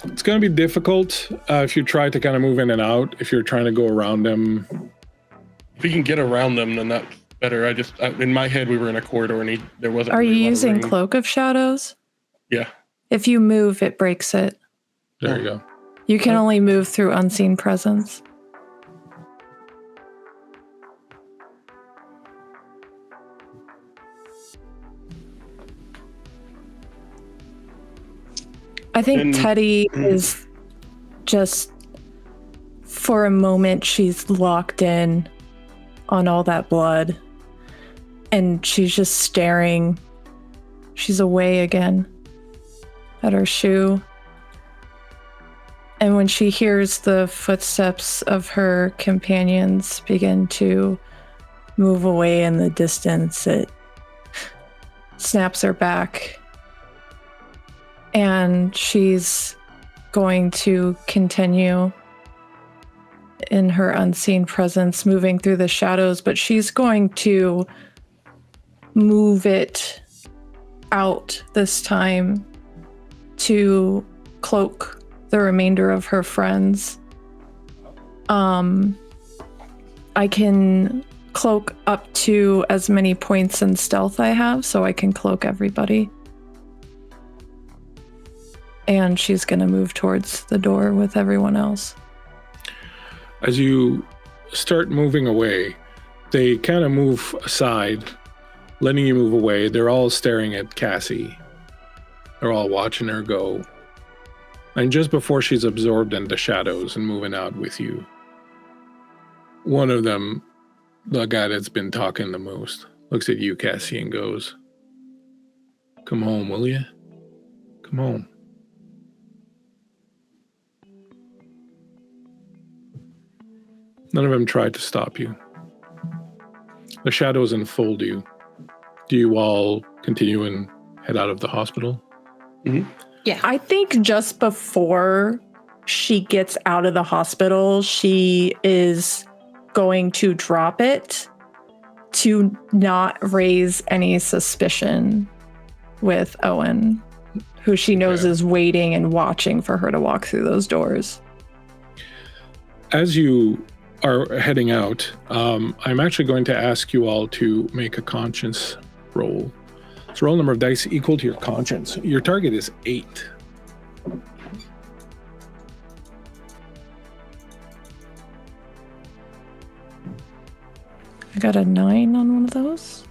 It's going to be difficult if you try to kind of move in and out, if you're trying to go around them. If he can get around them, then that's better. In my head, we were in a corridor and there wasn't. Are really you a lot of using room. Cloak of Shadows? Yeah. If you move, it breaks it. There you go. You can only move through unseen presence. I think Teddy is just, for a moment, she's locked in on all that blood. And she's just staring. She's away again at her shoe. And when she hears the footsteps of her companions begin to move away in the distance, it snaps her back. And she's going to continue in her unseen presence, moving through the shadows, but she's going to move it out this time to cloak the remainder of her friends. I can cloak up to as many points in stealth I have, so I can cloak everybody. And she's going to move towards the door with everyone else. As you start moving away, they kind of move aside, letting you move away. They're all staring at Cassie. They're all watching her go. And just before she's absorbed in the shadows and moving out with you, one of them, the guy that's been talking the most, looks at you, Cassie, and goes, "Come home, will you? Come home." None of them tried to stop you. The shadows enfold you. Do you all continue and head out of the hospital? Mm-hmm. Yeah. I think just before she gets out of the hospital, she is going to drop it to not raise any suspicion with Owen, who she knows is waiting and watching for her to walk through those doors. As you are heading out, I'm actually going to ask you all to make a conscience roll. So roll number of dice equal to your conscience. Your target is 8. I got a 9 on one of those.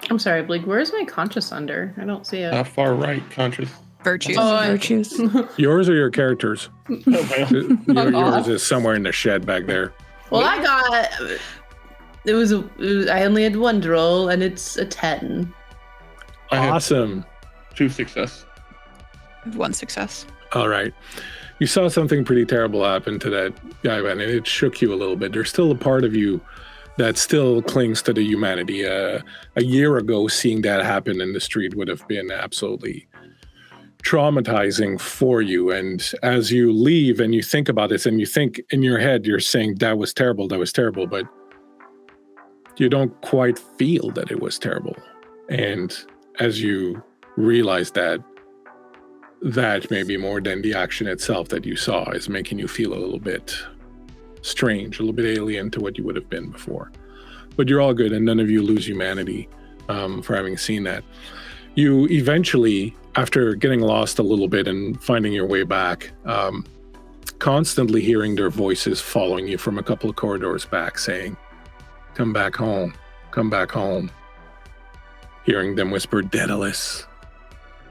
I'm sorry, Blake, where's my conscious under? I don't see it. Far right, conscious. Virtues. Virtues. Yours or your characters? Oh, well. Yours is somewhere in the shed back there. Well, I got... I only had one roll, and it's a 10. I have Awesome. 2 success. I have 1 success. All right. You saw something pretty terrible happen to that guy, man, and it shook you a little bit. There's still a part of you that still clings to the humanity. A year ago, seeing that happen in the street would have been absolutely traumatizing for you. And as you leave and you think about this, and you think in your head, you're saying, that was terrible, but you don't quite feel that it was terrible. And as you realize that may be more than the action itself that you saw is making you feel a little bit strange, a little bit alien to what you would have been before. But you're all good, and none of you lose humanity for having seen that. You eventually, after getting lost a little bit and finding your way back, constantly hearing their voices following you from a couple of corridors back saying, "Come back home, come back home." Hearing them whisper, "Daedalus."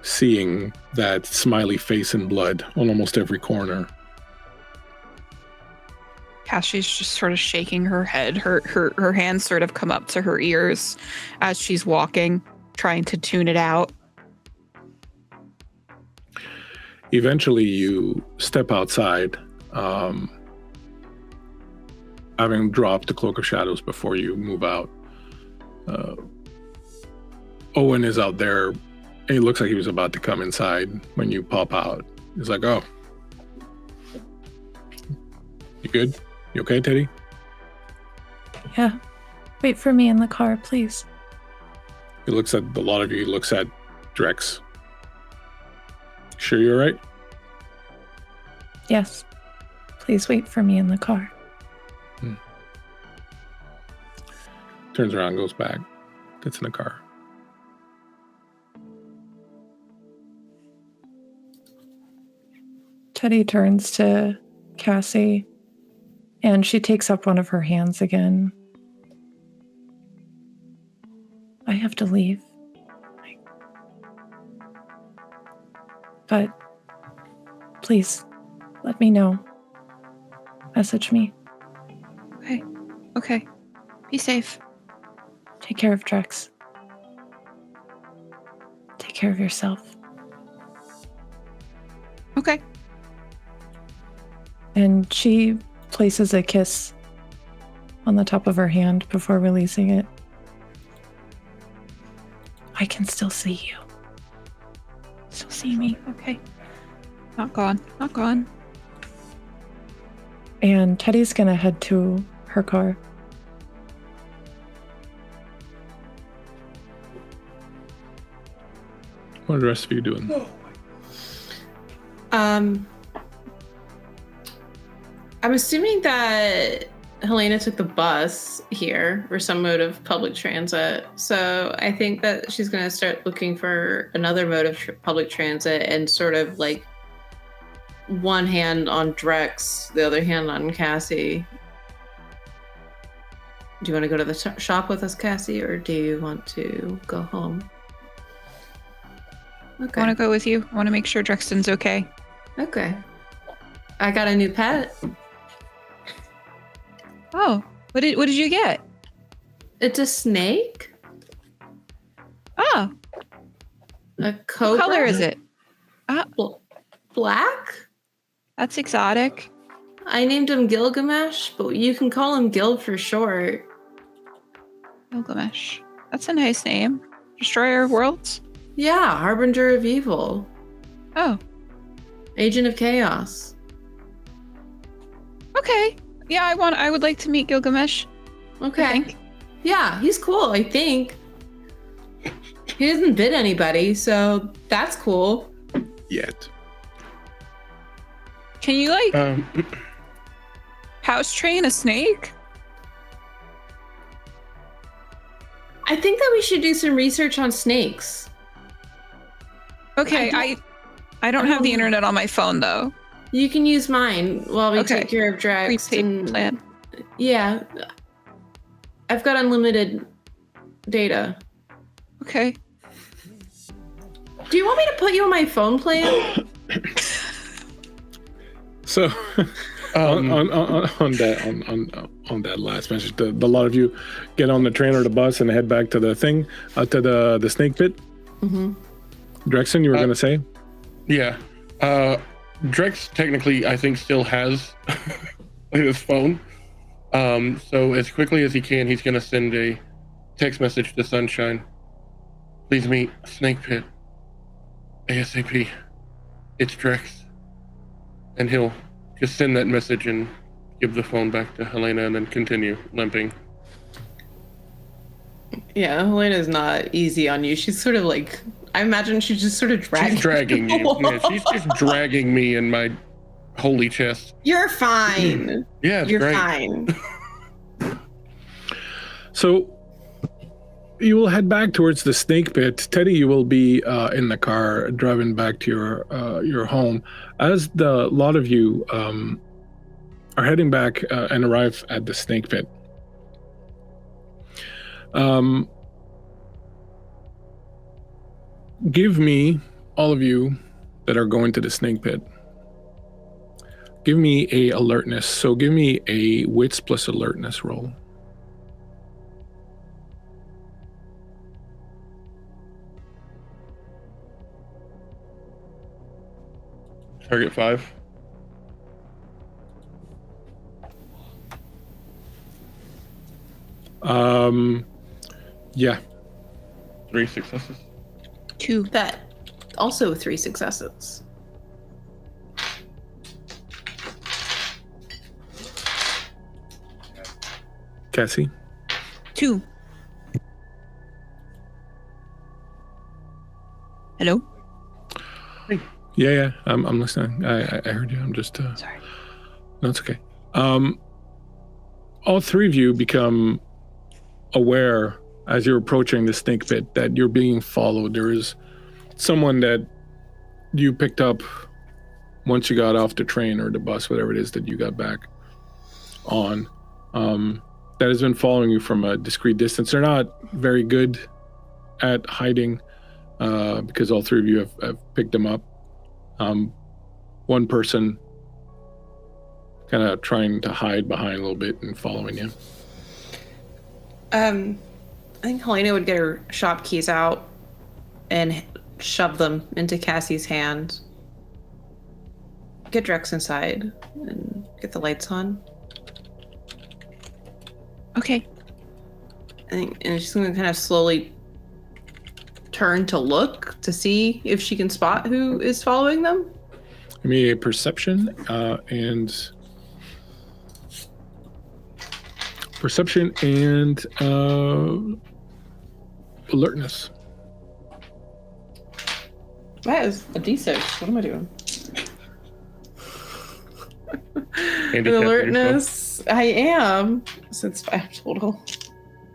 Seeing that smiley face in blood on almost every corner. Cassie's just sort of shaking her head. Her hands sort of come up to her ears as she's walking, trying to tune it out. Eventually you step outside, having dropped the Cloak of Shadows before you move out. Owen is out there. He looks like he was about to come inside when you pop out. He's like, "Oh. You good? You okay, Teddy?" Yeah. Wait for me in the car, please. He looks at a lot of you. He looks at Drex. "Sure you're all right?" Yes. Please wait for me in the car. Turns around, goes back, gets in the car. Teddy turns to Cassie, and she takes up one of her hands again. "I have to leave. But please, let me know. Message me. Okay. Be safe. Take care of Drex. Take care of yourself." Okay. And she places a kiss on the top of her hand before releasing it. I can still see you. Still see me. Okay. Not gone. Not gone. And Teddy's gonna head to her car. What are the rest of you doing? I'm assuming that Helena took the bus here or some mode of public transit. So I think that she's going to start looking for another mode of public transit and sort of like one hand on Drex, the other hand on Cassie. Do you want to go to the shop with us, Cassie, or do you want to go home? Okay. I want to go with you. I want to make sure Drexton's okay. Okay. I got a new pet. Oh, what did you get? It's a snake. Oh, A cobra. what color is it? Black. That's exotic. I named him Gilgamesh, but you can call him Gil for short. Gilgamesh. That's a nice name. Destroyer of worlds? Yeah, Harbinger of Evil. Oh, Agent of Chaos. okay. Yeah, I would like to meet Gilgamesh. I Okay. think. Yeah, he's cool, I think. He doesn't bit anybody, so that's cool. Yet. Can you like Um, house train a snake? I think that we should do some research on snakes. Okay, I don't have the don't- internet on my phone though. You can use mine while we Okay. take care of Drex. Prepaid and- plan. Yeah. I've got unlimited data. Okay. Do you want me to put you on my phone plan? So um, on that last message, the lot of you get on the train or the bus and head back to the thing, to the snake pit. Mm-hmm. Drexen, you were gonna say? yeah. Drex technically, I think, still has his phone. So as quickly as he can, he's going to send a text message to Sunshine. Please meet Snake Pit. ASAP. It's Drex. And he'll just send that message and give the phone back to Helena and then continue limping. Yeah, Helena's not easy on you. She's sort of like, I imagine she's just sort of dragging. She's dragging you. Yeah, she's just dragging me in my holy chest. You're fine. Yeah, it's You're great. fine. So you will head back towards the snake pit. Teddy, you will be in the car driving back to your home. As the lot of you are heading back and arrive at the snake pit. Give me, all of you that are going to the snake pit, give me a alertness. So give me a wits plus alertness roll. Target 5. Yeah. 3 successes. 2. That also 3 successes. Cassie? 2. Hello? Yeah, I'm listening. I heard you. I'm just Sorry. no, it's okay. All three of you become aware as you're approaching the snake pit that you're being followed. There is someone that you picked up once you got off the train or the bus, whatever it is that you got back on, that has been following you from a discreet distance. They're not very good at hiding because all three of you have picked them up. One person kind of trying to hide behind a little bit and following you. I think Helena would get her shop keys out and shove them into Cassie's hand. Get Drex inside and get the lights on. Okay. And she's going to kind of slowly turn to look to see if she can spot who is following them. Give me a perception and alertness. That is a D6. What am I doing? An alertness. I am. Since 5 total.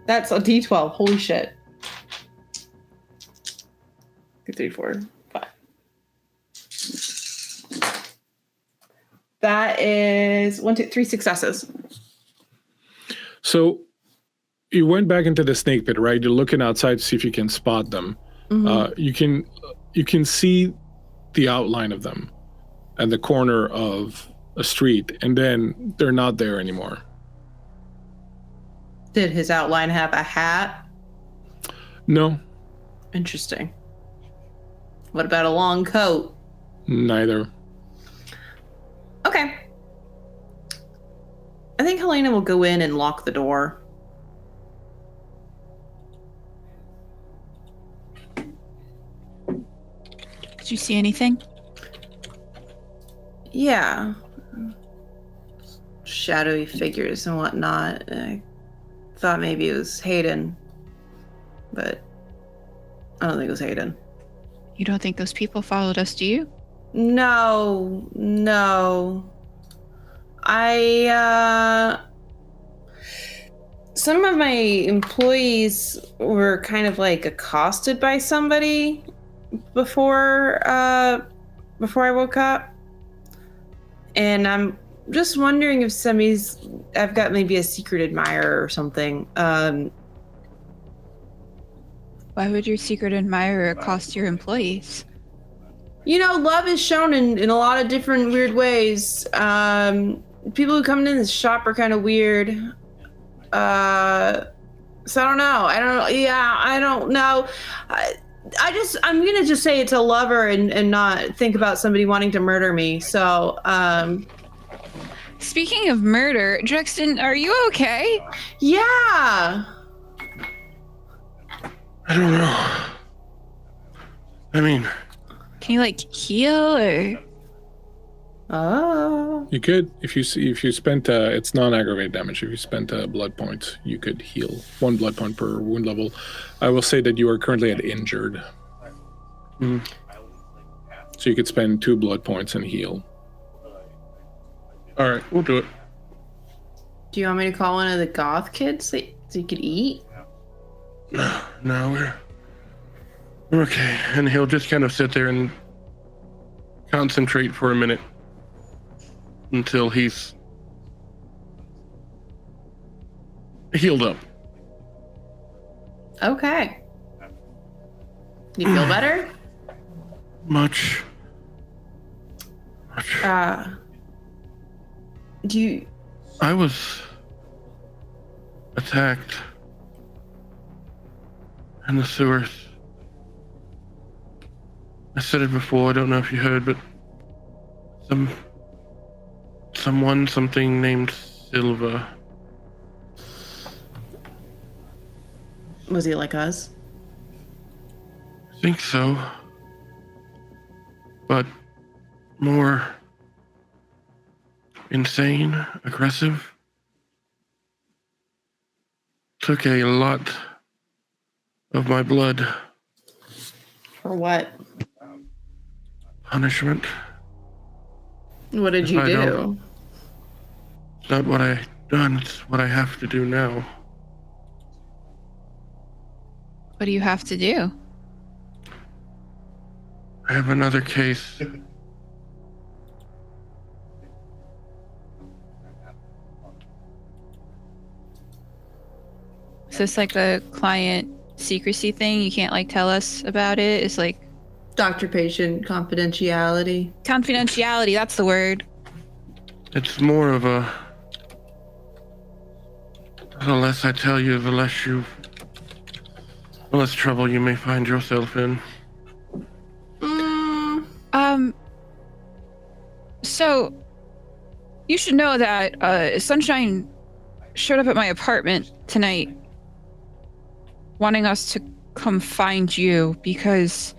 That's a D12. Holy shit. 3, 4, 5. That is 1, 2, 3 successes. So you went back into the snake pit, right? You're looking outside to see if you can spot them. Mm-hmm. You can see the outline of them at the corner of a street, and then they're not there anymore. Did his outline have a hat? No. Interesting. What about a long coat? Neither. Okay. I think Helena will go in and lock the door. Did you see anything? Yeah. Shadowy figures and whatnot. I thought maybe it was Hayden, but I don't think it was Hayden. You don't think those people followed us, do you? No. Some of my employees were kind of like accosted by somebody before I woke up. And I'm just wondering if I've got maybe a secret admirer or something. Why would your secret admirer accost your employees? Love is shown in a lot of different weird ways. People who come in this shop are kind of weird. So I don't know. I don't know. I'm going to just say it's a lover and not think about somebody wanting to murder me. So, Speaking of murder, Drexton, are you okay? Yeah. I don't know. I mean, Can you heal or? Oh. You could, if you spent, it's non-aggravated damage. If you spent a blood point, you could heal 1 blood point per wound level. I will say that you are currently at injured. Mm. So you could spend 2 blood points and heal. All right, we'll do it. Do you want me to call one of the goth kids so you could eat? No, we're okay. And he'll just kind of sit there and concentrate for a minute until he's healed up. Okay. You feel better? Much. I was attacked in the sewers. I said it before, I don't know if you heard, but something named Silva. Was he like us? I think so. But more insane, aggressive. Took a lot of my blood. For what? Punishment. What did you do? It's not what I done, it's what I have to do now. What do you have to do? I have another case. Is this a client secrecy thing? You can't tell us about it? It's Doctor-patient confidentiality. Confidentiality, that's the word. It's more of the less I tell you, the less trouble you may find yourself in. So, you should know that Sunshine showed up at my apartment tonight wanting us to come find you, because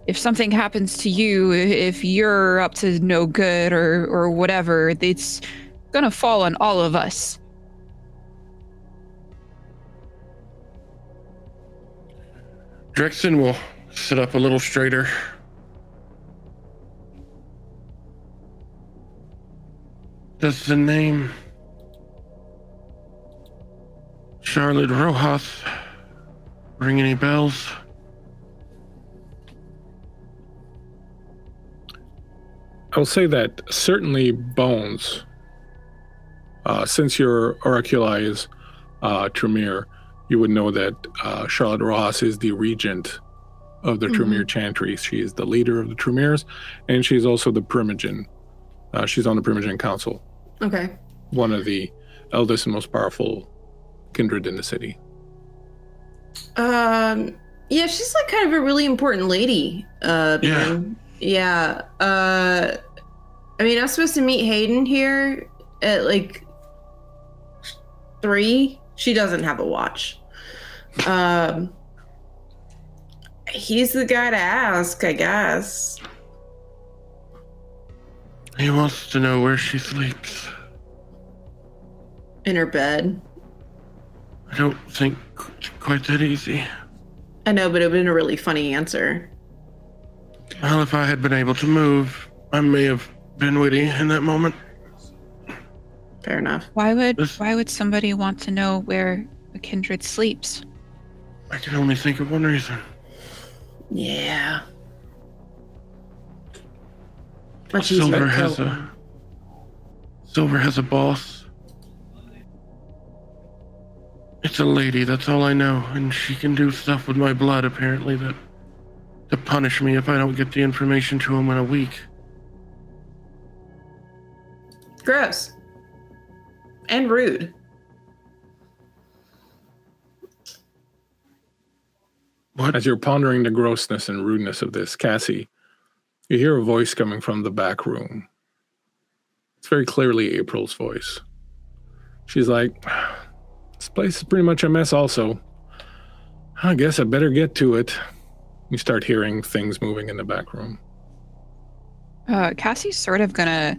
if something happens to you, if you're up to no good or whatever, it's gonna fall on all of us. Drexen will sit up a little straighter. Does the name Charlotte Rojas ring any bells? I'll say that certainly Bones, since your Oraculi is Tremere, you would know that Charlotte Rojas is the regent of the Tremere Chantry. She is the leader of the Tremeres, and she's also the Primogen. She's on the Primogen Council. Okay. One of the eldest and most powerful kindred in the city. Yeah, she's like kind of a really important lady. Yeah. I mean, I'm supposed to meet Hayden here at like 3. She doesn't have a watch. He's the guy to ask, I guess. He wants to know where she sleeps. In her bed. I don't think it's quite that easy. I know, but it would have been a really funny answer. Well, if I had been able to move, I may have been witty in that moment. Fair enough. Why would somebody want to know where a kindred sleeps? I can only think of one reason. Yeah. Much Silver easier. has a boss. It's a lady, that's all I know, and she can do stuff with my blood, apparently, to punish me if I don't get the information to him in a week. Gross. And rude. What? As you're pondering the grossness and rudeness of this, Cassie, you hear a voice coming from the back room. It's very clearly April's voice. She's like, this place is pretty much a mess also. I guess I better get to it. You start hearing things moving in the back room. Cassie's sort of gonna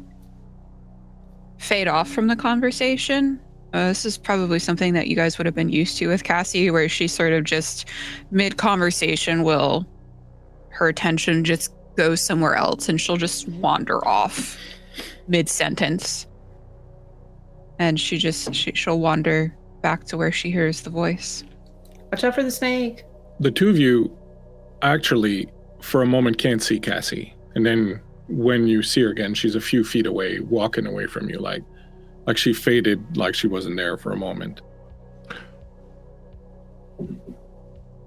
fade off from the conversation. This is probably something that you guys would have been used to with Cassie, where she sort of just mid-conversation her attention just goes somewhere else and she'll just wander off mid-sentence. And she'll wander back to where she hears the voice. Watch out for the snake. The two of you actually, for a moment, can't see Cassie. And then when you see her again, she's a few feet away, walking away from you, like she faded, like she wasn't there for a moment.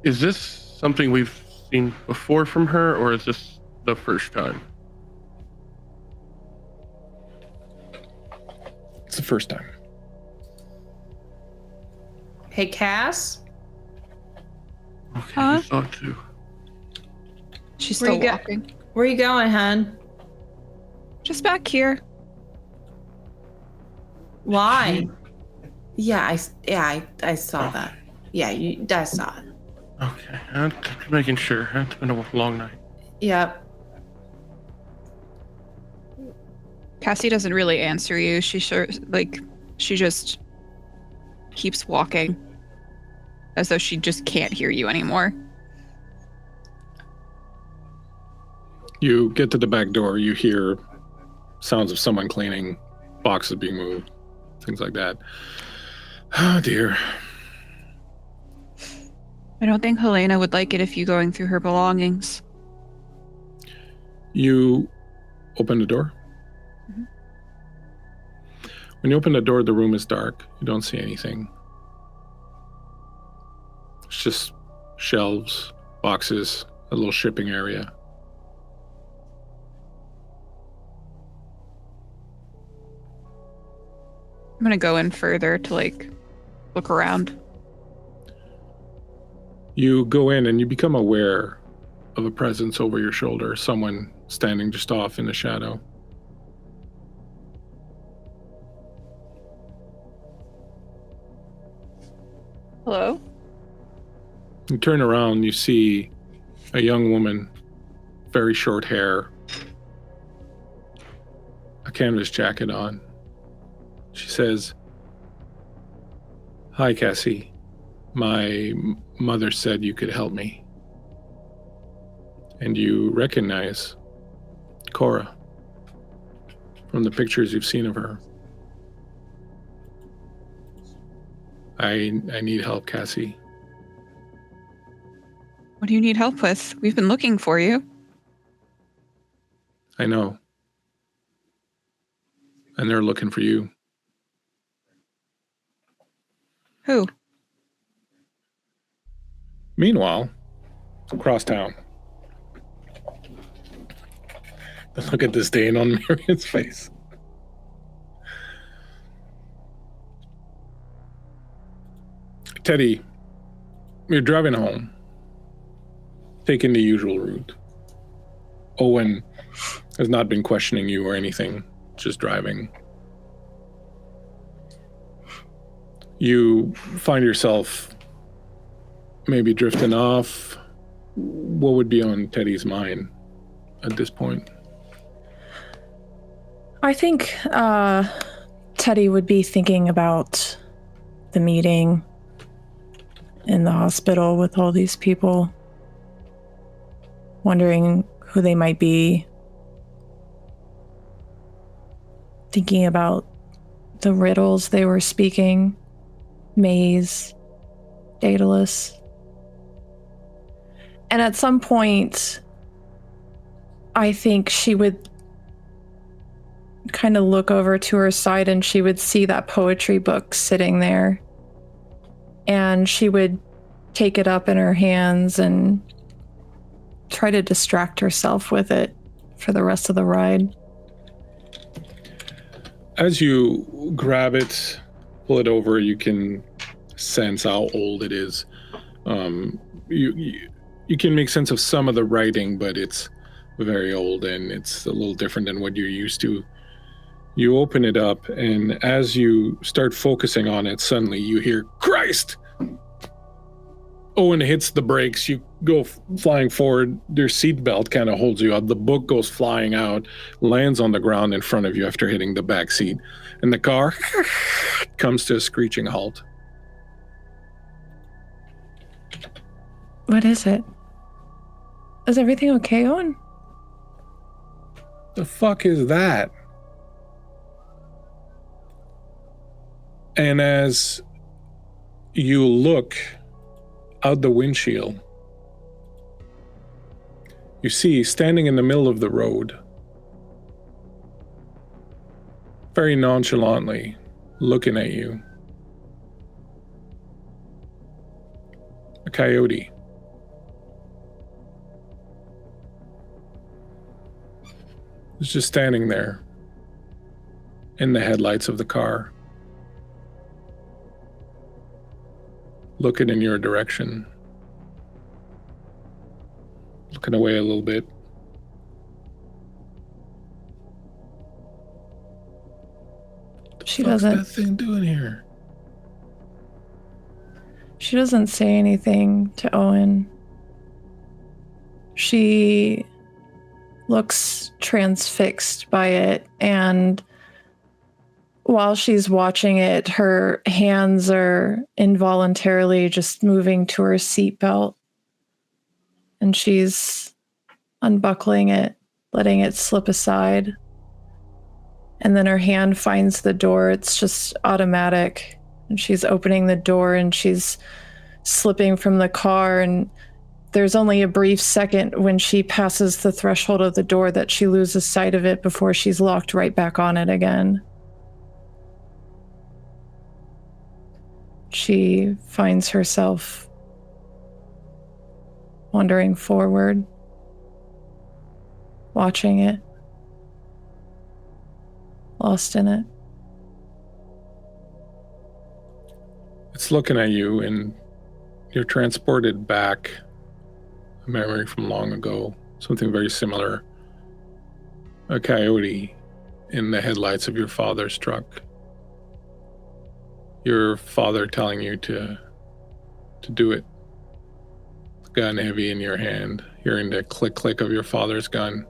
Is this something we've seen before from her, or is this the first time? It's the first time. Hey, Cass? Okay, Huh? you thought to. She's Where still you walking. Where you going, hun? Just back here. Why? Yeah, I saw that. Yeah, I saw it. Okay, I'm just making sure. It's been a long night. Yep. Cassie doesn't really answer you. She just keeps walking as though she just can't hear you anymore. You get to the back door, you hear sounds of someone cleaning, boxes being moved, things like that. Oh dear. I don't think Helena would like it if you going through her belongings. You open the door. Mhm. When you open the door, the room is dark. You don't see anything. It's just shelves, boxes, a little shipping area. I'm gonna go in further to look around. You go in and you become aware of a presence over your shoulder, someone standing just off in the shadow. Hello? You turn around, you see a young woman, very short hair, a canvas jacket on. She says, "Hi, Cassie. My mother said you could help me." And you recognize Cora from the pictures you've seen of her. I need help, Cassie. What do you need help with? We've been looking for you. I know. And they're looking for you. Who? Meanwhile, across town. Look at the stain on Marion's face. Teddy, you're driving home, taking the usual route. Owen has not been questioning you or anything, just driving. You find yourself maybe drifting off. What would be on Teddy's mind at this point? I think Teddy would be thinking about the meeting in the hospital with all these people, wondering who they might be, thinking about the riddles they were speaking, Maze, Daedalus. And at some point, I think she would kind of look over to her side and she would see that poetry book sitting there. And she would take it up in her hands and try to distract herself with it for the rest of the ride. As you grab it, pull it over, you can sense how old it is. You can make sense of some of the writing, but it's very old and it's a little different than what you're used to. You open it up, and as you start focusing on it, suddenly you hear, "Christ!" Owen hits the brakes. You go flying forward. Their seatbelt kind of holds you up. The book goes flying out, lands on the ground in front of you after hitting the back seat. And the car comes to a screeching halt. What is it? Is everything okay, Owen? The fuck is that? And as you look out the windshield, you see standing in the middle of the road, very nonchalantly looking at you, a coyote. It's just standing there in the headlights of the car, looking in your direction, looking away a little bit. She What's doesn't. that thing doing here? She doesn't say anything to Owen. She looks transfixed by it, and while she's watching it, her hands are involuntarily just moving to her seatbelt, and she's unbuckling it, letting it slip aside. And then her hand finds the door. It's just automatic. And she's opening the door and she's slipping from the car. And there's only a brief second when she passes the threshold of the door that she loses sight of it before she's locked right back on it again. She finds herself wandering forward, watching it, lost in it. It's looking at you, and you're transported back, a memory from long ago, something very similar. A coyote in the headlights of your father's truck. Your father telling you to do it. gun heavy in your hand, hearing the click of your father's gun,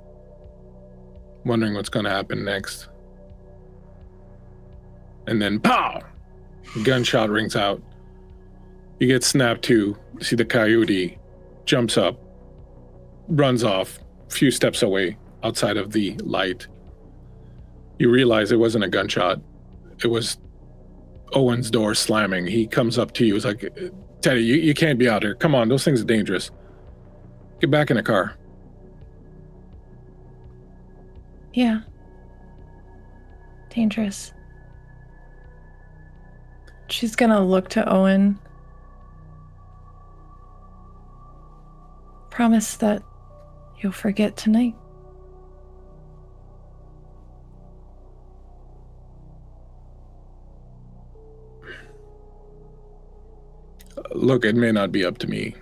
wondering what's going to happen next. And then pow! A gunshot rings out. You get snapped to. You see the coyote jumps up, runs off a few steps away outside of the light. You realize it wasn't a gunshot. It was Owen's door slamming. He comes up to you. He's like, Teddy, you can't be out here. Come on, those things are dangerous. Get back in the car. Yeah. Dangerous. She's gonna look to Owen. Promise that you'll forget tonight. Look, it may not be up to me.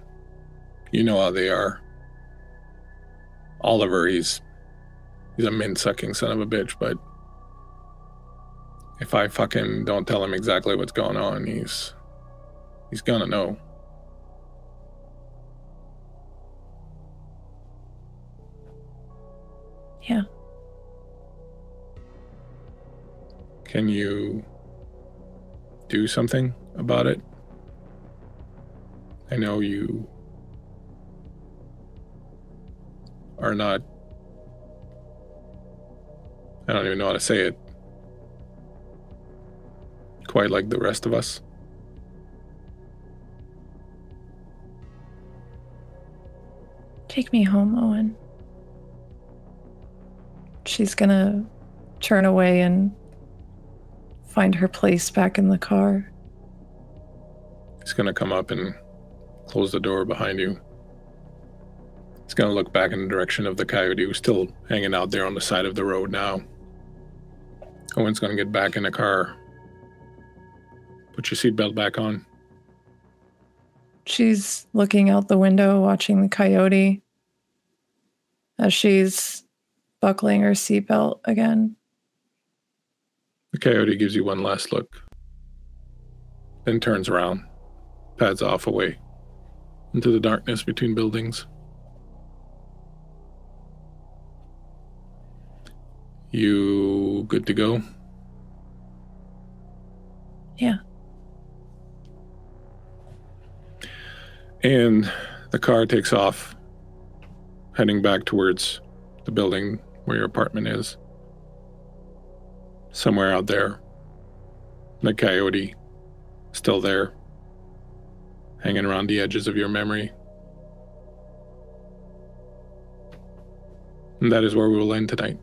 You know how they are. Oliver, he's a mint-sucking son of a bitch, but if I fucking don't tell him exactly what's going on, he's gonna know. Yeah. Can you do something about it? I know you are not, I don't even know how to say it, quite like the rest of us. Take me home, Owen. She's gonna turn away and find her place back in the car. He's gonna come up and close the door behind you. He's gonna look back in the direction of the coyote who's still hanging out there on the side of the road now. Owen's gonna get back in the car. Put your seatbelt back on. She's looking out the window, watching the coyote as she's buckling her seatbelt again. The coyote gives you one last look, then turns around, pads off away into the darkness between buildings. You good to go? Yeah. And the car takes off, heading back towards the building where your apartment is. Somewhere out there, the coyote still there, hanging around the edges of your memory. And that is where we will end tonight.